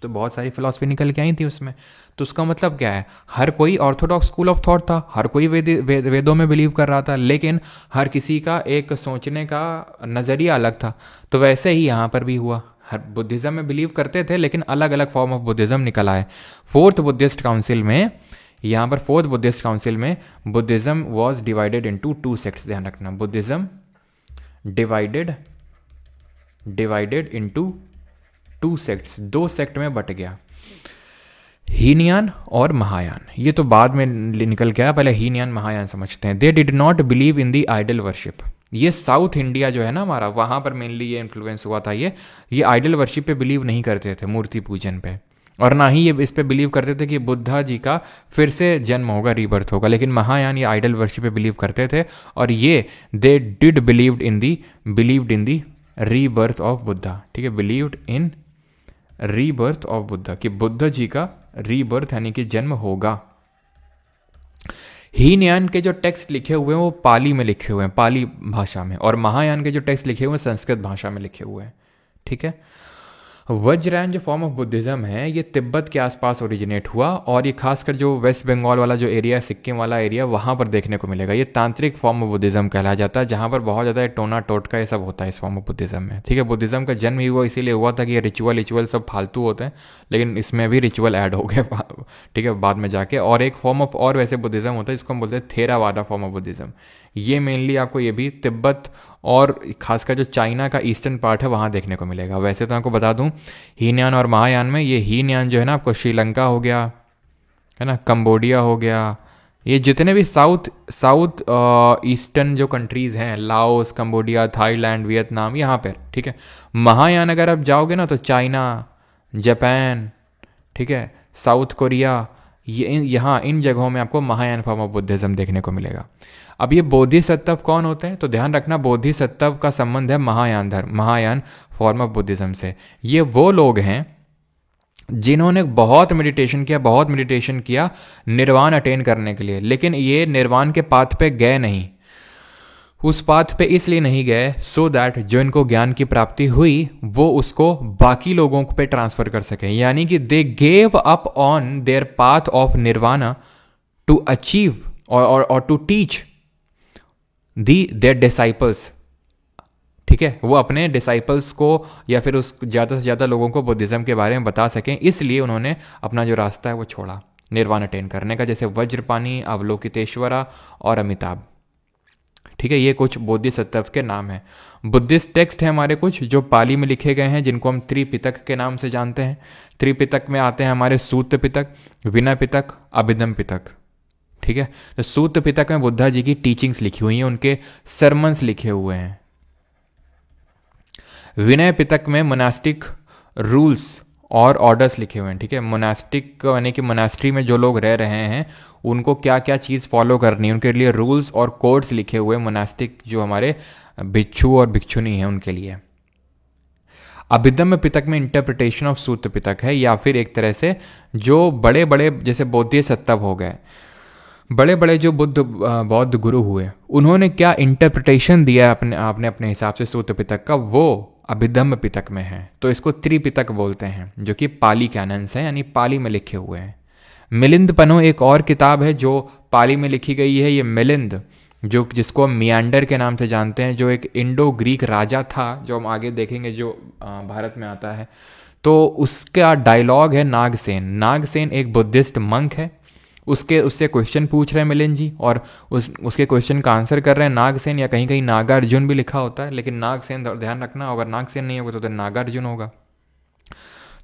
तो बहुत सारी फिलॉसफी निकल के आई थी उसमें। तो उसका मतलब क्या है, हर कोई ऑर्थोडॉक्स स्कूल ऑफ थॉट था, हर कोई वेदों में बिलीव कर रहा था, लेकिन हर किसी का एक सोचने का नज़रिया अलग था। तो वैसे ही यहाँ पर भी हुआ, हर बुद्धिज़्म में बिलीव करते थे लेकिन अलग अलग फॉर्म ऑफ बुद्धिज़्म निकल आए। फोर्थ बुद्धिस्ट काउंसिल में, यहाँ पर फोर्थ बुद्धिस्ट काउंसिल में Buddhism was divided into 2 sects. ध्यान रखना, Buddhism divided into 2 sects, 2 sect में बट गया, हीनयान और महायान। ये तो बाद में निकल गया, पहले हीनयान महायान समझते हैं। They did not believe in the idol worship. ये साउथ इंडिया जो है ना हमारा, वहाँ पर मेनली ये इन्फ्लुएंस हुआ था। ये आइडल वर्शिप पे बिलीव नहीं करते थे, मूर्ति पूजन पे, और ना ही ये इस पे बिलीव करते थे कि बुद्धा जी का फिर से जन्म होगा, रीबर्थ होगा। लेकिन महायान ये आइडल वर्शिप पे बिलीव करते थे, और ये they did believed in the rebirth of Buddha. ठीक है, believed in rebirth of Buddha, कि बुद्ध जी का रीबर्थ यानी कि जन्म होगा। हीनयान के जो टेक्स्ट लिखे हुए हैं वो पाली में लिखे हुए हैं, पाली भाषा में, और महायान के जो टेक्स्ट लिखे हुए हैं संस्कृत भाषा में लिखे हुए हैं। ठीक है, वज्रयान जो फॉर्म ऑफ बुद्धिज्म है ये तिब्बत के आसपास ओरिजिनेट हुआ, और ये खासकर जो वेस्ट बंगाल वाला जो एरिया, सिक्किम वाला एरिया, वहाँ पर देखने को मिलेगा। ये तांत्रिक फॉर्म ऑफ बुद्धिज्म कहलाया जाता है, जहाँ पर बहुत ज़्यादा टोना टोटका ये सब होता है इस फॉर्म ऑफ बुद्धिज्म में। ठीक है, बुद्धिज्म का जन्म ही हुआ इसीलिए हुआ था कि ये रिचुअल सब फालतू होते हैं, लेकिन इसमें भी रिचुअल ऐड हो गए, ठीक है, बाद में जाके। और एक फॉर्म ऑफ और वैसे बुद्धिज्म होता है जिसको हम बोलते हैं थेरावादा फॉर्म ऑफ बुद्धिज्म। ये मेनली आपको ये भी तिब्बत और खासकर जो चाइना का ईस्टर्न पार्ट है वहाँ देखने को मिलेगा। वैसे तो आपको बता दूं, हीनयान और महायान में, ये हीनयान जो है ना आपको श्रीलंका हो गया, है ना, कंबोडिया हो गया, ये जितने भी साउथ ईस्टर्न जो कंट्रीज़ हैं, लाओस, कंबोडिया, थाईलैंड, वियतनाम, यहाँ पर। ठीक है, महायान अगर आप जाओगे ना तो चाइना, जापान, ठीक है, साउथ कोरिया, यहाँ इन जगहों में आपको महायान फॉर्म ऑफ बुद्धिज्म देखने को मिलेगा। अब ये बोधिसत्व कौन होते हैं, तो ध्यान रखना बोधिसत्व का संबंध है महायान धर्म, महायान फॉर्म ऑफ बुद्धिज्म से। ये वो लोग हैं जिन्होंने बहुत मेडिटेशन किया निर्वाण अटेन करने के लिए, लेकिन ये निर्वाण के पाथ पे गए नहीं। उस पाथ पे इसलिए नहीं गए सो दैट जो इनको ज्ञान की प्राप्ति हुई वो उसको बाकी लोगों पे ट्रांसफर कर सके, यानी कि they gave up on their path of nirvana to achieve और टू टीच देयर डिसाइपल्स। ठीक है, वो अपने डिसाइपल्स को या फिर उस ज़्यादा से ज़्यादा लोगों को बुद्धिज्म के बारे में बता सकें, इसलिए उन्होंने अपना जो रास्ता है वो छोड़ा निर्वाण अटेन करने का, जैसे वज्रपाणी, अवलोकितेश्वरा और अमिताभ। ठीक है, ये कुछ बोधिसत्व के नाम हैं। बुद्धिस्ट टेक्स्ट है हमारे कुछ जो पाली में लिखे गए हैं, जिनको हम त्रिपिटक के नाम से जानते हैं। त्रिपिटक में आते हैं हमारे सूत पिटक, विनय पिटक, अभिधम पिटक। ठीक है, तो सूत पिटक में बुद्धा जी की टीचिंग्स लिखी हुई हैं, उनके सरमन्स लिखे हुए हैं। विनय पिटक में मोनास्टिक रूल्स और ऑर्डर्स लिखे हुए हैं। ठीक है, मोनास्टिक यानी कि मोनास्ट्री में जो लोग रह रहे हैं उनको क्या क्या चीज़ फॉलो करनी है, उनके लिए रूल्स और कोड्स लिखे हुए मोनास्टिक जो हमारे भिक्षु और भिक्षुनी हैं उनके लिए। अभिधम्म पिटक में इंटरप्रिटेशन ऑफ सूत्र पिटक है, या फिर एक तरह से जो बड़े बड़े जैसे बोधिसत्व हो गए, बड़े बड़े जो बौद्ध गुरु हुए, उन्होंने क्या इंटरप्रिटेशन दिया आपने अपने हिसाब से सूत्र पिटक का, वो अभिधम्म पिटक में है। तो इसको त्रिपिटक बोलते हैं, जो कि पाली कैनन्स है, यानी पाली में लिखे हुए हैं। मिलिंद पनो एक और किताब है जो पाली में लिखी गई है। ये मिलिंद जो जिसको हम मियांडर के नाम से जानते हैं, जो एक इंडो ग्रीक राजा था, जो हम आगे देखेंगे, जो भारत में आता है। तो उसका डायलॉग है नागसेन। नागसेन एक बुद्धिस्ट मंक है, उससे क्वेश्चन पूछ रहे हैं मिलिंद जी, और उसके क्वेश्चन का आंसर कर रहे हैं नागसेन, या कहीं कहीं नागार्जुन भी लिखा होता है, लेकिन नागसेन ध्यान रखना, अगर नागसेन नहीं होगा तो नागार्जुन होगा।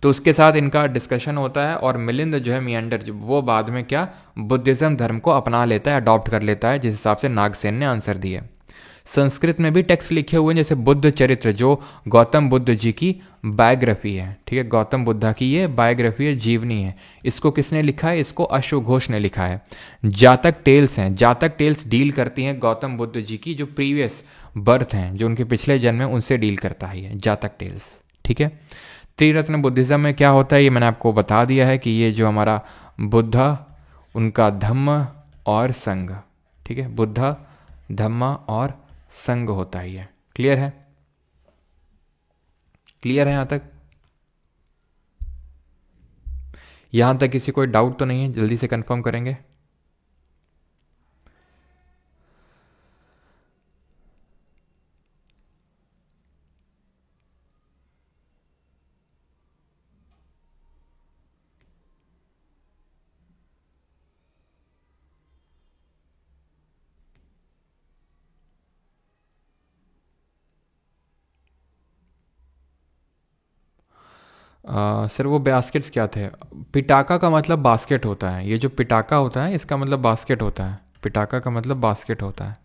तो उसके साथ इनका डिस्कशन होता है, और मिलिंद जो है मियांडर वो बाद में क्या बुद्धिज्म धर्म को अपना लेता है, अडॉप्ट कर लेता है, जिस हिसाब से नागसेन ने आंसर दिया। संस्कृत में भी टेक्स्ट लिखे हुए हैं, जैसे बुद्ध चरित्र जो गौतम बुद्ध जी की बायोग्राफी है। ठीक है, गौतम बुद्धा की ये बायोग्राफी है, जीवनी है। इसको किसने लिखा है? इसको अश्व घोष ने लिखा है। जातक टेल्स हैं, जातक टेल्स डील करती हैं गौतम बुद्ध जी की जो प्रीवियस बर्थ हैं, जो उनके पिछले जन्म है, उनसे डील करता है ये जातक टेल्स। ठीक है, त्रिरत्न बुद्धिज्म में क्या होता है ये मैंने आपको बता दिया है कि ये जो हमारा बुद्धा, उनका धम्म और संघ। ठीक है, बुद्धा, धम्मा और संघ होता है ये। क्लियर है? क्लियर है यहां तक? यहां तक किसी कोई डाउट तो नहीं है? जल्दी से कंफर्म करेंगे। सर वो बास्केट्स क्या थे? पिटाका का मतलब बास्केट होता है। ये जो पिटाका होता है इसका मतलब बास्केट होता है। पिटाका का मतलब बास्केट होता है।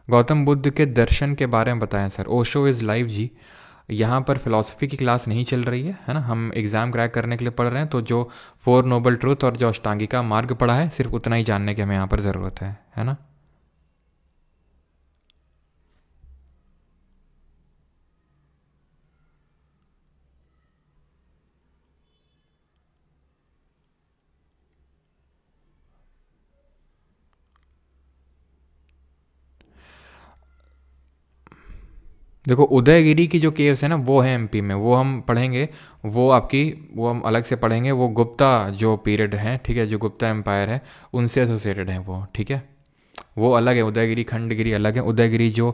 गौतम बुद्ध के दर्शन के बारे में बताएं सर। ओशो इज़ लाइव जी। यहाँ पर फिलॉसफी की क्लास नहीं चल रही है ना, हम एग्ज़ाम क्रैक करने के लिए पढ़ रहे हैं। तो जो 4 नोबल ट्रूथ और जो अष्टांगिका मार्ग पढ़ा है, सिर्फ उतना ही जानने की हमें यहाँ पर ज़रूरत है ना। देखो उदयगिरी की जो केव्स है ना, वो है एमपी में, वो हम पढ़ेंगे। वो हम अलग से पढ़ेंगे। वो गुप्ता जो पीरियड है, ठीक है, जो गुप्ता एम्पायर है उनसे एसोसिएटेड है वो। ठीक है, वो अलग है। उदयगिरी खंडगिरी अलग है। उदयगिरी जो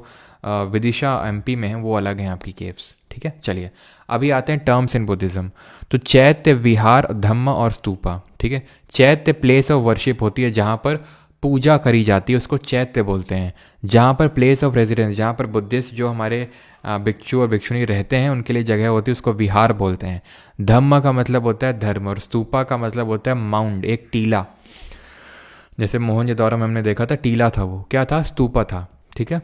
विदिशा एमपी में है वो अलग है आपकी केव्स। ठीक है, चलिए अभी आते हैं टर्म्स इन बुद्धिज्म। तो चैत्य, विहार, धम्म और स्तूपा। ठीक है, चैत्य प्लेस ऑफ वर्शिप होती है, जहाँ पर पूजा करी जाती है, उसको चैत्य बोलते हैं। जहाँ पर प्लेस ऑफ रेजिडेंस, जहाँ पर बुद्धिस्ट जो हमारे भिक्षु और भिक्षुणी रहते हैं उनके लिए जगह होती है, उसको विहार बोलते हैं। धम्म का मतलब होता है धर्म, और स्तूपा का मतलब होता है माउंड, एक टीला। जैसे मोहनजोदड़ो में हमने देखा था टीला था, वो क्या था? स्तूपा था। ठीक है,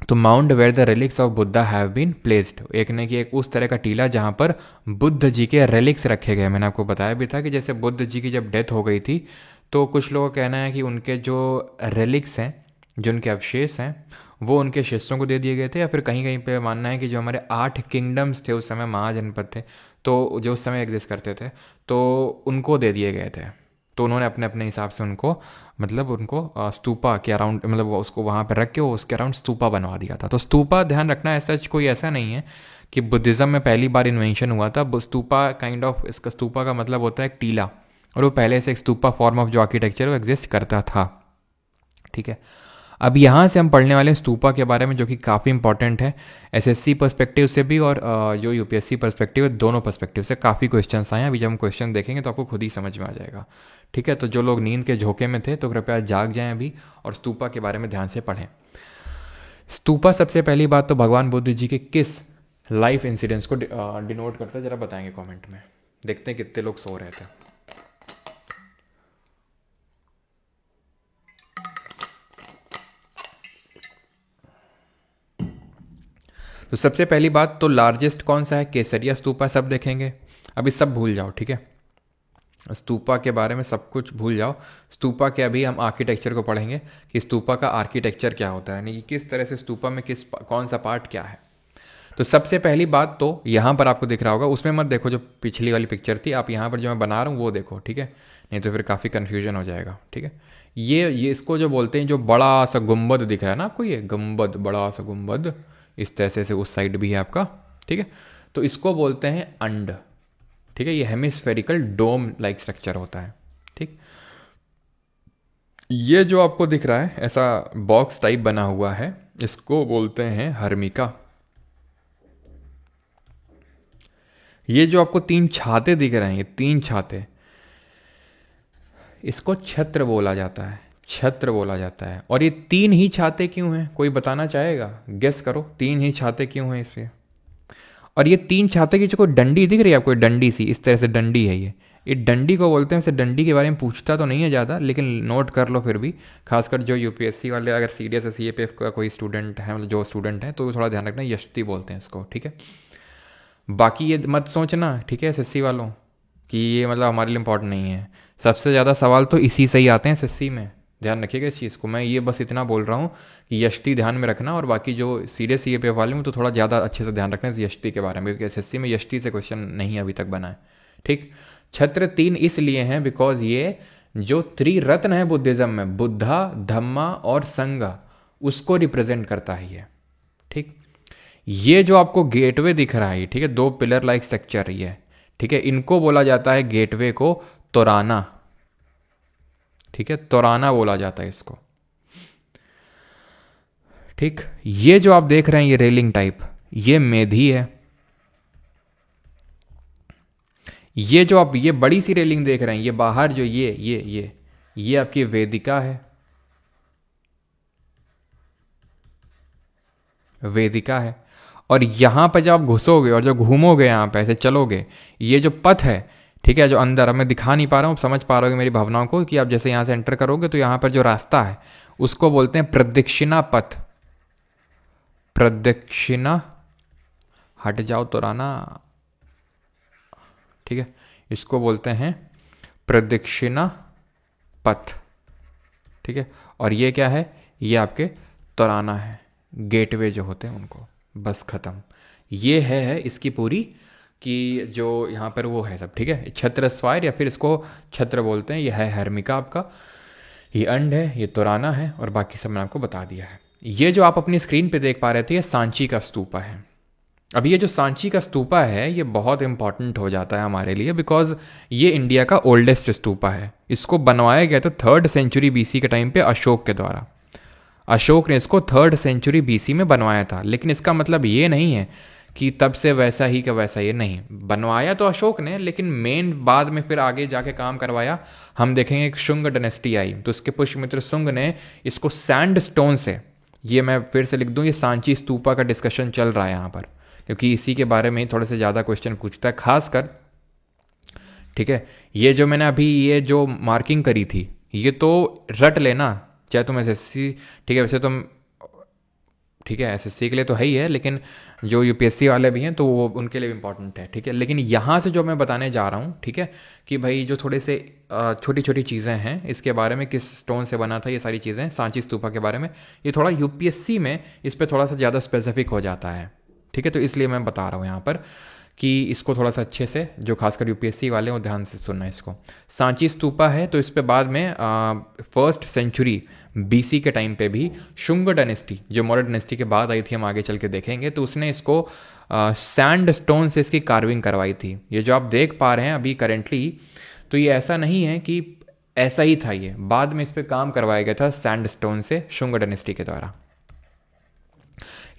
तो mound where the relics of Buddha have been placed, एक ने कि एक उस तरह का टीला जहाँ पर बुद्ध जी के रेलिक्स रखे गए। मैंने आपको बताया भी था कि जैसे बुद्ध जी की जब डेथ हो गई थी, तो कुछ लोगों का कहना है कि उनके जो रेलिक्स हैं, जो उनके अवशेष हैं, वो उनके शिष्यों को दे दिए गए थे, या फिर कहीं कहीं पे मानना है कि जो हमारे 8 किंगडम्स थे उस समय, महाजनपद थे, तो जो उस समय एग्जिस्ट करते थे, तो उनको दे दिए गए थे। तो उन्होंने अपने अपने हिसाब से उनको, मतलब उनको स्तूपा के अराउंड, मतलब उसको वहाँ पर रख के वो उसके अराउंड स्तूपा बनवा दिया था। तो स्तूपा ध्यान रखना, ऐसा कोई ऐसा नहीं है कि बुद्धिज़्म में पहली बार इन्वेंशन हुआ था। स्तूपा काइंड ऑफ, इसका स्तूपा का मतलब होता है एक टीला, और वो पहले से एक स्तूपा फॉर्म ऑफ जो आर्किटेक्चर वो एग्जिस्ट करता था। ठीक है, अब यहाँ से हम पढ़ने वाले हैं स्तूपा के बारे में, जो कि काफ़ी इंपॉर्टेंट है एसएससी पर्सपेक्टिव से भी और जो यूपीएससी पर्सपेक्टिव है, दोनों पर्सपेक्टिव से काफ़ी क्वेश्चंस आए हैं। अभी जब हम क्वेश्चन देखेंगे तो आपको खुद ही समझ में आ जाएगा। ठीक है, तो जो लोग नींद के झोंके में थे तो कृपया जाग जाएं अभी और स्तूपा के बारे में ध्यान से पढ़ें। स्तूपा सबसे पहली बात तो भगवान बुद्ध जी के किस लाइफ इंसिडेंट्स को डिनोट करता है, जरा बताएंगे कमेंट में। देखते हैं कितने लोग सो रहे थे। तो सबसे पहली बात तो लार्जेस्ट कौन सा है, केसरिया स्तूपा, सब देखेंगे। अभी सब भूल जाओ, ठीक है, स्तूपा के बारे में सब कुछ भूल जाओ। स्तूपा के अभी हम आर्किटेक्चर को पढ़ेंगे कि स्तूपा का आर्किटेक्चर क्या होता है, यानी कि किस तरह से स्तूपा में कौन सा पार्ट क्या है। तो सबसे पहली बात तो यहाँ पर आपको दिख रहा होगा, उसमें मत देखो जो पिछली वाली पिक्चर थी, आप यहाँ पर जो मैं बना रहा हूँ वो देखो, ठीक है, नहीं तो फिर काफ़ी कन्फ्यूजन हो जाएगा। ठीक है, ये इसको जो बोलते हैं, जो बड़ा सा गुम्बद दिख रहा है ना आपको, ये गुम्बद, बड़ा सा गुम्बद इस तरह से उस साइड भी है आपका। ठीक है, तो इसको बोलते हैं अंड। ठीक है, ये हेमिस्फेरिकल डोम लाइक स्ट्रक्चर होता है। ठीक, ये जो आपको दिख रहा है ऐसा बॉक्स टाइप बना हुआ है, इसको बोलते हैं हर्मिका। ये जो आपको 3 छाते दिख रहे हैं, ये 3 छाते, इसको छत्र बोला जाता है, छत्र बोला जाता है। और ये 3 ही छाते क्यों हैं, कोई बताना चाहेगा? गेस करो, 3 ही छाते क्यों हैं इससे? और ये 3 छाते की जो कोई डंडी दिख रही है आपको, डंडी सी इस तरह से डंडी है, ये डंडी को बोलते हैं। इसे डंडी के बारे में पूछता तो नहीं है ज़्यादा, लेकिन नोट कर लो फिर भी, खासकर जो यूपीएससी वाले, अगर सीडीएस या सीएपीएफ का कोई स्टूडेंट है, मतलब जो स्टूडेंट है, तो थोड़ा ध्यान रखना, यष्टि बोलते हैं इसको। ठीक है, बाकी ये मत सोचना, ठीक है, एसएससी वालों, कि ये मतलब हमारे लिए इंपॉर्टेंट नहीं है। सबसे ज़्यादा सवाल तो इसी से ही आते हैं एसएससी में, ध्यान रखिएगा इस चीज़ को। मैं ये बस इतना बोल रहा हूँ कि यष्टि ध्यान में रखना, और बाकी जो सीडीएस सीएपीएफ वाले में तो थोड़ा ज़्यादा अच्छे से ध्यान रखना इस यष्टि के बारे में, क्योंकि एसएससी में यष्टि से क्वेश्चन नहीं अभी तक बना है। ठीक, छत्र 3 इसलिए हैं बिकॉज ये जो त्रिरत्न है बुद्धिज्म में, बुद्धा, धम्मा और संघा, उसको रिप्रेजेंट करता है ये। ठीक, ये जो आपको गेटवे दिख रहा है, ठीक है, 2 पिलर लाइक स्ट्रक्चर ही है, ठीक है, इनको बोला जाता है गेटवे को तोराना। ठीक है, तोराना बोला जाता है इसको। ठीक, ये जो आप देख रहे हैं ये रेलिंग टाइप, ये मेधी है। ये जो आप ये बड़ी सी रेलिंग देख रहे हैं, ये बाहर जो ये आपकी वेदिका है, वेदिका है। और यहां पर जब आप घुसोगे और जो घूमोगे, यहां पे ऐसे चलोगे, ये जो पथ है, ठीक है, जो अंदर, अब मैं दिखा नहीं पा रहा हूँ, समझ पा रहे हो मेरी भावनाओं को, कि आप जैसे यहाँ से एंटर करोगे तो यहाँ पर जो रास्ता है उसको बोलते हैं प्रदक्षिणा पथ। प्रदक्षिणा, हट जाओ तोराना, ठीक है, इसको बोलते हैं प्रदक्षिणा पथ। ठीक है, और ये क्या है, ये आपके तोराना है, गेटवे जो होते हैं उनको, बस खत्म। ये है इसकी पूरी, कि जो यहाँ पर वो है सब। ठीक है, छत्र स्वायर या फिर इसको छत्र बोलते हैं। ये है हर्मिका आपका, ये अंड है, ये तोराना है, और बाकी सब मैंने आपको बता दिया है। ये जो आप अपनी स्क्रीन पे देख पा रहे थे, ये सांची का स्तूपा है। अब ये जो सांची का स्तूपा है, ये बहुत इंपॉर्टेंट हो जाता है हमारे लिए, बिकॉज ये इंडिया का ओल्डेस्ट स्तूपा है। इसको बनवाया गया था 3rd सेंचुरी बीसी के टाइम पे अशोक के द्वारा। अशोक ने इसको 3rd सेंचुरी बीसी में बनवाया था, लेकिन इसका मतलब ये नहीं है कि तब से वैसा ही का वैसा, ये नहीं। बनवाया तो अशोक ने, लेकिन मेन बाद में फिर आगे जाके काम करवाया, हम देखेंगे एक शुंग डायनेस्टी आई, तो उसके पुष्यमित्र शुंग ने इसको सैंड स्टोन से, ये मैं फिर से लिख दूं, ये सांची स्तूपा का डिस्कशन चल रहा है यहाँ पर, क्योंकि इसी के बारे में ही थोड़े से ज़्यादा क्वेश्चन पूछता है खासकर। ठीक है, ये जो मैंने अभी ये जो मार्किंग करी थी, ये तो रट लेना, चाहे तुम एसएससी, ठीक है, वैसे तुम, ठीक है, एसएससी के लिए तो है ही है, लेकिन जो यूपीएससी वाले भी हैं तो वो उनके लिए भी इंपॉर्टेंट है। ठीक है, लेकिन यहाँ से जो मैं बताने जा रहा हूँ, ठीक है, कि भाई जो थोड़े से छोटी छोटी चीज़ें हैं इसके बारे में, किस स्टोन से बना था, ये सारी चीज़ें सांची स्तूपा के बारे में, ये थोड़ा यूपीएससी में इस पर थोड़ा सा ज़्यादा स्पेसिफिक हो जाता है। ठीक है, तो इसलिए मैं बता रहा हूँ यहाँ पर कि इसको थोड़ा सा अच्छे से, जो खासकर यूपीएससी वाले हैं वो ध्यान से सुनना इसको। सांची स्तूपा है, तो इस पे बाद में 1st सेंचुरी बीसी के टाइम पे भी शुंग डायनेस्टी, जो मौर्य डायनेस्टी के बाद आई थी, हम आगे चल के देखेंगे, तो उसने इसको सैंड स्टोन से इसकी कार्विंग करवाई थी। ये जो आप देख पा रहे हैं अभी करेंटली, तो ये ऐसा नहीं है कि ऐसा ही था ये, बाद में इस पे काम करवाया गया था सैंडस्टोन से शुंग डायनेस्टी के द्वारा।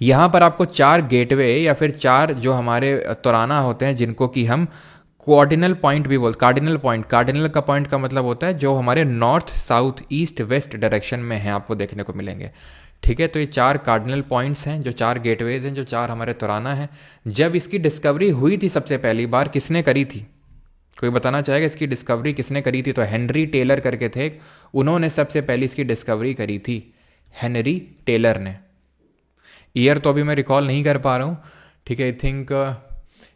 यहाँ पर आपको 4 गेटवे या फिर 4 जो हमारे तोराना होते हैं जिनको कि हम कोऑर्डिनल पॉइंट भी बोलते, कार्डिनल पॉइंट, कार्डिनल का पॉइंट का मतलब होता है जो हमारे north south east west direction में हैं, आपको देखने को मिलेंगे। ठीक है, तो ये 4 कार्डिनल पॉइंट्स हैं, जो 4 गेटवेज हैं, जो 4 हमारे तोराना हैं। जब इसकी डिस्कवरी हुई थी सबसे पहली बार, किसने करी थी? कोई बताना चाहेगा इसकी डिस्कवरी किसने करी थी? तो हेनरी टेलर करके थे, उन्होंने सबसे पहले इसकी डिस्कवरी करी थी, हेनरी टेलर ने। ईयर तो अभी मैं रिकॉल नहीं कर पा रहा हूँ, ठीक है, आई थिंक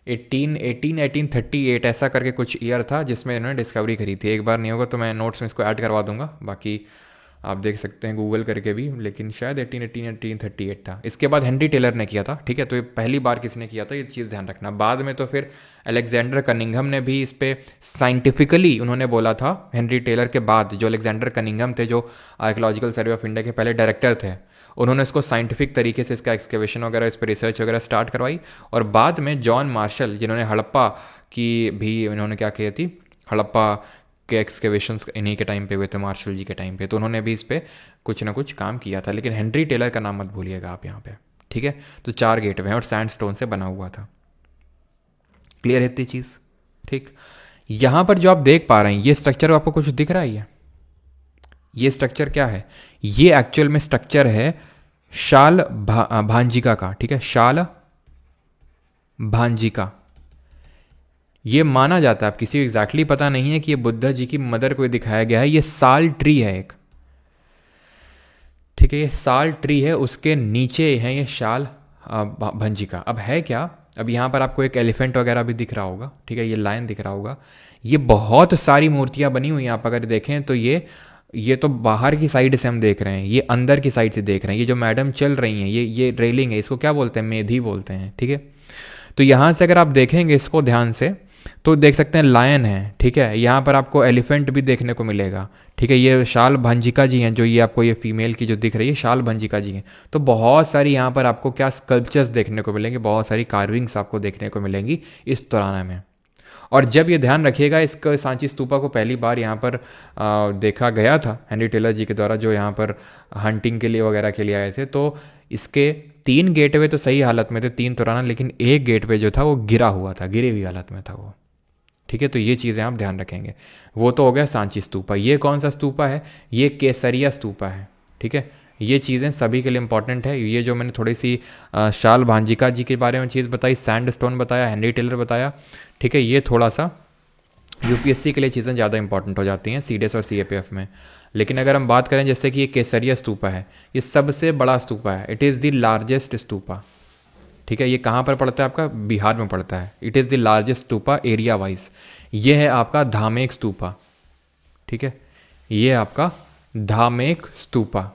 1838 ऐसा करके कुछ ईयर था जिसमें इन्होंने डिस्कवरी करी थी। एक बार नहीं होगा तो मैं नोट्स में इसको ऐड करवा दूंगा, बाकी आप देख सकते हैं गूगल करके भी, लेकिन शायद 1838 था। इसके बाद हेनरी टेलर ने किया था। ठीक है, तो ये पहली बार किसने किया था, ये चीज़ ध्यान रखना। बाद में तो फिर अलेक्जेंडर कनिंघम ने भी इस पे साइंटिफिकली उन्होंने बोला था। हेनरी टेलर के बाद जो अलेक्जेंडर कनिंघम थे, जो आर्कियोलॉजिकल सर्वे ऑफ इंडिया के पहले डायरेक्टर थे, उन्होंने इसको साइंटिफिक तरीके से इसका एक्सकेवेशन वगैरह, इस पर रिसर्च वगैरह स्टार्ट करवाई। और बाद में जॉन मार्शल, जिन्होंने हड़प्पा की भी इन्होंने क्या की थी, हड़प्पा के एक्सकेवेशंस इन्हीं के टाइम पे हुए थे, मार्शल जी के टाइम पे, तो उन्होंने भी इस पर कुछ ना कुछ काम किया था। लेकिन हेनरी टेलर का नाम मत भूलिएगा आप यहाँ पे। ठीक है, तो 4 गेटवे हैं और सैंडस्टोन से बना हुआ था। क्लियर है इतनी चीज़? ठीक, यहाँ पर जो आप देख पा रहे हैं ये स्ट्रक्चर आपको कुछ दिख रहा है? ये स्ट्रक्चर क्या है? ये एक्चुअल में स्ट्रक्चर है शाल भांजिका का। ठीक है, शाल भांजिका। ये माना जाता है, अब किसी को एग्जैक्टली पता नहीं है कि ये बुद्धा जी की मदर को दिखाया गया है। ये साल ट्री है एक, ठीक है, ये साल ट्री है, उसके नीचे है ये शाल भंजिका। अब है क्या, अब यहाँ पर आपको एक एलिफेंट वगैरह भी दिख रहा होगा, ठीक है, ये लायन दिख रहा होगा। ये बहुत सारी मूर्तियाँ बनी हुई हैं, आप अगर देखें तो ये तो बाहर की साइड से हम देख रहे हैं, ये अंदर की साइड से देख रहे हैं। ये जो मैडम चल रही हैं, ये रेलिंग है, इसको क्या बोलते हैं? मेधी बोलते हैं। ठीक है, तो यहाँ से अगर आप देखेंगे इसको ध्यान से तो देख सकते हैं लायन है। ठीक है, यहाँ पर आपको एलिफेंट भी देखने को मिलेगा। ठीक है, ये शाल भंजिका जी हैं, जो ये आपको ये फीमेल की जो दिख रही है शाल भंजिका जी हैं। तो बहुत सारी यहाँ पर आपको क्या स्कल्पचर्स देखने को मिलेंगे, बहुत सारी कार्विंग्स आपको देखने को मिलेंगी इस तोराना में। और जब ये ध्यान रखिएगा, इस सांची स्तूपा को पहली बार यहाँ पर देखा गया था हेनरी टेलर जी के द्वारा, जो यहाँ पर हंटिंग के लिए वगैरह के लिए आए थे। तो इसके 3 गेटवे तो सही हालत में थे, 3 तोराना, लेकिन एक गेटवे जो था वो गिरा हुआ था, गिरी हुई हालत में था वो। ठीक है, तो ये चीज़ें आप ध्यान रखेंगे। वो तो हो गया सांची स्तूपा। ये कौन सा स्तूपा है? ये केसरिया स्तूपा है। ठीक है, ये चीज़ें सभी के लिए इंपॉर्टेंट है। ये जो मैंने थोड़ी सी शाल भांजिका जी के बारे में चीज़ बताई, सैंडस्टोन बताया, हेनरी टेलर बताया, ठीक है, ये थोड़ा सा यूपीएससी के लिए चीज़ें ज़्यादा इंपॉर्टेंट हो जाती हैं सीडीएस और सीएपीएफ में। लेकिन अगर हम बात करें जैसे कि ये केसरिया स्तूपा है, ये सबसे बड़ा स्तूपा है, it is the largest stupa. ठीक है, ये कहाँ पर पड़ता है? आपका बिहार में पड़ता है। It is the largest stupa area wise. ये है आपका धामेक स्तूपा। ठीक है, ये आपका धामेक स्तूपा,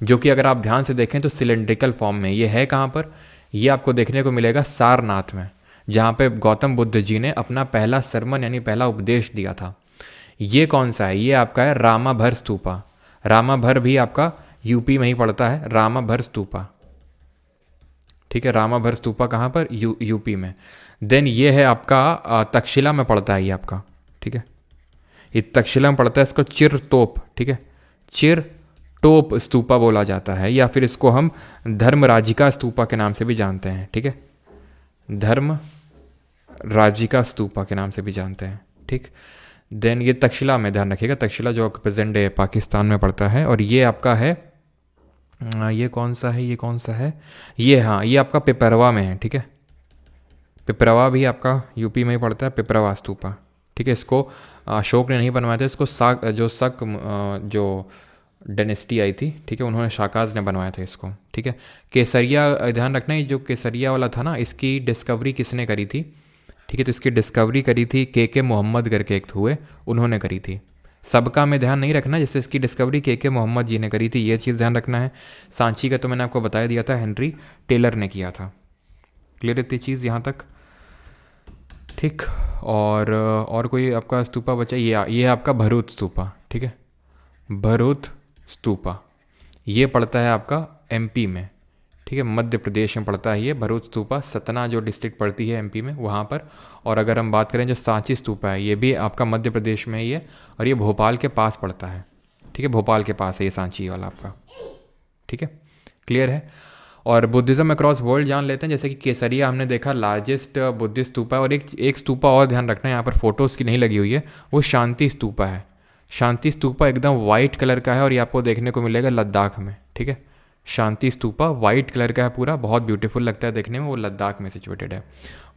जो कि अगर आप ध्यान से देखें तो सिलेंड्रिकल फॉर्म में ये है। कहाँ पर? ये आपको देखने को मिलेगा सारनाथ में, जहाँ पे गौतम बुद्ध जी ने अपना पहला सरमन यानी पहला उपदेश दिया था। ये कौन सा है? ये आपका है रामाभर स्तूपा। रामाभर भी आपका यूपी में ही पड़ता है, रामाभर स्तूपा। ठीक है, रामाभर स्तूपा कहाँ पर? यूपी में। देन ये है आपका तक्षशिला में पड़ता है ये आपका। ठीक है, ये तक्षशिला में पड़ता है, इसको चिरतोप, ठीक है, चिरतोप स्तूपा बोला जाता है, या फिर इसको हम धर्मराजिका स्तूपा के नाम से भी जानते हैं। ठीक है, धर्म राजिका स्तूपा के नाम से भी जानते हैं। ठीक, देन ये तक्षशिला में ध्यान रखिएगा, तक्षशिला जो प्रेजेंट डे पाकिस्तान में पड़ता है। और ये आपका है, ये कौन सा है? ये कौन सा है? ये, हाँ, ये आपका पिपरवा में है। ठीक है, पिपरवा भी आपका यूपी में ही पड़ता है, पिपरवा स्तूपा। ठीक है, इसको अशोक ने नहीं बनवाया था, इसको जो डायनेस्टी आई थी, ठीक है, उन्होंने शाकाज ने बनवाया था इसको। ठीक है, केसरिया ध्यान रखना, ये जो केसरिया वाला था ना, इसकी डिस्कवरी किसने करी थी? ठीक है, तो इसकी डिस्कवरी करी थी के मोहम्मद करके एक हुए, उन्होंने करी थी। सबका में ध्यान नहीं रखना, जैसे इसकी डिस्कवरी के मोहम्मद जी ने करी थी, ये चीज़ ध्यान रखना है। सांची का तो मैंने आपको बता दिया था, हेनरी टेलर ने किया था। क्लियर इतनी चीज़ यहाँ तक? ठीक, और कोई आपका स्तूपा बचा? ये आपका भरूच स्तूपा। ठीक है, भरूच स्तूपा, ये पड़ता है आपका एमपी में। ठीक है, मध्य प्रदेश में पड़ता है ये भरूच स्तूपा, सतना जो डिस्ट्रिक्ट पड़ती है एमपी में वहाँ पर। और अगर हम बात करें जो सांची स्तूपा है ये भी आपका मध्य प्रदेश में ही है और ये भोपाल के पास पड़ता है। ठीक है, भोपाल के पास है ये सांची वाला आपका। ठीक है, क्लियर है। और बुद्धिज़्म अक्रॉस वर्ल्ड जान लेते हैं, जैसे कि केसरिया हमने देखा लार्जेस्ट बुद्धिस्ट स्तूपा है। और एक स्तूपा और ध्यान रखना है, यहाँ पर फोटोज़ की नहीं लगी हुई है, वो शांति स्तूपा है। शांति स्तूपा एकदम वाइट कलर का है और ये आपको देखने को मिलेगा लद्दाख में। ठीक है, शांति स्तूपा वाइट कलर का है पूरा, बहुत ब्यूटीफुल लगता है देखने में, वो लद्दाख में सिचुएटेड है।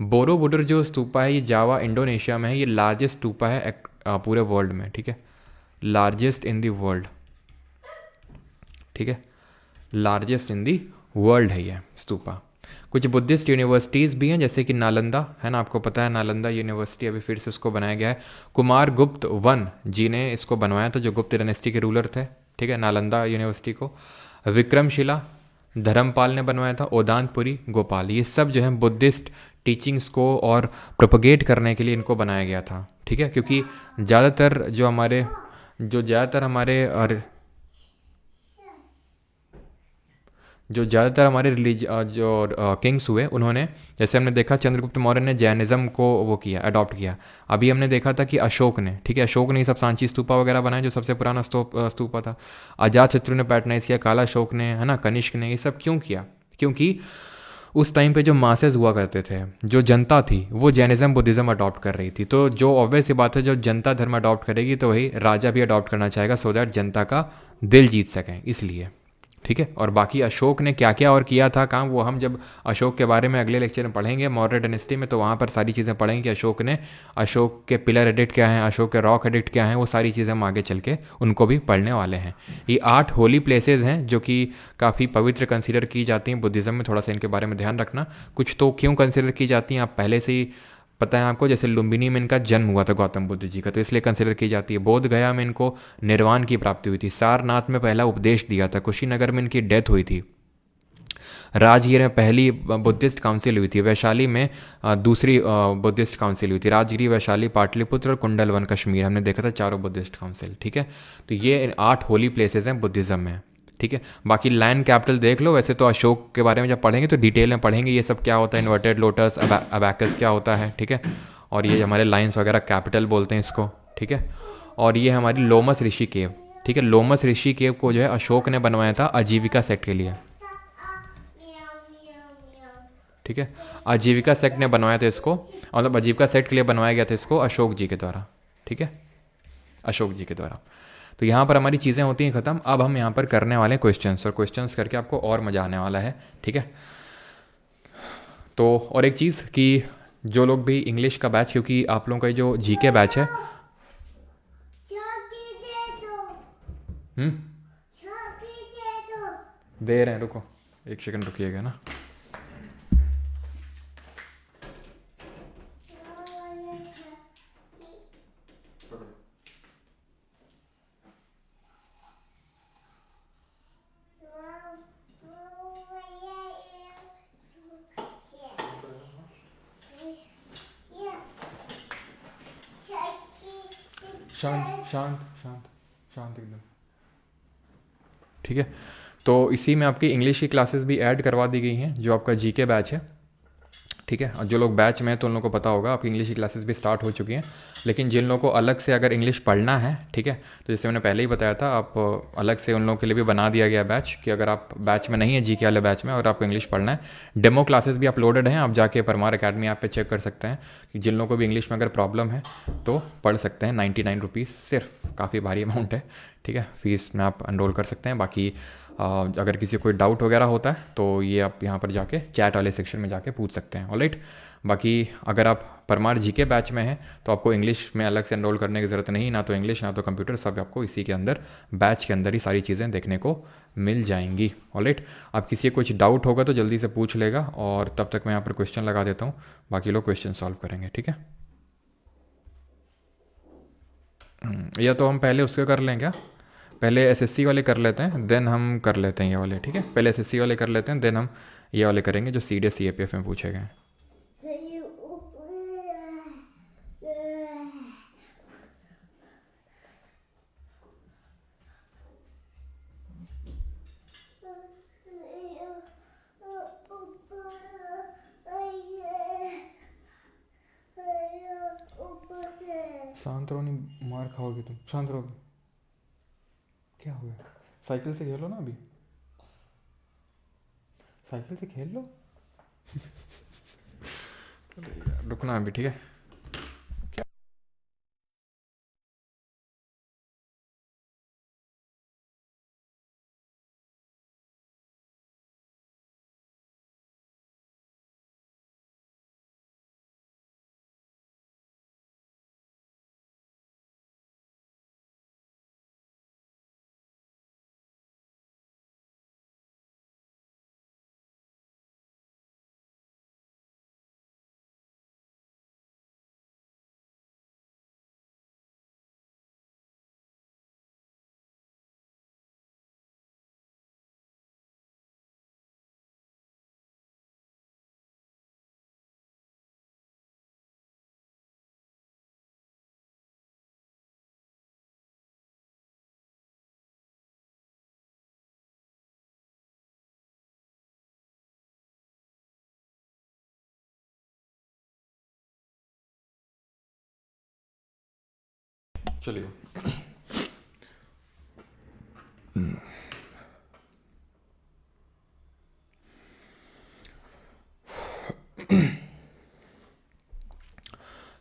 बोरोबुडर जो स्तूपा है ये जावा इंडोनेशिया में है, ये लार्जेस्ट स्तूपा है पूरे वर्ल्ड में। ठीक है, लार्जेस्ट इन दी वर्ल्ड। ठीक है, लार्जेस्ट इन दी वर्ल्ड है ये स्तूपा। कुछ बुद्धिस्ट यूनिवर्सिटीज़ भी हैं जैसे कि नालंदा है ना, आपको पता है नालंदा यूनिवर्सिटी अभी फिर से उसको बनाया गया है। कुमार गुप्त वन जी ने इसको बनवाया था, जो गुप्त डायनेस्टी के रूलर थे। ठीक है, नालंदा यूनिवर्सिटी को विक्रमशिला धर्मपाल ने बनवाया था, ओदानपुरी गोपाल, ये सब जो है बुद्धिस्ट टीचिंग्स को और प्रोपगेट करने के लिए इनको बनाया गया था। ठीक है, क्योंकि ज़्यादातर हमारे जो किंग्स हुए उन्होंने, जैसे हमने देखा चंद्रगुप्त मौर्य ने जैनिज़्म को वो किया, अडॉप्ट किया। अभी हमने देखा था कि अशोक ने, ठीक है, अशोक ने ये सब सांची स्तूपा वगैरह बनाए जो सबसे पुराना स्तूपा था। अजातशत्रु ने पैटर्नाइज किया, काला अशोक ने, है ना, कनिष्क ने, ये सब क्यों किया? क्योंकि उस टाइम पे जो मासेस हुआ करते थे, जो जनता थी, वो जैनिज़्म बुद्धिज़्म अडॉप्ट कर रही थी। तो जो ऑब्वियस सी बात है, जो जनता धर्म अडॉप्ट करेगी तो वही राजा भी अडॉप्ट करना चाहेगा, सो दैट जनता का दिल जीत सकें, इसलिए। ठीक है, और बाकी अशोक ने क्या क्या और किया था काम, वो हम जब अशोक के बारे में अगले लेक्चर में पढ़ेंगे मौर्य डायनेस्टी में, तो वहाँ पर सारी चीज़ें पढ़ेंगे कि अशोक के पिलर एडिक्ट क्या हैं, अशोक के रॉक एडिक्ट क्या हैं, वो सारी चीज़ें हम आगे चल के उनको भी पढ़ने वाले हैं। ये 8 होली प्लेसेस हैं जो कि काफ़ी पवित्र कंसिडर की जाती हैं बुद्धिज़्म में, थोड़ा सा इनके बारे में ध्यान रखना। कुछ तो क्यों कंसिडर की जाती हैं आप पहले से ही पता है आपको, जैसे लुम्बिनी में इनका जन्म हुआ था गौतम बुद्ध जी का, तो इसलिए कंसिडर की जाती है। बोध गया में इनको निर्वाण की प्राप्ति हुई थी, सारनाथ में पहला उपदेश दिया था, कुशीनगर में इनकी डेथ हुई थी, राजगीर में पहली बुद्धिस्ट काउंसिल हुई थी, वैशाली में दूसरी बुद्धिस्ट काउंसिल हुई थी, राजगिरी, वैशाली, पाटलिपुत्र और कुंडलवन कश्मीर, हमने देखा था 4 बुद्धिस्ट काउंसिल। ठीक है, तो ये 8 होली प्लेसेस हैं बुद्धिज़्म में। ठीक है, बाकी लैंड कैपिटल देख लो, वैसे तो अशोक के बारे में जब पढ़ेंगे तो डिटेल में पढ़ेंगे ये सब क्या होता है, इन्वर्टेड लोटस, अबैकस क्या होता है। ठीक है, और ये हमारे लाइन्स वगैरह कैपिटल बोलते हैं इसको। ठीक है, और ये हमारी लोमस ऋषि केव। ठीक है, लोमस ऋषि केव को जो है अशोक ने बनवाया था आजीविका सेक्ट के लिए। ठीक है, आजीविका सेक्ट ने बनवाया था इसको, मतलब आजीविका सेक्ट के लिए बनवाया गया था इसको अशोक जी के द्वारा। ठीक है, अशोक जी के द्वारा। तो यहाँ पर हमारी चीज़ें होती हैं ख़त्म। अब हम यहाँ पर करने वाले हैं क्वेश्चंस, और क्वेश्चंस करके आपको और मज़ा आने वाला है। ठीक है, तो और एक चीज़ कि जो लोग भी इंग्लिश का बैच, क्योंकि आप लोगों का जो जीके बैच है, दे रहे हैं, रुको 1 सेकंड रुकिएगा ना। शांत शांत शांत शांत एकदम। ठीक है, तो इसी में आपकी इंग्लिश की क्लासेस भी ऐड करवा दी गई हैं, जो आपका जीके बैच है। ठीक है, और जो लोग बैच में हैं तो उन लोगों को पता होगा आपकी इंग्लिश की क्लासेस भी स्टार्ट हो चुकी हैं। लेकिन जिन लोगों को अलग से अगर इंग्लिश पढ़ना है, ठीक है, तो जैसे मैंने पहले ही बताया था, आप अलग से उन लोगों के लिए भी बना दिया गया बैच, कि अगर आप बैच में नहीं है जीके वाले बैच में और आपको इंग्लिश पढ़ना है, डेमो क्लासेस भी अपलोडेड हैं, आप जाके परमार अकेडमी ऐप पे चेक कर सकते हैं कि जिन लोगों को भी इंग्लिश में अगर प्रॉब्लम है तो पढ़ सकते हैं। 99 रुपीज़ सिर्फ, काफ़ी भारी अमाउंट है। ठीक है, फीस में आप एनरोल कर सकते हैं। बाकी अगर किसी को कोई डाउट वगैरह होता है तो ये आप यहाँ पर जाके चैट वाले सेक्शन में जाके पूछ सकते हैं। ऑलराइट, बाकी अगर आप परमार जीके बैच में हैं तो आपको इंग्लिश में अलग से एनरोल करने की ज़रूरत नहीं, ना तो इंग्लिश ना तो कंप्यूटर, सब आपको इसी के अंदर बैच के अंदर ही सारी चीज़ें देखने को मिल जाएंगी। ऑलराइट, आप किसी को कुछ डाउट होगा तो जल्दी से पूछ लेगा, और तब तक मैं यहाँ पर क्वेश्चन लगा देता हूँ, बाकी लोग क्वेश्चन सॉल्व करेंगे। ठीक है, या तो हम पहले उसके कर लें क्या, पहले एसएससी वाले कर लेते हैं, देन हम कर लेते हैं ये वाले। ठीक है, पहले एसएससी वाले कर लेते हैं, देन हम ये वाले करेंगे जो सीडीए सीएपीएफ में पूछे गए। शांत रहो, नहीं मार खाओगे तुम, शांत रहो। क्या हो गया? साइकिल से खेलो ना अभी, साइकिल से खेल लो। अरे यार रुकना अभी, ठीक है। चलिए।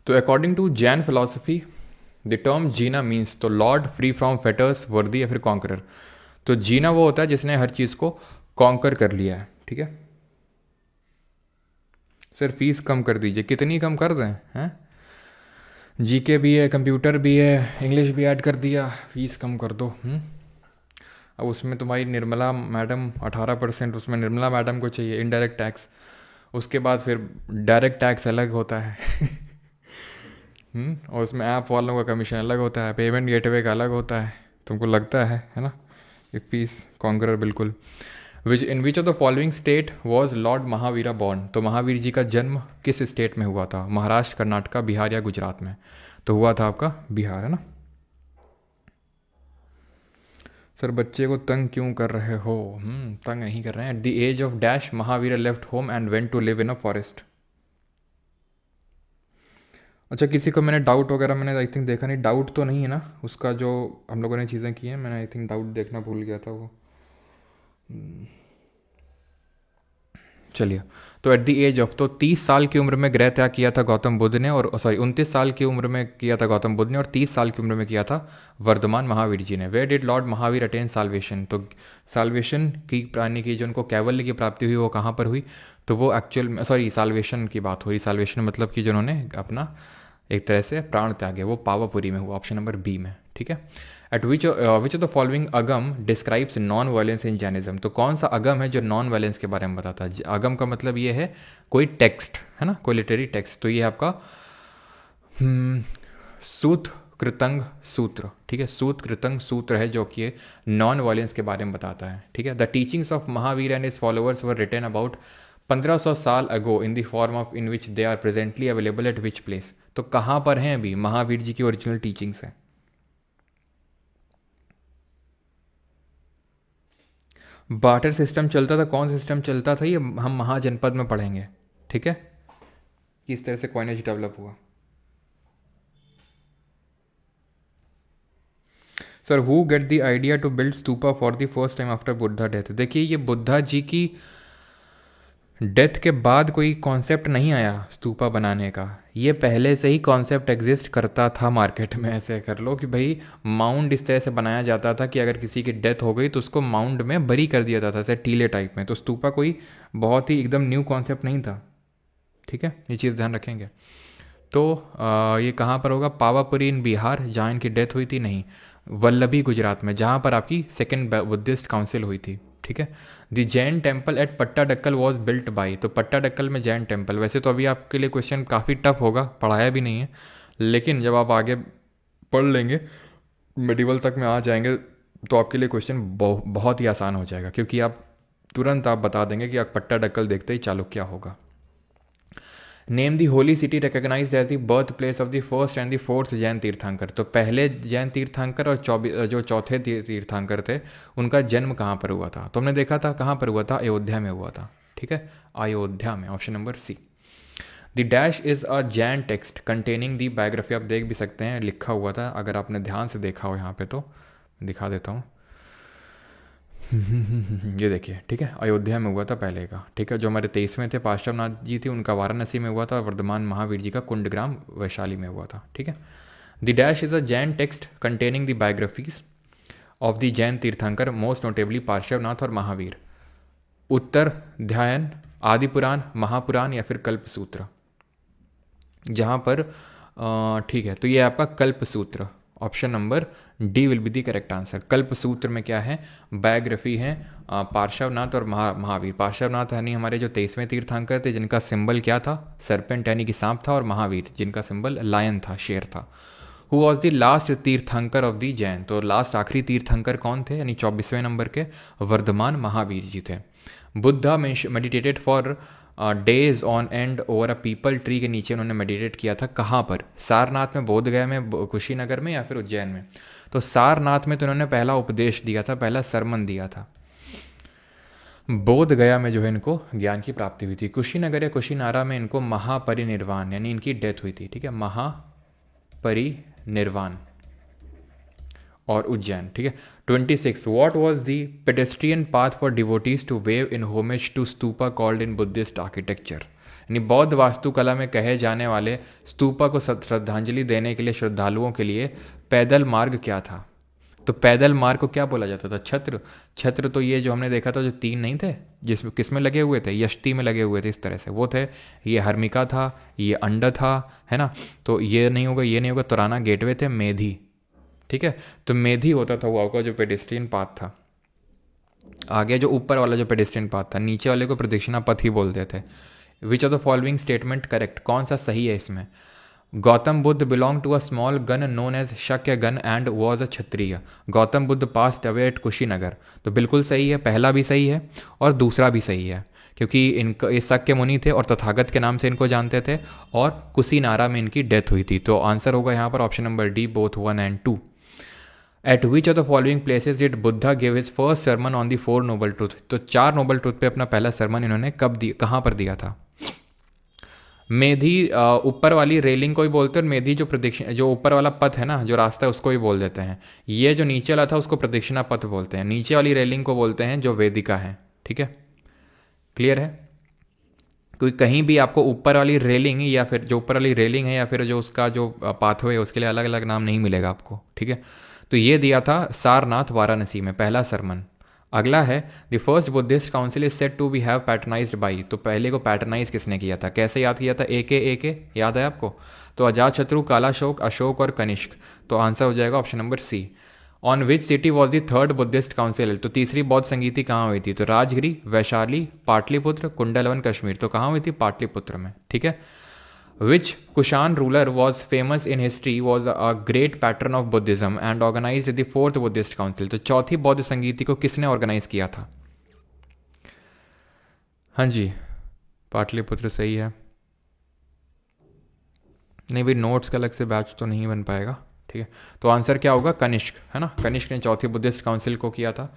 तो according to Jain philosophy the term Jina means, तो लॉर्ड फ्री फ्रॉम फेटर्स वर्दी या फिर कॉन्करर। तो जीना वो होता है जिसने हर चीज़ को कॉन्कर कर लिया है, ठीक है। सर फीस कम कर दीजिए, कितनी कम कर दें हैं? जीके भी है, कंप्यूटर भी है, इंग्लिश भी ऐड कर दिया, फीस कम कर दो। अब उसमें तुम्हारी निर्मला मैडम 18%, उसमें निर्मला मैडम को चाहिए इनडायरेक्ट टैक्स, उसके बाद फिर डायरेक्ट टैक्स अलग होता है। और उसमें ऐप वालों का कमीशन अलग होता है, पेमेंट गेटवे का अलग होता है। तुमको लगता है ना? ये फीस कॉन्करर बिल्कुल। विच of the following state was Lord Mahavira born? तो महावीर जी का जन्म किस स्टेट में हुआ था? महाराष्ट्र, कर्नाटका, बिहार या गुजरात में? तो हुआ था आपका बिहार, है ना। सर बच्चे को तंग क्यों कर रहे हो? तंग नहीं कर रहे हैं। At the age of dash Mahavira left home and went to live in a forest. अच्छा, किसी को मैंने डाउट वगैरह मैंने आई थिंक देखा नहीं, डाउट तो नहीं है ना उसका जो हम लोगों ने चीज़ें की हैं? मैंने आई थिंक डाउट देखना भूल गया था वो। चलिए। तो एट द एज ऑफ, तो 30 साल की उम्र में गृह त्याग किया था गौतम बुद्ध ने, और सॉरी 29 साल की उम्र में किया था गौतम बुद्ध ने, और 30 साल की उम्र में किया था वर्धमान महावीर जी ने। Where did lord Mahavir attain salvation? तो साल्वेशन की प्राणी की जो उनको कैवल्य की प्राप्ति हुई वो कहाँ पर हुई? तो वो एक्चुअल में, सॉरी साल्वेशन की बात हो रही, साल्वेशन मतलब कि जिन्होंने अपना एक तरह से प्राण त्यागे, वो पावापुरी में हुआ, ऑप्शन नंबर बी में, ठीक है। At which of the following Agam describes non violence in Jainism? तो कौन सा अगम है जो नॉन वायलेंस के बारे में बताता है? अगम का मतलब ये है कोई टेक्स्ट, है ना, कोई लिटरेरी टेक्स्ट। तो ये आपका सूत कृतंग सूत्र, ठीक है, सूत कृतंग सूत्र है जो कि नॉन वायलेंस के बारे में बताता है, ठीक है। The teachings of Mahavir and his followers were written about 1500 साल ago in the form of in which they are presently available at which place? तो कहाँ पर हैं अभी महावीर जी की ओरिजिनल टीचिंग्स है? बार्टर सिस्टम चलता था, कौन सिस्टम चलता था ये हम महाजनपद में पढ़ेंगे, ठीक है, किस तरह से कॉइनेज डेवलप हुआ। Sir who get the idea to build stupa for the first time after Buddha death? देखिए ये बुद्धा जी की डेथ के बाद कोई कॉन्सेप्ट नहीं आया स्तूपा बनाने का, ये पहले से ही कॉन्सेप्ट एग्जिस्ट करता था मार्केट में। ऐसे कर लो कि भाई माउंड इस तरह से बनाया जाता था कि अगर किसी की डेथ हो गई तो उसको माउंड में बरी कर दिया जाता था, ऐसे टीले टाइप में। तो स्तूपा कोई बहुत ही एकदम न्यू कॉन्सेप्ट नहीं था, ठीक है, ये चीज़ ध्यान रखेंगे। तो ये कहाँ पर होगा? पावापुरी इन बिहार जहाँ इनकी डेथ हुई थी? नहीं, वल्लभी गुजरात में, जहाँ पर आपकी सेकेंड बुद्धिस्ट काउंसिल हुई थी, ठीक है। The Jain temple at Pattadakal was built by? तो पट्टाडक्कल में जैन टेम्पल, वैसे तो अभी आपके लिए क्वेश्चन काफ़ी टफ होगा, पढ़ाया भी नहीं है, लेकिन जब आप आगे पढ़ लेंगे मिडिवल तक में आ जाएंगे तो आपके लिए क्वेश्चन बहुत ही आसान हो जाएगा, क्योंकि आप तुरंत आप बता देंगे कि आप पट्टाडक्कल देखते ही चालुक्य होगा। Name the holy city recognised as the birth place of the first and the fourth Jain Tirthankar? तो पहले जैन तीर्थंकर और जो चौथे तीर्थंकर थे उनका जन्म कहाँ पर हुआ था? तो हमने देखा था कहाँ पर हुआ था, अयोध्या में हुआ था, ठीक है, अयोध्या में, option number C. The dash is a Jain text containing the biography, आप देख भी सकते हैं लिखा हुआ था, अगर आपने ध्यान से देखा हो यहाँ पे तो दिखा देता हूँ। ये देखिए, ठीक है, अयोध्या में हुआ था पहले का, ठीक है, जो हमारे 23वें थे पार्श्वनाथ जी थे उनका वाराणसी में हुआ था, और वर्धमान महावीर जी का कुंडग्राम वैशाली में हुआ था, ठीक है। The dash is a Jain text containing the biographies of the Jain तीर्थंकर मोस्ट नोटेबली पार्श्वनाथ और महावीर। उत्तर ध्यान, आदि पुराण, महापुराण या फिर कल्पसूत्र, जहाँ पर ठीक है, तो ये आपका Kalpasutra, option number D will be the correct answer. Kalpasutra में क्या है, बायोग्राफी है पार्श्वनाथ और महावीर। पार्श्वनाथ यानी हमारे जो 23वें तीर्थंकर थे जिनका सिंबल क्या था, सरपेंट यानी कि सांप था, और महावीर जिनका सिंबल लायन था, शेर था। हु वॉज द लास्ट तीर्थंकर ऑफ द जैन, तो लास्ट आखिरी तीर्थंकर कौन थे, यानी 24वें नंबर के वर्धमान महावीर जी थे। Buddha meditated for days on and over a people tree के नीचे उन्होंने मेडिटेट किया था, कहाँ पर, सारनाथ में, बोधगया में, कुशीनगर में या फिर उज्जैन में। तो सारनाथ में तो उन्होंने पहला उपदेश दिया था, पहला सरमन दिया था। बोध गया में जो है इनको ज्ञान की प्राप्ति हुई थी। कुशीनगर या कुशीनारा में इनको महापरिनिर्वाण यानी इनकी डेथ हुई थी, ठीक है, महापरिनिर्वाण। और उज्जैन, ठीक है। 26 what was the pedestrian path for devotees to wave in homage to stupa called in Buddhist architecture, यानी बौद्ध वास्तुकला में कहे जाने वाले स्तूपा को श्रद्धांजलि देने के लिए श्रद्धालुओं के लिए पैदल मार्ग क्या था। तो पैदल मार्ग को क्या बोला जाता था, छत्र। छत्र तो ये जो हमने देखा था जो 3 नहीं थे, जिसमें किसमें लगे हुए थे, यष्टि में लगे हुए थे, इस तरह से वो थे। ये हर्मिका था, ये अंड था, है ना, तो ये नहीं होगा, ये नहीं होगा। तुराना गेटवे थे, मेधी, ठीक है, तो मेधी होता था वो आपका जो पेडेस्ट्रियन पाथ था। आगे जो ऊपर वाला जो पेडेस्ट्रियन पाथ था, नीचे वाले को प्रदक्षिणा पथ ही बोलते थे। Which of the following statement correct, कौन सा सही है इसमें। Gautam Buddha belong to a small gana known as Shakya gana and was a Kshatriya. Gautam Buddha passed away at Kushinagar, तो बिल्कुल सही है, पहला भी सही है और दूसरा भी सही है, क्योंकि इनका ये शक्य मुनि थे और तथागत के नाम से इनको जानते थे, और कुशीनारा में इनकी डेथ हुई थी। तो आंसर होगा यहाँ पर option number D, both 1 and 2। Eight which of the following places did Buddha give his first sermon on the 4 noble truth, तो 4 नोबल ट्रूथ पे अपना पहला सरमन इन्होंने कब दिया, कहाँ पर दिया था। मेधी ऊपर वाली रेलिंग को ही बोलते हैं, और मेधी जो प्रदक्षिणा, जो ऊपर वाला पथ है ना, जो रास्ता है उसको ही बोल देते हैं। ये जो नीचे वाला था उसको प्रदक्षिणा पथ बोलते हैं, नीचे वाली रेलिंग को बोलते हैं जो वेदिका है, ठीक है, क्लियर है। क्योंकि कहीं भी आपको ऊपर वाली रेलिंग या फिर जो ऊपर वाली रेलिंग है या फिर जो उसका जो पाथवे है उसके लिए अलग अलग नाम नहीं मिलेगा आपको, ठीक है। तो ये दिया था सारनाथ वाराणसी में पहला सरमन। अगला है the first Buddhist council is said to be have patronized by, तो पहले को पैटर्नाइज किसने किया था, कैसे याद किया था, ए के याद है आपको। तो अजातशत्रु, कालाशोक, अशोक और कनिष्क, तो आंसर हो जाएगा option number C. On which city was the third Buddhist council, तो तीसरी बौद्ध संगीति कहाँ हुई थी, तो राजगिरी, वैशाली, पाटलिपुत्र, कुंडलवन, कश्मीर, तो कहाँ हुई थी, पाटलिपुत्र में, ठीक है। Which Kushan ruler was famous in history was a great patron of Buddhism and organized the fourth Buddhist council, तो चौथी बौद्ध संगीति को किसने ऑर्गेनाइज किया था। हाँ जी, पाटलिपुत्र सही है। नहीं भाई, नोट्स का अलग से बैच तो नहीं बन पाएगा, ठीक है। तो आंसर क्या होगा, कनिष्क, है ना, कनिष्क ने चौथी बुद्धिस्ट काउंसिल को किया था।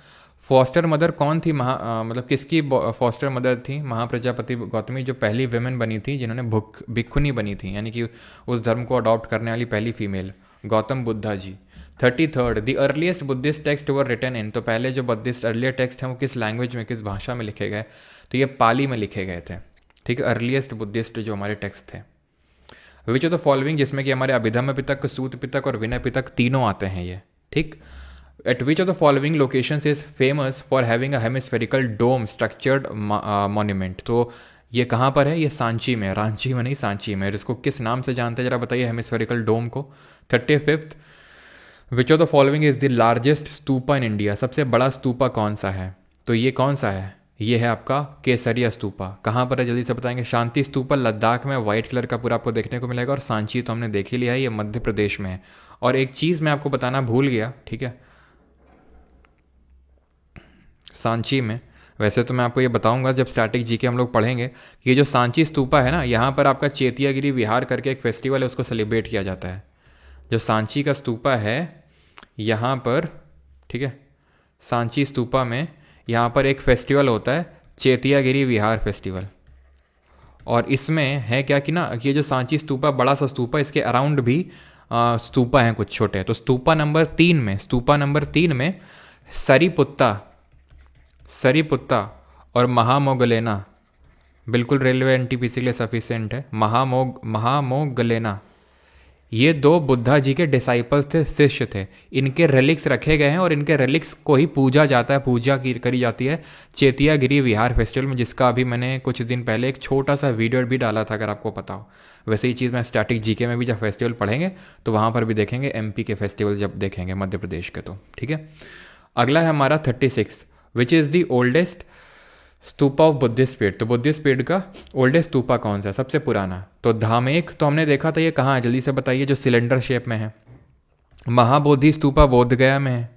फॉस्टर मदर कौन थी, मतलब किसकी फॉस्टर मदर थी, महाप्रजापति गौतमी जो पहली विमेन बनी थी जिन्होंने भिक्षुनी बनी थी, यानी कि उस धर्म को अडॉप्ट करने वाली पहली female, Gautam Buddha ji. 33 the earliest Buddhist text were written in, तो पहले जो बुद्धिस्ट अर्लियर टेक्स्ट हैं वो किस लैंग्वेज में, किस भाषा में लिखे गए, तो ये पाली में लिखे गए थे, ठीक है, अर्लीस्ट बुद्धिस्ट जो हमारे टेक्स्ट थे। विच ऑफ द फॉलोइंग, जिसमें कि हमारे अभिधम्म पिटक, सूत पिटक और विनय पिटक तीनों आते हैं ये, ठीक। At which of the following locations is famous for having a hemispherical dome structured monument, तो ये कहाँ पर है, ये सांची में, रांची में नहीं, सांची में। इसको किस नाम से जानते हैं जरा बताइए, हेमिस्फेरिकल डोम को। 35 विच of the following is the largest stupa in India, सबसे बड़ा स्तूपा कौन सा है, तो ये कौन सा है, ये है आपका केसरिया स्तूपा। कहाँ पर है जल्दी से बताएंगे, शांति स्तूपा लद्दाख में, व्हाइट कलर का पूरा आपको देखने को मिलेगा, और सांची तो हमने देख ही लिया है, ये मध्य प्रदेश में है। और एक चीज़ मैं आपको बताना भूल गया, ठीक है, सांची में, वैसे तो मैं आपको ये बताऊंगा जब स्टैटिक जीके हम लोग पढ़ेंगे, कि ये जो सांची स्तूपा है ना, यहाँ पर आपका चेतियागिरी विहार करके एक फेस्टिवल है, उसको सेलिब्रेट किया जाता है। जो सांची का स्तूपा है यहाँ पर, ठीक है, सांची स्तूपा में यहाँ पर एक फेस्टिवल होता है, चेतियागिरी विहार फेस्टिवल, और इसमें है क्या कि ना, ये जो सांची स्तूपा बड़ा सा स्तूपा, इसके अराउंड भी स्तूपा हैं कुछ छोटे। तो स्तूपा नंबर 3 में सरीपुत्ता सरीपुत्ता और महामोगलेना, बिल्कुल रेलवे एनटीपीसी के लिए सफिशिएंट है। महामोगलेना, ये 2 बुद्धा जी के डिसाइपल्स थे, शिष्य थे। इनके रेलिक्स रखे गए हैं और इनके रेलिक्स को ही पूजा जाता है, करी जाती है चेतियागिरी विहार फेस्टिवल में, जिसका अभी मैंने कुछ दिन पहले एक छोटा सा वीडियो भी डाला था, अगर आपको पता हो। वैसे ही चीज़ मैं स्टैटिक जीके में भी जब फेस्टिवल पढ़ेंगे तो वहाँ पर भी देखेंगे, एमपी के फेस्टिवल जब देखेंगे, मध्य प्रदेश के। तो ठीक है, अगला है हमारा 36, which is the oldest stupa of Buddhist period. तो बुद्धिस्ट पीरियड का ओल्डेस्ट स्तूपा कौन सा है, सबसे पुराना? तो धामेक, तो हमने देखा था, ये कहाँ है जल्दी से बताइए, जो सिलेंडर शेप में है। महाबोधि स्तूपा बोध गया में है।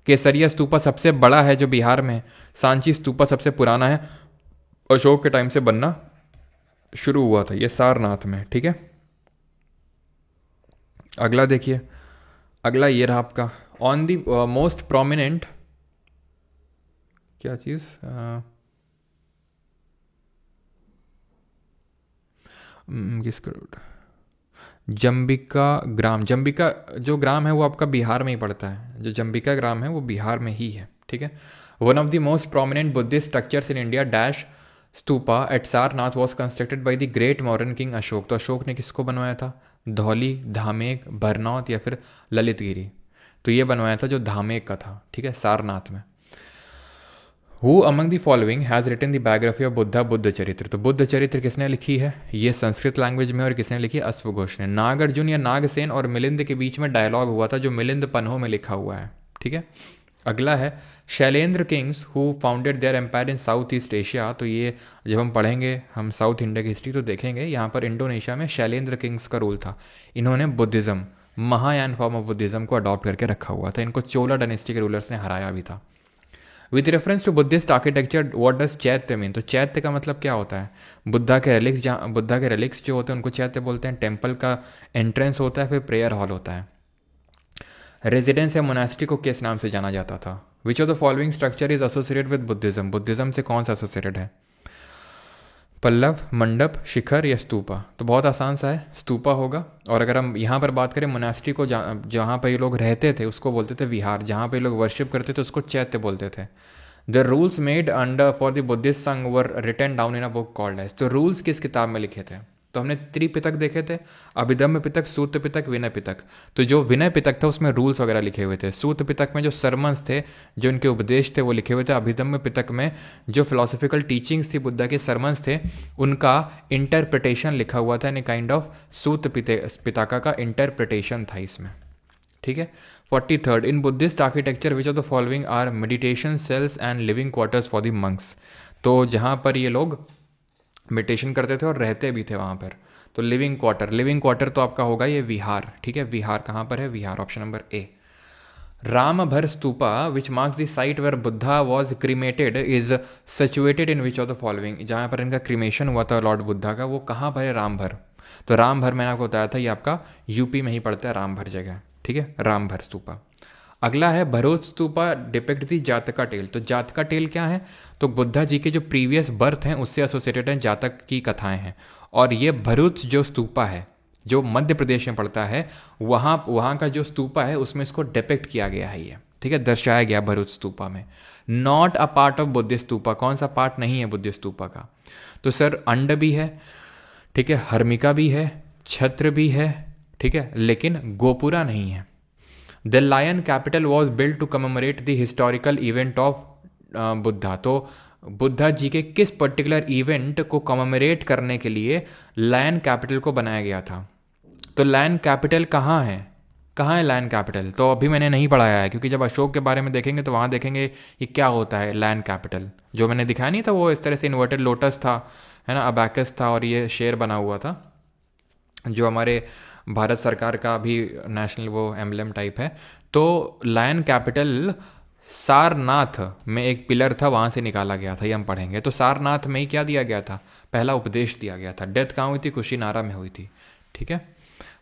केसरिया स्तूपा सबसे बड़ा है जो बिहार में है। सांची स्तूपा सबसे पुराना है, अशोक के टाइम से बनना शुरू हुआ था, ये सारनाथ में। ठीक है, अगला देखिए, अगला ये रहा आपका ऑन दी मोस्ट प्रोमिनेंट, क्या चीज़, किस करोड़, जंबिका ग्राम। जंबिका जो ग्राम है वो आपका बिहार में ही पड़ता है, जो जंबिका ग्राम है वो बिहार में ही है। ठीक है, one of the most prominent Buddhist structures in India dash stupa at Sarnath was constructed by the great modern king Ashoka. तो अशोक ने किसको बनवाया था? धौली, धामेक, भरनौत या फिर ललितगिरी। तो ये बनवाया था जो धामेक का था। ठीक है, सारनाथ में। Who among the following has written the biography of Buddha, Buddha Charitra. तो बुद्ध चरित्र किसने लिखी है? ये संस्कृत लैंग्वेज में, और किसने लिखी है? अश्वघोष ने। नागार्जुन या नागसेन और मिलिंद के बीच में डायलॉग हुआ था, जो मिलिंद पन्हों में लिखा हुआ है। ठीक है, अगला है Shailendra kings who founded their empire in south east Asia. तो ये जब हम पढ़ेंगे हम साउथ इंडिया की हिस्ट्री तो देखेंगे, यहाँ पर इंडोनेशिया में शैलेंद्र किंग्स का रूल था। इन्होंने Buddhism, Mahayana form of Buddhism को अडॉप्ट करके रखा हुआ था। इनको चोला डायनेस्टी के रूलर्स ने हराया भी था। With reference to Buddhist architecture what does chaitya mean. तो चैत्य का मतलब क्या होता है? बुद्धा के रेलिक्स, जहाँ बुद्धा के रेलिक्स जो होते हैं उनको चैत्य बोलते हैं। टेम्पल का एंट्रेंस होता है, फिर प्रेयर हॉल होता है। रेजिडेंस या मोनास्ट्री को किस नाम से जाना जाता था? विच of the following structure is associated with Buddhism. Buddhism से कौन सा एसोसिएटेड है? पल्लव, मंडप, शिखर या स्तूपा। तो बहुत आसान सा है, स्तूपा होगा। और अगर हम यहाँ पर बात करें मोनास्ट्री को, जहाँ पर ये लोग रहते थे उसको बोलते थे विहार, जहाँ पर ये लोग वर्शिप करते थे उसको चैत्य बोलते थे। The rules made under for the Buddhist sangha were written down in a book called as. तो रूल्स किस किताब में लिखे थे? तो हमने त्रिपिटक देखे थे, अभिधम्म पिटक, सूत्र पिटक, विनय पिटक। तो जो विनय पिटक था उसमें रूल्स वगैरह लिखे हुए थे। सूत्र पिटक में जो सरमन्स थे, जो इनके उपदेश थे वो लिखे हुए थे। अभिधम्म पिटक में जो फिलोसफिकल टीचिंग्स थी, बुद्धा के सरमन्स थे, उनका इंटरप्रिटेशन लिखा हुआ था। यानी काइंड ऑफ सूत्र पिटका का इंटरप्रिटेशन था इसमें। ठीक है, 43rd in Buddhist architecture which of the following are meditation cells and living quarters for the monks. तो जहाँ पर ये लोग मेडिटेशन करते थे और रहते भी थे वहाँ पर, तो लिविंग क्वार्टर तो आपका होगा ये विहार। ठीक है, विहार कहाँ पर है? Vihara, option number A. Rambhar stupa which marks the site where Buddha was cremated is situated in which of the following. जहाँ पर इनका क्रीमेशन हुआ था लॉर्ड बुद्धा का, वो कहाँ पर है? रामभर। तो रामभर मैंने आपको बताया था, ये आपका यूपी में ही पड़ता है, रामभर जगह। ठीक है, रामभर स्तूपा। अगला है भरूच स्तूपा डिपिक्ट दी जातका टेल। तो जातका टेल क्या है? तो बुद्धा जी के जो प्रीवियस बर्थ हैं उससे एसोसिएटेड हैं, जातक की कथाएं हैं। और ये भरूच जो स्तूपा है, जो मध्य प्रदेश में पड़ता है, वहाँ का जो स्तूपा है उसमें इसको डिपिक्ट किया गया है ये। ठीक है, दर्शाया गया भरूच स्तूपा में। Not a part of Buddhist stupa. कौन सा पार्ट नहीं है बुद्धिस्ट स्तूपा का? तो सर अंड भी है, ठीक है, हर्मिका भी है, छत्र भी है, ठीक है, लेकिन गोपुरा नहीं है। The lion capital was build to commemorate the historical event of Buddha. तो बुद्धा जी के किस पर्टिकुलर इवेंट को कमेमोरेट करने के लिए लायन कैपिटल को बनाया गया था? तो लायन कैपिटल कहाँ है? कहाँ है लायन कैपिटल? तो अभी मैंने नहीं पढ़ाया है, क्योंकि जब अशोक के बारे में देखेंगे तो वहाँ देखेंगे ये क्या होता है लायन कैपिटल। जो मैंने दिखाया नहीं था, वो इस तरह से इन्वर्टेड लोटस था, है ना, अबैकस था, और ये शेर बना हुआ था, जो हमारे भारत सरकार का भी नेशनल वो एम्बलम टाइप है। तो लायन कैपिटल सारनाथ में एक पिलर था, वहाँ से निकाला गया था, ये हम पढ़ेंगे। तो सारनाथ में ही क्या दिया गया था? पहला उपदेश दिया गया था। डेथ कहाँ हुई थी? कुशीनारा में हुई थी। ठीक है,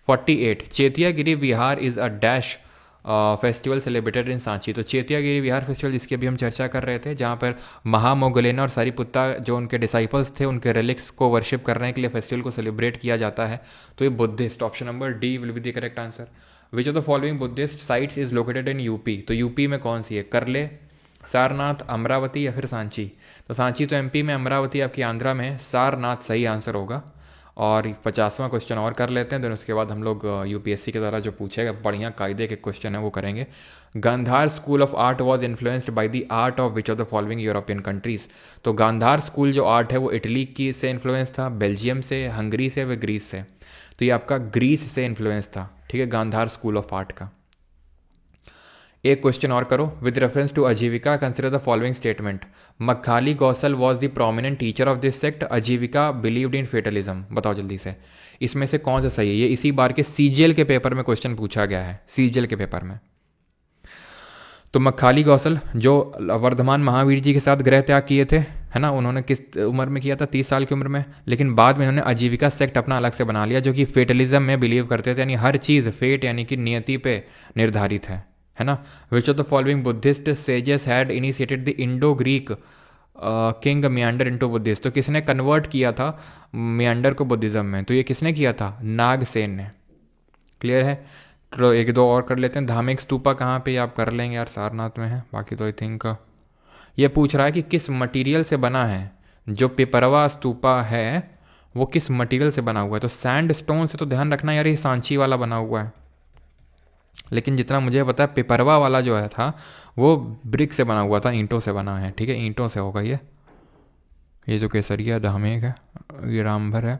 48 Chetiyagiri vihara is a dash festival celebrated in Sanchi. तो चैत्यागिरी विहार फेस्टिवल जिसकी अभी हम चर्चा कर रहे थे, जहाँ पर महामोगलेना और सारिपुत्ता जो उनके डिसाइपल्स थे उनके रिलिक्स को वर्शिप करने के लिए फेस्टिवल को सेलिब्रेट किया जाता है। तो ये Buddhist, option number D will be the correct answer. Which of the following Buddhist sites is located in UP. तो यूपी में कौन सी है, करले, सारनाथ, अमरावती या फिर सांची। तो सांची तो एमपी में, अमरावती आपकी आंध्रा में, सारनाथ सही आंसर होगा। और 50वां क्वेश्चन और कर लेते हैं, देन उसके बाद हम लोग यूपीएससी के द्वारा जो पूछेगा बढ़िया कायदे के क्वेश्चन है वो करेंगे। Gandhara school of art was influenced by the art of which of the following European countries. तो गांधार स्कूल जो आर्ट है वो इटली की से इन्फ्लुएंस था, बेल्जियम से, हंगरी से व ग्रीस से। तो ये आपका ग्रीस से इन्फ्लुएंस था, ठीक है, गांधार स्कूल ऑफ आर्ट का। एक क्वेश्चन और करो। With reference to Ajivika consider the following statement. Makhali Gosal was the prominent teacher of this sect, Ajivika believed in fatalism. बताओ जल्दी से, इसमें से कौन सा सही है। ये इसी बार के सीजीएल के पेपर में क्वेश्चन पूछा गया है, सीजीएल के पेपर में। तो मखाली गौसल जो वर्धमान महावीर जी के साथ गृह त्याग किए थे, है ना, उन्होंने किस उम्र में किया था, 30 साल की उम्र में। लेकिन बाद में उन्होंने आजीविका सेक्ट अपना अलग से बना लिया जो कि फेटलिज्म में बिलीव करते थे, यानी हर चीज़ फेट यानी कि नियति पे निर्धारित है ना। विच of the following Buddhist sages had initiated the Indo Greek king मियांडर into Buddhist. तो किसने कन्वर्ट किया था मियांडर को बुद्धिज्म में, तो ये किसने किया था, नागसेन ने। क्लियर है। तो एक दो और कर लेते हैं। धार्मिक स्तूपा कहाँ पे, आप कर लेंगे यार, सारनाथ में है। बाकी तो आई थिंक ये पूछ रहा है कि किस मटेरियल से बना है। जो पिपरवा स्तूपा है वो किस मटेरियल से बना हुआ है। तो सैंड स्टोन से तो ध्यान रखना यार, ये सांची वाला बना हुआ है। लेकिन जितना मुझे पता है पिपरवा वाला जो है था वो ब्रिक से बना हुआ था, ईंटों से बना है, ठीक है, ईंटों से होगा ये जो केसरिया धामेक है, ये रामभर है,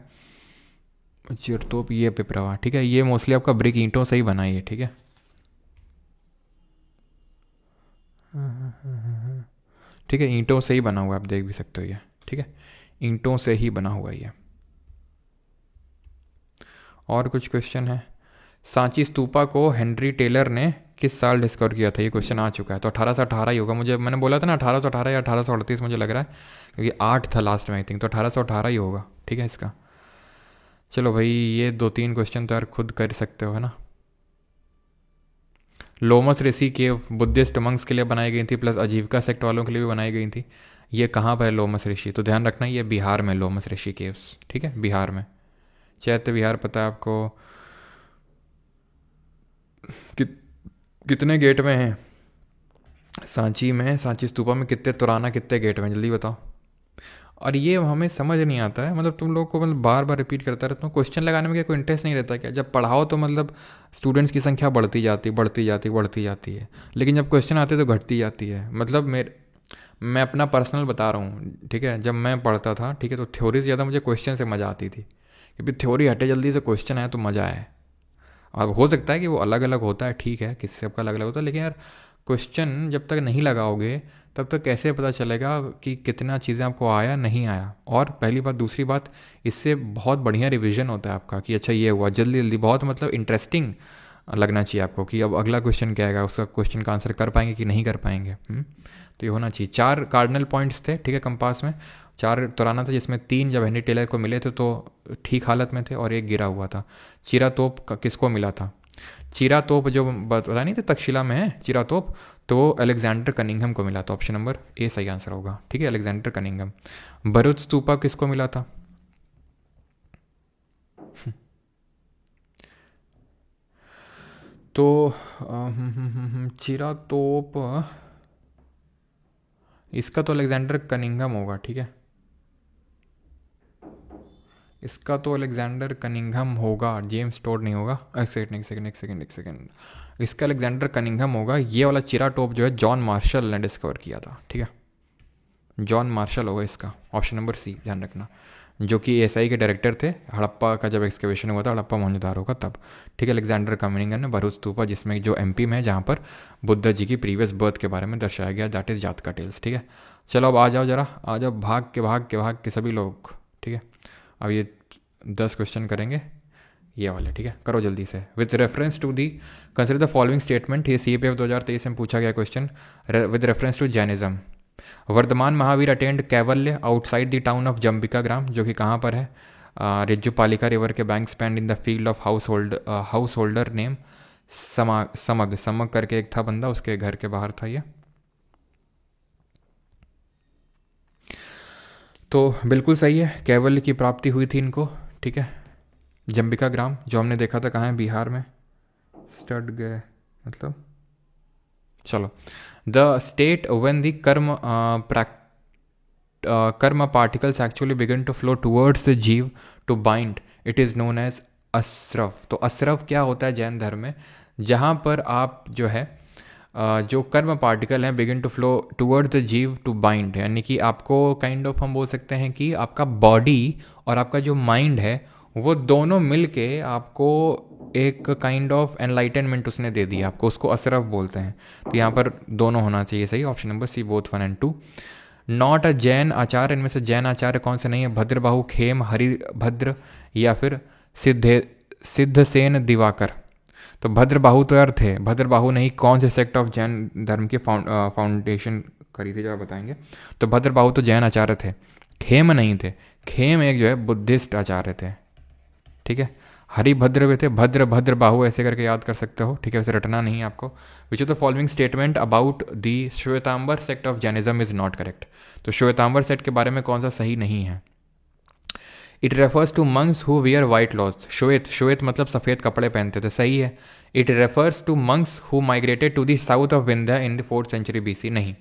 चिरतोप, ये पिपरवा, ठीक है, ये मोस्टली आपका ब्रिक ईंटों से ही बना है, ठीक है। ठीक है, ईंटों से ही बना हुआ है, आप देख भी सकते हो ये, ठीक है, ईंटों से ही बना हुआ है ये। और कुछ क्वेश्चन है। सांची स्तूपा को हेनरी टेलर ने किस साल डिस्कवर किया था, ये क्वेश्चन आ चुका है। तो 1818 ही होगा, मैंने बोला था ना 1818 या 1838 मुझे लग रहा है, क्योंकि 8 था लास्ट में आई थिंक, तो 1818 ही होगा, ठीक है इसका। चलो भाई, ये 2-3 क्वेश्चन तो यार खुद कर सकते हो, है ना। लोमस ऋषि केव बुद्धिस्ट मंक्स के लिए बनाई गई थी, प्लस आजीविका सेक्ट वालों के लिए भी बनाई गई थी। ये कहाँ पर है लोमस ऋषि, तो ध्यान रखना ये बिहार में लोमस ऋषि केव्स, ठीक है, बिहार में। चैत्य विहार पता है आपको कितने गेट में है सांची में, सांची स्तूपा में कितने तुराना, कितने गेट में, जल्दी बताओ। और ये हमें समझ नहीं आता है, मतलब तुम लोग को मतलब बार बार रिपीट करता रहता हूँ, क्वेश्चन लगाने में क्या कोई इंटरेस्ट नहीं रहता क्या। जब पढ़ाओ तो मतलब स्टूडेंट्स की संख्या बढ़ती जाती है, लेकिन जब क्वेश्चन आते तो घटती जाती है। मतलब मैं अपना पर्सनल बता रहा हूँ, ठीक है, जब मैं पढ़ता था, ठीक है, तो थ्योरी से ज़्यादा मुझे क्वेश्चन से मज़ा आती थी, क्योंकि थ्योरी हटे जल्दी से, क्वेश्चन आए तो मज़ा आए। अब हो सकता है कि वो अलग अलग होता है, ठीक है, किसी सबका अलग अलग होता है, लेकिन यार क्वेश्चन जब तक नहीं लगाओगे तब तक कैसे पता चलेगा कि कितना चीज़ें आपको आया नहीं आया। और पहली बात, दूसरी बात, इससे बहुत बढ़िया रिवीजन होता है आपका कि अच्छा ये हुआ, जल्दी जल्दी, बहुत मतलब इंटरेस्टिंग लगना चाहिए आपको कि अब अगला क्वेश्चन क्या आएगा, उसका क्वेश्चन का आंसर कर पाएंगे कि नहीं कर पाएंगे। तो ये होना चाहिए। 4 कार्डिनल पॉइंट्स थे, ठीक है, कंपास में 4 तुराना था, जिसमें 3 जब हेनरी टेलर को मिले थे तो ठीक हालत में थे और 1 गिरा हुआ था। चीरा तोप किसको मिला था, चीरा तोप जो बता नहीं थे तक्षशिला में है चीरा तोप, तो अलेक्जेंडर कनिंघम को मिला था। ऑप्शन नंबर ए सही आंसर होगा, ठीक है, अलेक्जेंडर कनिंघम। भरूच स्तूपा किसको मिला था, तो चीरा तोप इसका तो अलेक्जेंडर कनिंघम होगा, ठीक है, इसका तो अलेक्जेंडर कनिंघम होगा, जेम्स टोड नहीं होगा। एक सेकंड, इसका अलेक्जेंडर कनिंघम होगा। ये वाला चिरा टोप जो है जॉन मार्शल ने डिस्कवर किया था, ठीक है, जॉन मार्शल होगा इसका, ऑप्शन नंबर सी ध्यान रखना, जो कि एएसआई के डायरेक्टर थे हड़प्पा का, जब एक्सकेवेशन हुआ था हड़प्पा मोहनजोदारो का तब, ठीक है। अलेक्जेंडर कनिंघम ने भरूच स्तूपा, जिसमें जो एमपी में है जहाँ पर बुद्ध जी की प्रीवियस बर्थ के बारे में दर्शाया गया, दैट इज़ जातका टेल्स, ठीक है। चलो अब आ जाओ जरा, आ जाओ, भाग के सभी लोग, ठीक है। अब ये 10 क्वेश्चन करेंगे ये वाले, ठीक है, करो जल्दी से। With reference to the consider the following statement, ये CPF 2023 में पूछा गया question. With reference to Jainism, Vardhaman Mahavir attend kaivalya outside the town of Jambhika gram, जो कि कहाँ पर है, रिज्जू पालिका रिवर के bank spend in the field of house holder name Samag Samag करके एक था बंदा, उसके घर के बाहर था ये। तो बिल्कुल सही है, कैवल्य की प्राप्ति हुई थी इनको, ठीक है। जंबिका ग्राम जो हमने देखा था कहाँ है, बिहार में। स्टड गए मतलब, चलो। The state when the karma particles actually begin to flow towards the jiva to bind, it is known as asrava. तो अस्रव क्या होता है जैन धर्म में, जहाँ पर आप जो है जो कर्म पार्टिकल हैं begin to flow towards the jiva to bind, यानी कि आपको काइंड ऑफ हम बोल सकते हैं कि आपका बॉडी और आपका जो माइंड है वो दोनों मिल के आपको एक काइंड ऑफ एनलाइटनमेंट उसने दे दिया आपको, उसको असरफ बोलते हैं। तो यहाँ पर दोनों होना चाहिए सही, option number C both 1 and 2। Not a Jain acharya, इनमें से जैन आचार्य कौन से नहीं है, भद्रबाहु, खेम, हरिभद्र या फिर सिद्धसेन दिवाकर। तो भद्रबाहु तो यार थे, भद्रबाहु नहीं, कौन से सेक्ट ऑफ जैन धर्म की फाउंडेशन करी थी जब बताएंगे। तो भद्रबाहु तो जैन आचार्य थे, खेम नहीं थे, खेम एक जो है बुद्धिस्ट आचार्य थे, ठीक है। हरिभद्र भी थे, भद्र बाहु ऐसे करके याद कर सकते हो, ठीक है, वैसे रटना नहीं है आपको। Which of the following statement about the Shvetambar sect of Jainism is not correct. तो श्वेतांबर सेक्ट के बारे में कौन सा सही नहीं है। It refers to monks who wear white clothes, श्वेत, श्वेत मतलब सफ़ेद कपड़े पहनते थे, सही है। It refers to monks who migrated to the south of Vindhya in the 4th century BC, नहीं।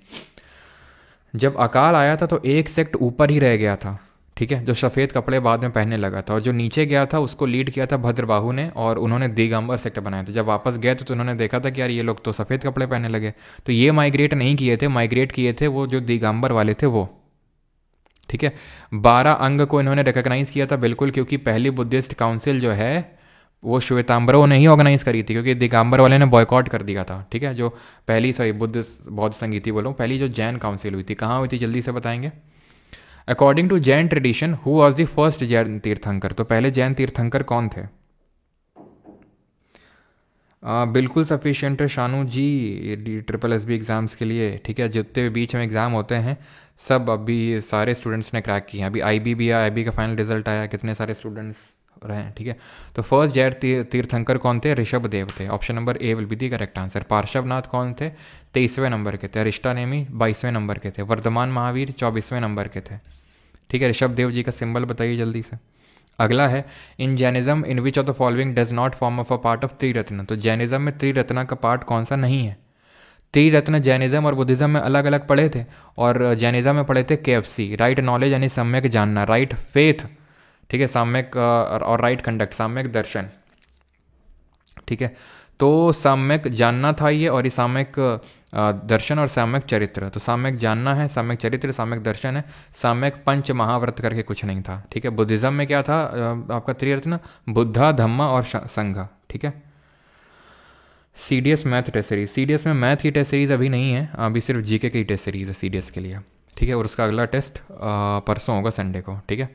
जब अकाल आया था तो एक सेक्ट ऊपर ही रह गया था, ठीक है, जो सफ़ेद कपड़े बाद में पहनने लगा था, और जो नीचे गया था उसको लीड किया था भद्रबाहु ने, और उन्होंने दिगंबर सेक्ट बनाया था। जब वापस गए तो उन्होंने देखा था कि यार ये लोग तो सफ़ेद कपड़े पहनने लगे, तो ये माइग्रेट नहीं किए थे, माइग्रेट किए थे वो जो दिगंबर वाले थे वो, ठीक है। 12 अंग को इन्होंने रिकॉग्नाइज़ किया था बिल्कुल, क्योंकि पहली बुद्धिस्ट काउंसिल जो है वो श्वेतांबरों ने ही ऑर्गेनाइज करी थी, क्योंकि दिगंबर वाले ने बॉयकॉट कर दिया था, ठीक है। जो पहली सॉरी बौद्ध संगीति बोलो, पहली जो जैन काउंसिल हुई थी कहाँ हुई थी, जल्दी से बताएंगे। According to Jain tradition who was the first Jain Tirthankar, तो पहले जैन तीर्थंकर कौन थे। बिल्कुल सफिशिएंट है शानू जी, SSSB एग्ज़ाम्स के लिए, ठीक है। जितने भी बीच में एग्ज़ाम होते हैं सब अभी सारे स्टूडेंट्स ने क्रैक किए हैं। अभी IB भी आया, IB का फाइनल रिजल्ट आया, कितने सारे स्टूडेंट्स रहे हैं, ठीक है। तो फर्स्ट जैन तीर्थंकर कौन थे, ऋषभ देव थे, option number A will be the correct answer. Parshvanath कौन थे, 23वें नंबर के थे। अरिष्टानेमी 22वें नंबर के थे। वर्धमान महावीर 24वें नंबर के थे, ठीक है। ऋषभ देव जी का सिंबल बताइए जल्दी से। अगला है in Jainism in which of the following does not form of a part of triratna, तो जैनिज्म में त्रिरत्न का पार्ट कौन सा नहीं है। त्रिरत्न जैनिज्म और बुद्धिज्म में अलग अलग पढ़े थे, और जैनिज्म में पढ़े थे KFC, राइट नॉलेज यानी सम्यक जानना, राइट फेथ, ठीक है, साम्यक और राइट कंडक्ट, साम्यक दर्शन, ठीक है। तो साम्यक जानना था ये, और ये साम्यक दर्शन और साम्यक चरित्र। तो साम्यक जानना है, साम्यक चरित्र, साम्यक दर्शन है, साम्यक पंच महाव्रत करके कुछ नहीं था, ठीक है। बुद्धिज्म में क्या था आपका त्रिरत्न, बुद्धा, धम्मा और संघा, ठीक है। CDS math test series, CDS में मैथ की टेस्ट सीरीज अभी नहीं है, अभी सिर्फ GK की टेस्ट सीरीज है CDS के लिए, ठीक है। और उसका अगला टेस्ट परसों होगा संडे को, ठीक है।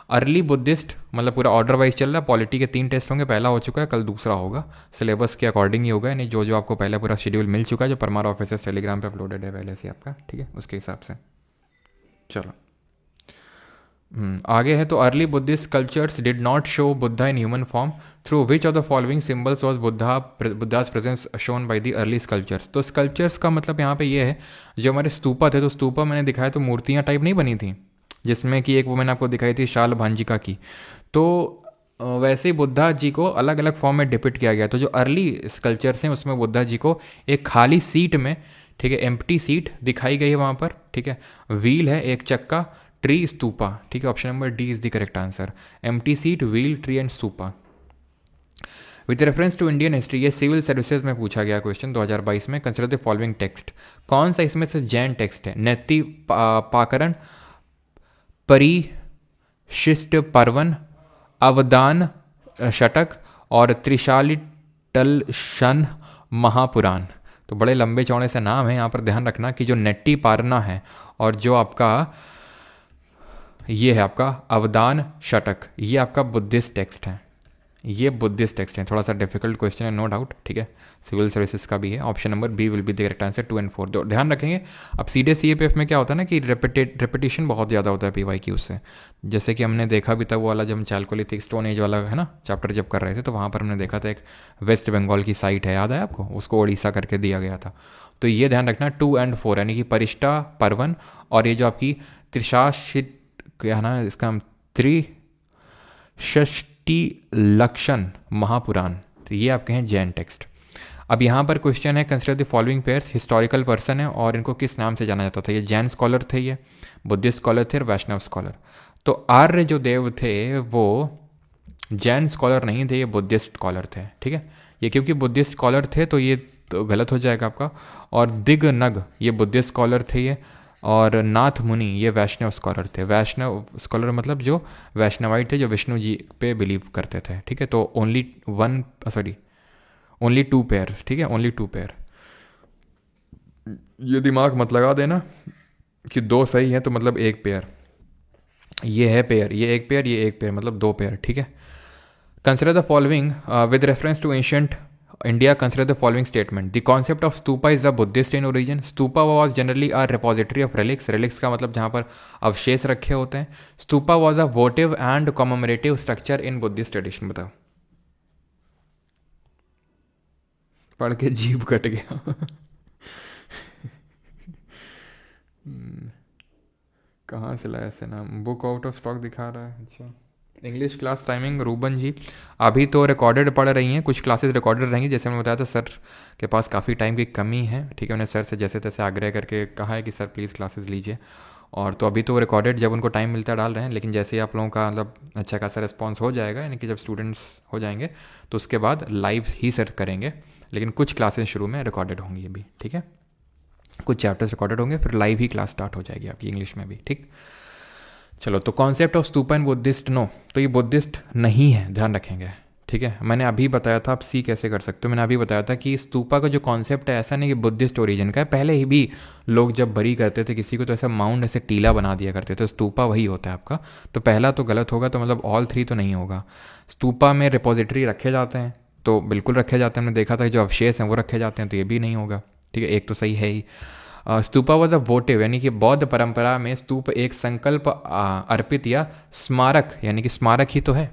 अर्ली बुद्धिस्ट मतलब पूरा ऑर्डर वाइज चल रहा है, पॉलिटी के 3 टेस्ट होंगे, पहला हो चुका है, कल दूसरा होगा, सिलेबस के अकॉर्डिंग ही होगा, यानी जो जो आपको पहले पूरा शेड्यूल मिल चुका है, जो परमार ऑफिसर्स टेलीग्राम पे अपलोडेड है पहले से आपका, ठीक है, उसके हिसाब से चलो। आगे है, तो early Buddhist cultures did not show Buddha in human form, through which of the following symbols was Buddha's presence shown by the early sculptures. तो स्कल्चर्स का मतलब यहाँ पे ये है, जो हमारे स्तूपा थे, तो स्तूपा मैंने दिखाया तो मूर्तियाँ टाइप नहीं बनी थी, जिसमें कि एक वो मैंने आपको दिखाई थी शाल भांजिका की, तो वैसे ही बुद्धा जी को अलग अलग फॉर्म में डिपिक्ट किया गया। तो जो अर्ली स्कल्चर्स हैं उसमें बुद्धा जी को एक खाली सीट में, ठीक है, एम्प्टी सीट दिखाई गई है वहाँ पर, ठीक है, व्हील है, एक चक्का, ट्री, स्तूपा, ठीक है। Option number D is the correct answer, empty seat, wheel, tree and stupa. With reference to Indian history, ये सिविल सर्विसेज में पूछा गया क्वेश्चन 2022 में। कंसिडर द फॉलोइंग टेक्स्ट, कौन सा इसमें से जैन टेक्स्ट है। नेति पाकरण, परिशिष्ट पर्वन, अवदान षटक और त्रिशालिटलशन महापुराण। तो बड़े लंबे चौड़े से नाम है, यहाँ पर ध्यान रखना कि जो नेट्टी पारना है और जो आपका ये है आपका अवदान षटक, ये आपका बुद्धिस्ट टेक्स्ट है, ये बुद्धिस्ट टेक्स्ट है, थोड़ा सा डिफिकल्ट क्वेश्चन है नो डाउट, ठीक है, सिविल सर्विसेज का भी है। Option number B will be the correct answer, 2 and 4 ध्यान रखेंगे। अब सीधे CAPF में क्या होता है ना कि रेपिटेशन बहुत ज़्यादा होता है PYQ से, जैसे कि हमने देखा भी था वो वाला जब हम चालकोलिथिक स्टोन एज वाला है ना चैप्टर जब कर रहे थे, तो वहाँ पर हमने देखा था एक वेस्ट बंगाल की साइट है, याद है आपको, उसको उड़ीसा करके दिया गया था। तो ये ध्यान रखना 2 and 4 यानी कि परिष्टा पर्वन और ये जो आपकी त्रिशाशित क्या है ना इसका नाम त्रिषष्टि लक्षण महापुराण, तो ये आपके हैं जैन टेक्स्ट। अब यहाँ पर क्वेश्चन है consider the following pairs, historical person है और इनको किस नाम से जाना जाता था। ये जैन स्कॉलर थे, ये बुद्धिस्ट स्कॉलर थे और वैष्णव स्कॉलर। तो आर्य जो देव थे वो जैन स्कॉलर नहीं थे, ये बुद्धिस्ट स्कॉलर थे, ठीक है। ये क्योंकि बुद्धिस्ट स्कॉलर थे तो ये तो गलत हो जाएगा आपका। और दिग्नग ये बुद्धिस्ट स्कॉलर थे ये, और नाथ मुनि ये वैष्णव स्कॉलर थे। वैष्णव स्कॉलर मतलब जो वैष्णवाइट थे, जो विष्णु जी पे बिलीव करते थे, ठीक है। तो ओनली 2 पेयर, ठीक है, ओनली 2 पेयर। ये दिमाग मत लगा देना कि 2 सही है तो मतलब 1 पेयर, ये है पेयर, ये 1 पेयर, ये 1 पेयर, मतलब 2 पेयर, ठीक है। Consider the following with reference to ancient India, consider the following statement. The concept of stupa is a Buddhist in origin. Stupa was generally a repository of relics. Relics का मतलब जहाँ पर अवशेष रखे होते हैं। Stupa was a votive and commemorative structure in Buddhist tradition. बताओ, पढ़ के जीभ कट गया। कहाँ से लाया ऐसे नाम, बुक आउट ऑफ स्टॉक दिखा रहा है। अच्छा, इंग्लिश क्लास टाइमिंग रूबन जी अभी तो रिकॉर्डेड पढ़ रही हैं, कुछ क्लासेस रिकॉर्डेड रहेंगी। जैसे मैंने बताया था सर के पास काफ़ी टाइम की कमी है, ठीक है। उन्हें सर से जैसे तैसे आग्रह करके कहा है कि सर प्लीज़ क्लासेस लीजिए, और तो अभी तो रिकॉर्डेड जब उनको टाइम मिलता है डाल रहे हैं। लेकिन जैसे ही आप लोगों का मतलब अच्छा खासा रिस्पॉन्स हो जाएगा, यानी कि जब स्टूडेंट्स हो जाएंगे तो उसके बाद लाइव ही सर करेंगे। लेकिन कुछ क्लासेस शुरू में रिकॉर्डेड होंगी अभी, ठीक है, कुछ चैप्टर्स रिकॉर्डेड होंगे, फिर लाइव ही क्लास स्टार्ट हो जाएगी आपकी इंग्लिश में भी, ठीक। चलो, तो concept of stupa in Buddhist no, तो ये बुद्धिस्ट नहीं है, ध्यान रखेंगे, ठीक है। मैंने अभी बताया था, आप सी कैसे कर सकते हो, मैंने अभी बताया था कि स्तूपा का जो कॉन्सेप्ट है ऐसा नहीं कि बुद्धिस्ट ओरिजिन का है। पहले ही भी लोग जब बरी करते थे किसी को तो ऐसा माउंड ऐसे टीला बना दिया करते थे, स्तूपा वही होता है आपका। तो पहला तो गलत होगा, तो मतलब ऑल 3 तो नहीं होगा। स्तूपा में रिपोजिटरी रखे जाते हैं, तो बिल्कुल रखे जाते हैं, हमने देखा था कि जो अवशेष हैं वो रखे जाते हैं, तो ये भी नहीं होगा, ठीक है, एक तो सही है ही। स्तूपा वॉज अ वोटिव, यानी कि बौद्ध परंपरा में स्तूप एक संकल्प अर्पित या स्मारक, यानी कि स्मारक ही तो है,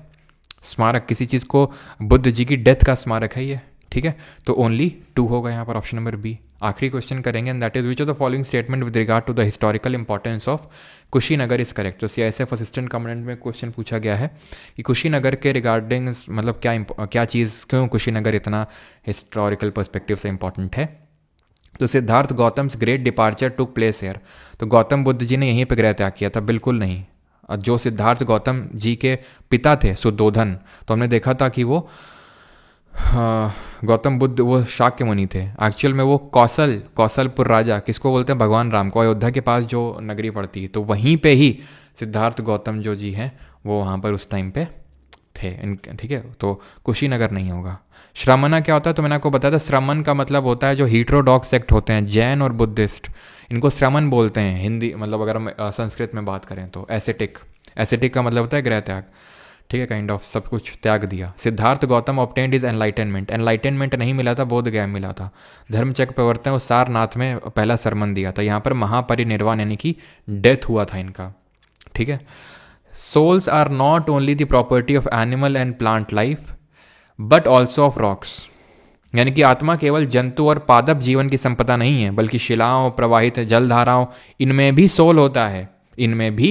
स्मारक किसी चीज़ को, बुद्ध जी की डेथ का स्मारक है ये, ठीक है। तो ओनली 2 होगा यहाँ पर, ऑप्शन नंबर बी। आखिरी क्वेश्चन करेंगे, and that is which of the following statement with regard to the historical importance of Kushinagar is correct. तो CISF असिस्टेंट कमांडेंट में क्वेश्चन पूछा गया है कि कुशीनगर के रिगार्डिंग मतलब क्या चीज़, क्यों कुशीनगर इतना हिस्टोरिकल पर्सपेक्टिव से इंपॉर्टेंट है। तो Siddhartha Gautam's great departure took place here, तो गौतम बुद्ध जी ने यहीं पर गृह त्याग किया था, बिल्कुल नहीं। जो सिद्धार्थ गौतम जी के पिता थे सुद्धोधन, तो हमने देखा था कि वो गौतम बुद्ध वो शाक्य मुनि थे, एक्चुअल में वो कौशलपुर राजा, किसको बोलते हैं, भगवान राम को, अयोध्या के पास जो नगरी पड़ती है, तो वहीं पे ही सिद्धार्थ गौतम जो जी हैं वो वहाँ पर उस टाइम पे थे, ठीक है। तो कुशीनगर नहीं होगा। श्रमणा क्या होता है, तो मैंने आपको बताया था, श्रमण का मतलब होता है जो हीट्रोडॉक्स सेक्ट होते हैं, जैन और बुद्धिस्ट, इनको श्रमण बोलते हैं हिंदी, मतलब अगर हम संस्कृत में बात करें तो एसेटिक का मतलब होता है गृह त्याग, ठीक है, काइंड ऑफ सब कुछ त्याग दिया। Siddharth Gautam obtained is enlightenment नहीं मिला था, बोध गया मिला था। धर्मचक्र प्रवर्तन और सारनाथ में पहला सरमन दिया था, यहाँ पर महापरिनिर्वाण यानी कि डेथ हुआ था इनका, ठीक है। Souls are not only the property of animal and plant life but also of rocks, यानी कि आत्मा केवल जंतु और पादप जीवन की संपदा नहीं है, बल्कि शिलाओं, प्रवाहित जलधाराओं, इनमें भी सोल होता है, इनमें भी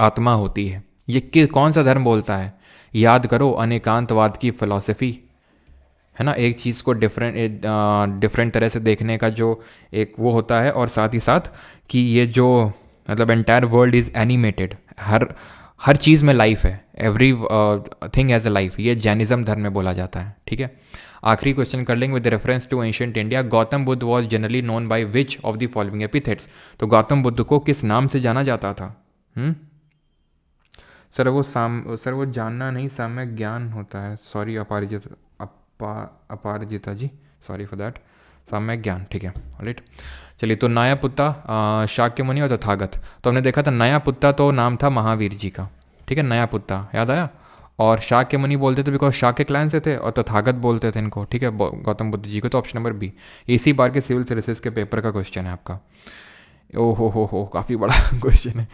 आत्मा होती है। ये कौन सा धर्म बोलता है, याद करो, अनेकांतवाद की फिलॉसफी है ना, एक चीज़ को डिफरेंट तरह से देखने का जो एक वो होता है, और साथ ही साथ कि ये जो मतलब एंटायर वर्ल्ड इज एनिमेटेड, हर चीज़ में लाइफ है, everything as a life, ये जैनिज्म धर्म में बोला जाता है, ठीक है। आखिरी क्वेश्चन कर लेंगे with reference to ancient India, Gautam Buddha was generally known by which of the following epithets, तो गौतम बुद्ध को किस नाम से जाना जाता था। सर वो जानना नहीं, साम्यक ज्ञान होता है, sorry Aparajita ji, sorry for that, साम्यक ज्ञान, ठीक है, राइट। चलिए, तो नयापुत्ता, शाक्य मुनि और तथागत, तो हमने देखा था नयापुत्ता तो नाम था महावीर जी का, ठीक है, नयापुत्ता याद आया, और शाक्य मुनि बोलते थे बिकॉज शाक्य क्लैन से थे, और तथागत बोलते थे इनको, ठीक है, गौतम बुद्ध जी को। तो ऑप्शन नंबर बी, इसी बार के सिविल सर्विसेज के पेपर का क्वेश्चन है आपका। ओ हो काफ़ी बड़ा क्वेश्चन है।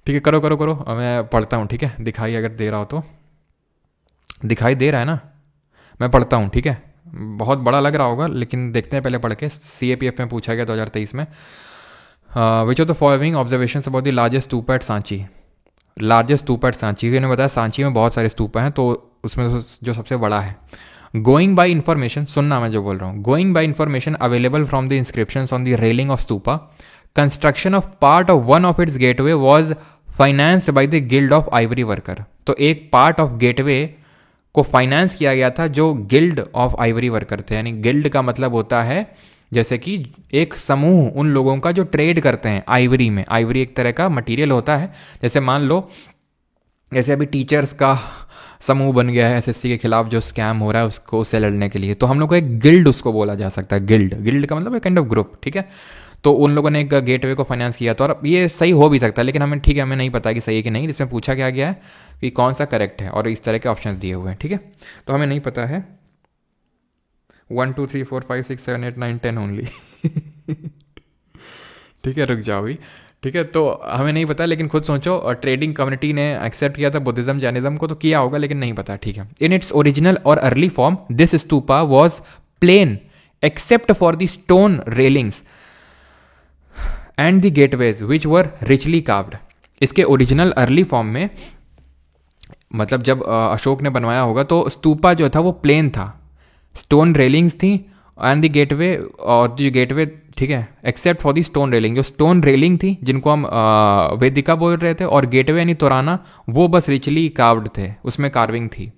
ठीक है, करो करो करो, मैं पढ़ता हूँ, ठीक है, दिखाई अगर दे रहा हो तो, दिखाई दे रहा है ना, मैं पढ़ता हूँ, ठीक है, बहुत बड़ा लग रहा होगा लेकिन देखते हैं पहले पढ़ के। CAPF में पूछा गया 2023 में, which of the following observation about the largest stupa at Sanchi. Largest stupa at Sanchi, इन्होंने बताया सांची में बहुत सारे स्तूपा हैं, तो उसमें जो सबसे बड़ा है। गोइंग बाई इन्फॉर्मेशन, सुनना मैं जो बोल रहा हूँ, going by information available from the inscription on the railing of stupa, construction of part of one of its gateway was financed by the guild of Ivory worker. तो एक पार्ट ऑफ गेटवे को finance किया गया था जो guild of Ivory worker थे। यानी guild का मतलब होता है जैसे कि एक समूह उन लोगों का जो ट्रेड करते हैं आइवरी में। आइवरी एक तरह का मटेरियल होता है, जैसे मान लो जैसे अभी टीचर्स का समूह बन गया है SSC के खिलाफ जो स्कैम हो रहा है उसको से लड़ने के लिए, तो हम लोग को एक गिल्ड उसको बोला जा सकता है। गिल्ड का मतलब एक काइंड ऑफ ग्रुप, ठीक है। तो उन लोगों ने एक गेटवे को फाइनेंस किया था, और ये सही हो भी सकता है, लेकिन हमें ठीक है, हमें नहीं पता कि सही है कि नहीं। इसमें पूछा क्या गया है कि कौन सा करेक्ट है, और इस तरह के ऑप्शंस दिए हुए हैं, ठीक है। तो हमें नहीं पता है, 1 2 3 4 5 6 7 8 9 10 ओनली। ठीक है, रुक जाओ भी, ठीक है। तो हमें नहीं पता, लेकिन खुद सोचो, और ट्रेडिंग कम्युनिटी ने एक्सेप्ट किया था बुद्धिज्म जैनिज्म को, तो किया होगा, लेकिन नहीं पता, ठीक है। In its original or early form this stupa was plain except for the stone railings and the gateways which were richly carved. इसके ओरिजिनल अर्ली फॉर्म में, मतलब जब अशोक ने बनवाया होगा, तो स्तूपा जो था वो प्लेन था, स्टोन रेलिंग्स थी, एंड द गेटवे, और जो गेटवे, ठीक है, accept for the stone railing, जो स्टोन रेलिंग थी जिनको हम वेदिका बोल रहे थे, और गेटवे यानी तोराना, वो बस रिचली कार्व्ड थे, उसमें कार्विंग थी।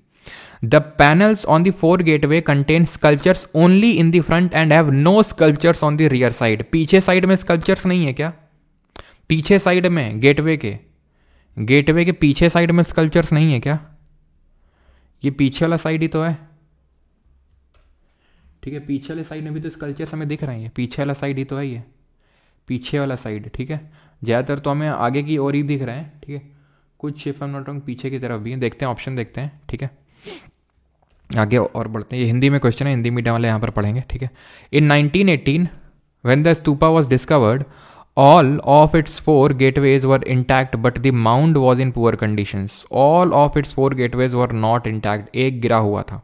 The panels on the 4 gateway contain sculptures only in the front and have no sculptures on the rear side. पीछे साइड में स्कल्पचर्स नहीं है क्या? पीछे साइड में गेटवे के पीछे साइड में स्कल्पचर्स नहीं है क्या? ये पीछे वाला साइड ही तो है, ठीक है, पीछे वाले साइड में भी तो स्कल्पचर्स हमें दिख रहे हैं, पीछे वाला साइड ही तो है ये, पीछे वाला साइड, ठीक है। ज़्यादातर तो हमें आगे की ओर ही दिख रहे हैं, ठीक है, कुछ if I am not wrong पीछे की तरफ भी है। देखते हैं, ऑप्शन देखते हैं, ठीक है, आगे और बढ़ते हैं। ये हिंदी में क्वेश्चन है, हिंदी मीडियम वाले यहाँ पर पढ़ेंगे, ठीक है। इन 1918 when the stupa was discovered all of its 4 gateways were intact but the mound was in poor conditions. All of its 4 gateways were not intact, एक गिरा हुआ था,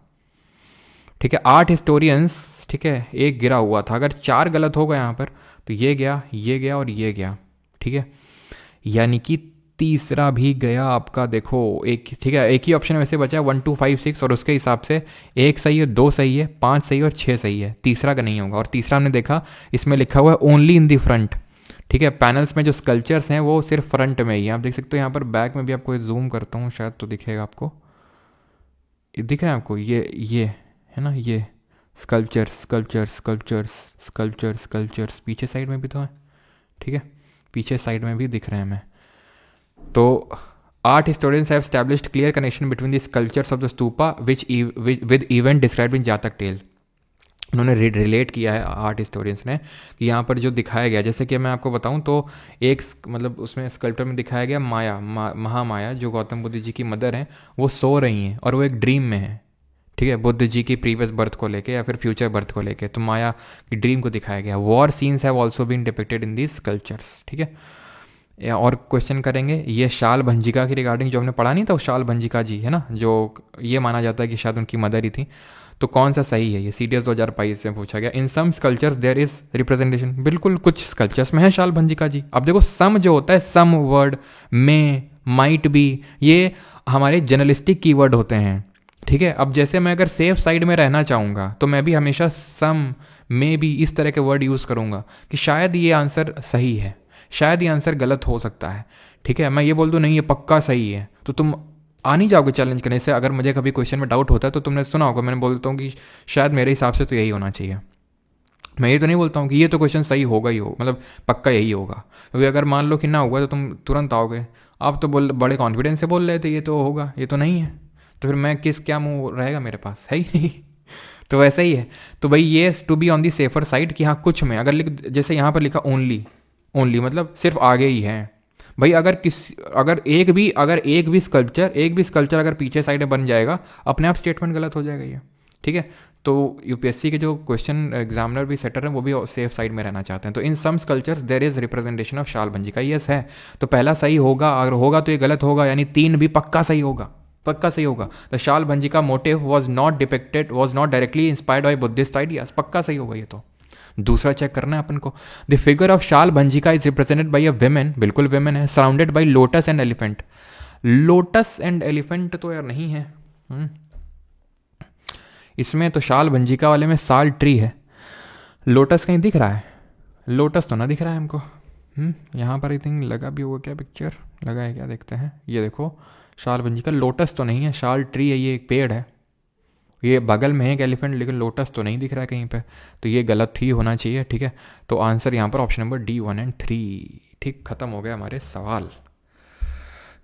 ठीक है। 8 हिस्टोरियंस, ठीक है, एक गिरा हुआ था। अगर 4 गलत होगा यहाँ पर तो ये गया और ये गया, ठीक है, यानी कि तीसरा भी गया आपका। देखो एक, ठीक है, एक ही ऑप्शन वैसे बचा 1 2 5 6, और उसके हिसाब से 1 सही है, 2 सही है, 5 सही है और 6 सही है, तीसरा का नहीं होगा। और तीसरा हमने देखा इसमें लिखा हुआ है ओनली इन दी फ्रंट, ठीक है। पैनल्स में जो स्कल्पचर्स हैं वो सिर्फ फ्रंट में ही है, आप देख सकते हो। यहाँ पर बैक में भी आपको जूम करता हूँ शायद तो दिखेगा आपको, दिख रहा है आपको, ये है ना, ये स्कल्पचर्स पीछे साइड में भी तो है, ठीक है, पीछे साइड में भी दिख रहे हैं हमें। तो 8 historians have established clear connection between the sculptures of the stupa with event described in जातक टेल। उन्होंने रिलेट किया है 8 historians ने कि यहाँ पर जो दिखाया गया, जैसे कि मैं आपको बताऊँ तो एक, मतलब उसमें स्कल्पचर में दिखाया गया माया, महामाया जो गौतम बुद्ध जी की मदर हैं, वो सो रही हैं और वो एक ड्रीम में है, ठीक है, बुद्ध जी की प्रीवियस बर्थ को लेके या फिर फ्यूचर बर्थ को लेके। तो माया की ड्रीम को दिखाया गया। War scenes have also been depicted in these sculptures, ठीक है। और क्वेश्चन करेंगे, ये शाल भंजिका की रिगार्डिंग जो हमने पढ़ा नहीं था, वो शाल भंजिका जी है ना, जो ये माना जाता है कि शायद उनकी मदर ही थी। तो कौन सा सही है? ये CDS 2022 में पूछा गया। इन some sculptures there is representation, बिल्कुल कुछ स्कल्पचर्स में है शाल भंजिका जी। अब देखो सम जो होता है, सम वर्ड में, माइट बी, ये हमारे जर्नलिस्टिक कीवर्ड होते हैं, ठीक है। अब जैसे मैं अगर सेफ साइड में रहना चाहूँगा तो मैं भी हमेशा सम में भी इस तरह के वर्ड यूज़ करूँगा कि शायद ये आंसर सही है, शायद ये आंसर गलत हो सकता है, ठीक है। मैं ये बोल दूँ नहीं ये पक्का सही है, तो तुम आ नहीं जाओगे चैलेंज करने से। अगर मुझे कभी क्वेश्चन में डाउट होता है तो तुमने सुना होगा, मैंने बोलता हूँ कि शायद मेरे हिसाब से तो यही होना चाहिए। मैं ये तो नहीं बोलता हूँ कि ये तो क्वेश्चन सही होगा ही हो, मतलब पक्का यही होगा, क्योंकि अगर मान लो कि ना हुआ तो तुम तुरंत आओगे। आप तो बड़े कॉन्फिडेंस से बोल रहे थे ये तो होगा, ये तो नहीं है, तो फिर मैं क्या मुँह रहेगा मेरे पास, है ही नहीं। तो वैसा ही है। तो भाई ये to be on the safer side कि हाँ कुछ में अगर जैसे यहाँ पर लिखा ओनली मतलब सिर्फ आगे ही है, भाई अगर एक भी स्कल्पचर अगर पीछे साइड में बन जाएगा, अपने आप स्टेटमेंट गलत हो जाएगा ये, ठीक है। तो यूपीएससी के जो क्वेश्चन एग्जामिनर भी सेटर हैं वो भी सेफ साइड में रहना चाहते हैं। तो in some sculptures there is representation of Shal bhanjika, yes है। तो पहला सही होगा, अगर होगा तो ये गलत होगा, यानी 3 भी पक्का सही होगा, पक्का सही होगा। The Shal bhanjika motive was not directly inspired by Buddhist ideas, पक्का सही होगा ये तो। दूसरा चेक करना है अपन को, the figure of Shal bhanjika is represented by a women, बिल्कुल विमेन है, surrounded by lotus and elephant. Lotus and elephant तो यार नहीं है इसमें, तो शाल भंजिका वाले में साल ट्री है। लोटस कहीं दिख रहा है? लोटस तो ना दिख रहा है हमको। यहाँ पर आई थिंक लगा भी होगा क्या, पिक्चर लगा है क्या, देखते हैं। ये देखो शाल भंजिका, लोटस तो नहीं है, शाल ट्री है, ये एक पेड़ है, ये बगल में है एक एलिफेंट, लेकिन लोटस तो नहीं दिख रहा है कहीं पे, तो ये गलत ही होना चाहिए, ठीक है। तो आंसर यहाँ पर ऑप्शन नंबर डी 1 और 3। ठीक, खत्म हो गया हमारे सवाल।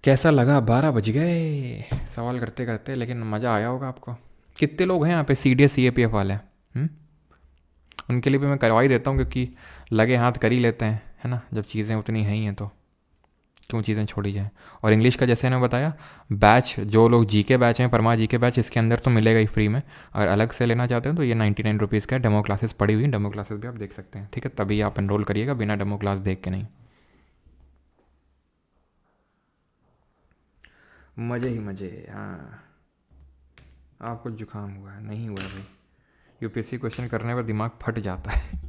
कैसा लगा? 12 बज गए सवाल करते करते, लेकिन मज़ा आया होगा आपको। कितने लोग हैं यहाँ पे C D S C A P F वाले? उनके लिए भी मैं करवा ही देता हूँ, क्योंकि लगे हाथ कर ही लेते हैं, है ना, जब चीज़ें उतनी है ही हैं तो क्यों चीज़ें छोड़ी जाएँ। और इंग्लिश का जैसे मैंने बताया, बैच जो लोग जी के बैच हैं, परमा जी के बैच, इसके अंदर तो मिलेगा ही फ्री में। अगर अलग से लेना चाहते हैं तो ये 99 रुपीज़ का है। डेमो क्लासेस पड़ी हुई, डेमो क्लासेस भी आप देख सकते हैं, ठीक है। तभी आप एनरोल करिएगा, बिना डेमो क्लास देख के नहीं। मज़े ही मज़े। हाँ, आपको जुकाम हुआ है? नहीं हुआ भाई, यूपीएससी क्वेश्चन करने पर दिमाग फट जाता है।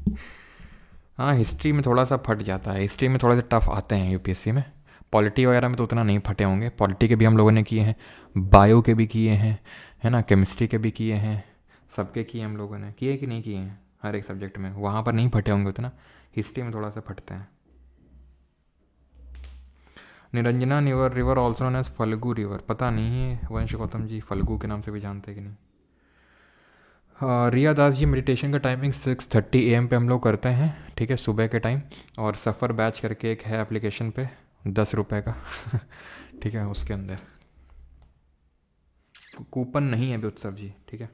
हाँ, हिस्ट्री में थोड़ा सा फट जाता है, हिस्ट्री में थोड़े से टफ आते हैं यूपीएससी में। पॉलिटी वगैरह में तो उतना नहीं फटे होंगे, पॉलिटी के भी हम लोगों ने किए हैं, बायो के भी किए हैं, है ना, केमिस्ट्री के भी किए हैं, सबके किए हम लोगों ने, किए कि नहीं किए हैं, हर एक सब्जेक्ट में, वहाँ पर नहीं फटे होंगे उतना, हिस्ट्री में थोड़ा सा फटते हैं। Niranjana river also known as Phalgu river, पता नहीं है वंश गौतम जी फल्गु के नाम से भी जानते हैं कि नहीं। रिया दास जी, मेडिटेशन का टाइमिंग 6:30 AM पे हम लोग करते हैं, ठीक है, सुबह के टाइम। और सफ़र बैच करके एक है एप्लीकेशन पे, 10 रुपये का ठीक है, उसके अंदर कूपन नहीं है अभी उत्सव जी, ठीक है।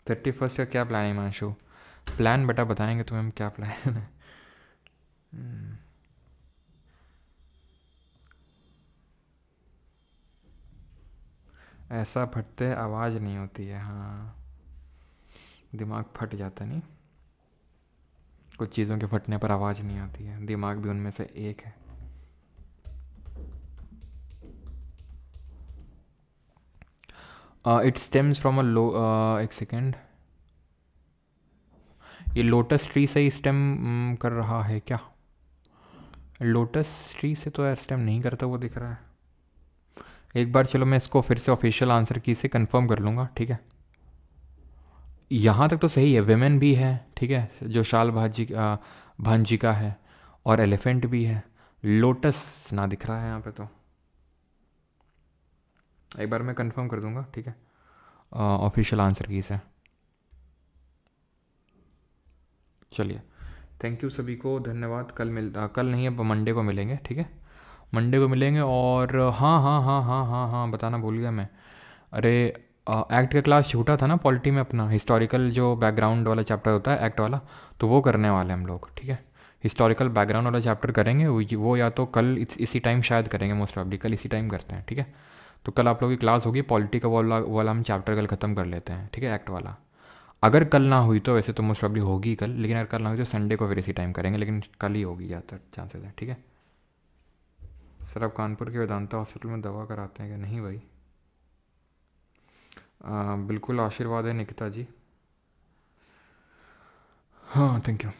31 का क्या प्लान है हिमांशु? प्लान बेटा बताएंगे तुम्हें हम क्या प्लान है। ऐसा फटते आवाज़ नहीं होती है, हाँ, दिमाग फट जाता नहीं, कुछ चीज़ों के फटने पर आवाज़ नहीं आती है, दिमाग भी उनमें से एक है। इट स्टेम्स फ्रॉम एक सेकेंड, ये लोटस ट्री से ही स्टेम कर रहा है क्या? लोटस ट्री से तो यार स्टेम नहीं करता, वो दिख रहा है। एक बार चलो मैं इसको फिर से ऑफिशियल आंसर की से कंफर्म कर लूँगा, ठीक है। यहाँ तक तो सही है, वेमेन भी है, ठीक है, जो शाल भांजिका है, और एलिफेंट भी है, लोटस ना दिख रहा है यहाँ पे तो। एक बार मैं कंफर्म कर दूंगा, ठीक है, ऑफिशियल आंसर की से। चलिए, थैंक यू सभी को, धन्यवाद। कल नहीं, अब मंडे को मिलेंगे, ठीक है, मंडे को मिलेंगे। और हाँ हाँ हाँ हाँ हाँ हाँ, बताना भूल गया मैं, अरे एक्ट का क्लास छूटा था ना पॉलिटी में अपना, हिस्टोरिकल जो बैकग्राउंड वाला चैप्टर होता है एक्ट वाला, तो वो करने वाले हम लोग, ठीक है। हिस्टोरिकल बैकग्राउंड वाला चैप्टर करेंगे, वो या तो कल इसी टाइम शायद करेंगे, मोस्ट प्रॉब्ली कल इसी टाइम करते हैं, ठीक है। तो कल आप लोगों की क्लास होगी, पॉलिटी का वाला हम चैप्टर कल ख़त्म कर लेते हैं, ठीक है, एक्ट वाला। अगर कल ना हुई तो, वैसे तो मोस्ट प्रॉब्ली होगी कल, लेकिन अगर कल ना हुई तो संडे को फिर इसी टाइम करेंगे, लेकिन कल ही होगी ज़्यादातर चांसेस है, ठीक है। सर आप कानपुर के वेदांता हॉस्पिटल में दवा कराते हैं क्या? नहीं भाई, बिल्कुल आशीर्वाद है निकिता जी। हाँ, थैंक यू।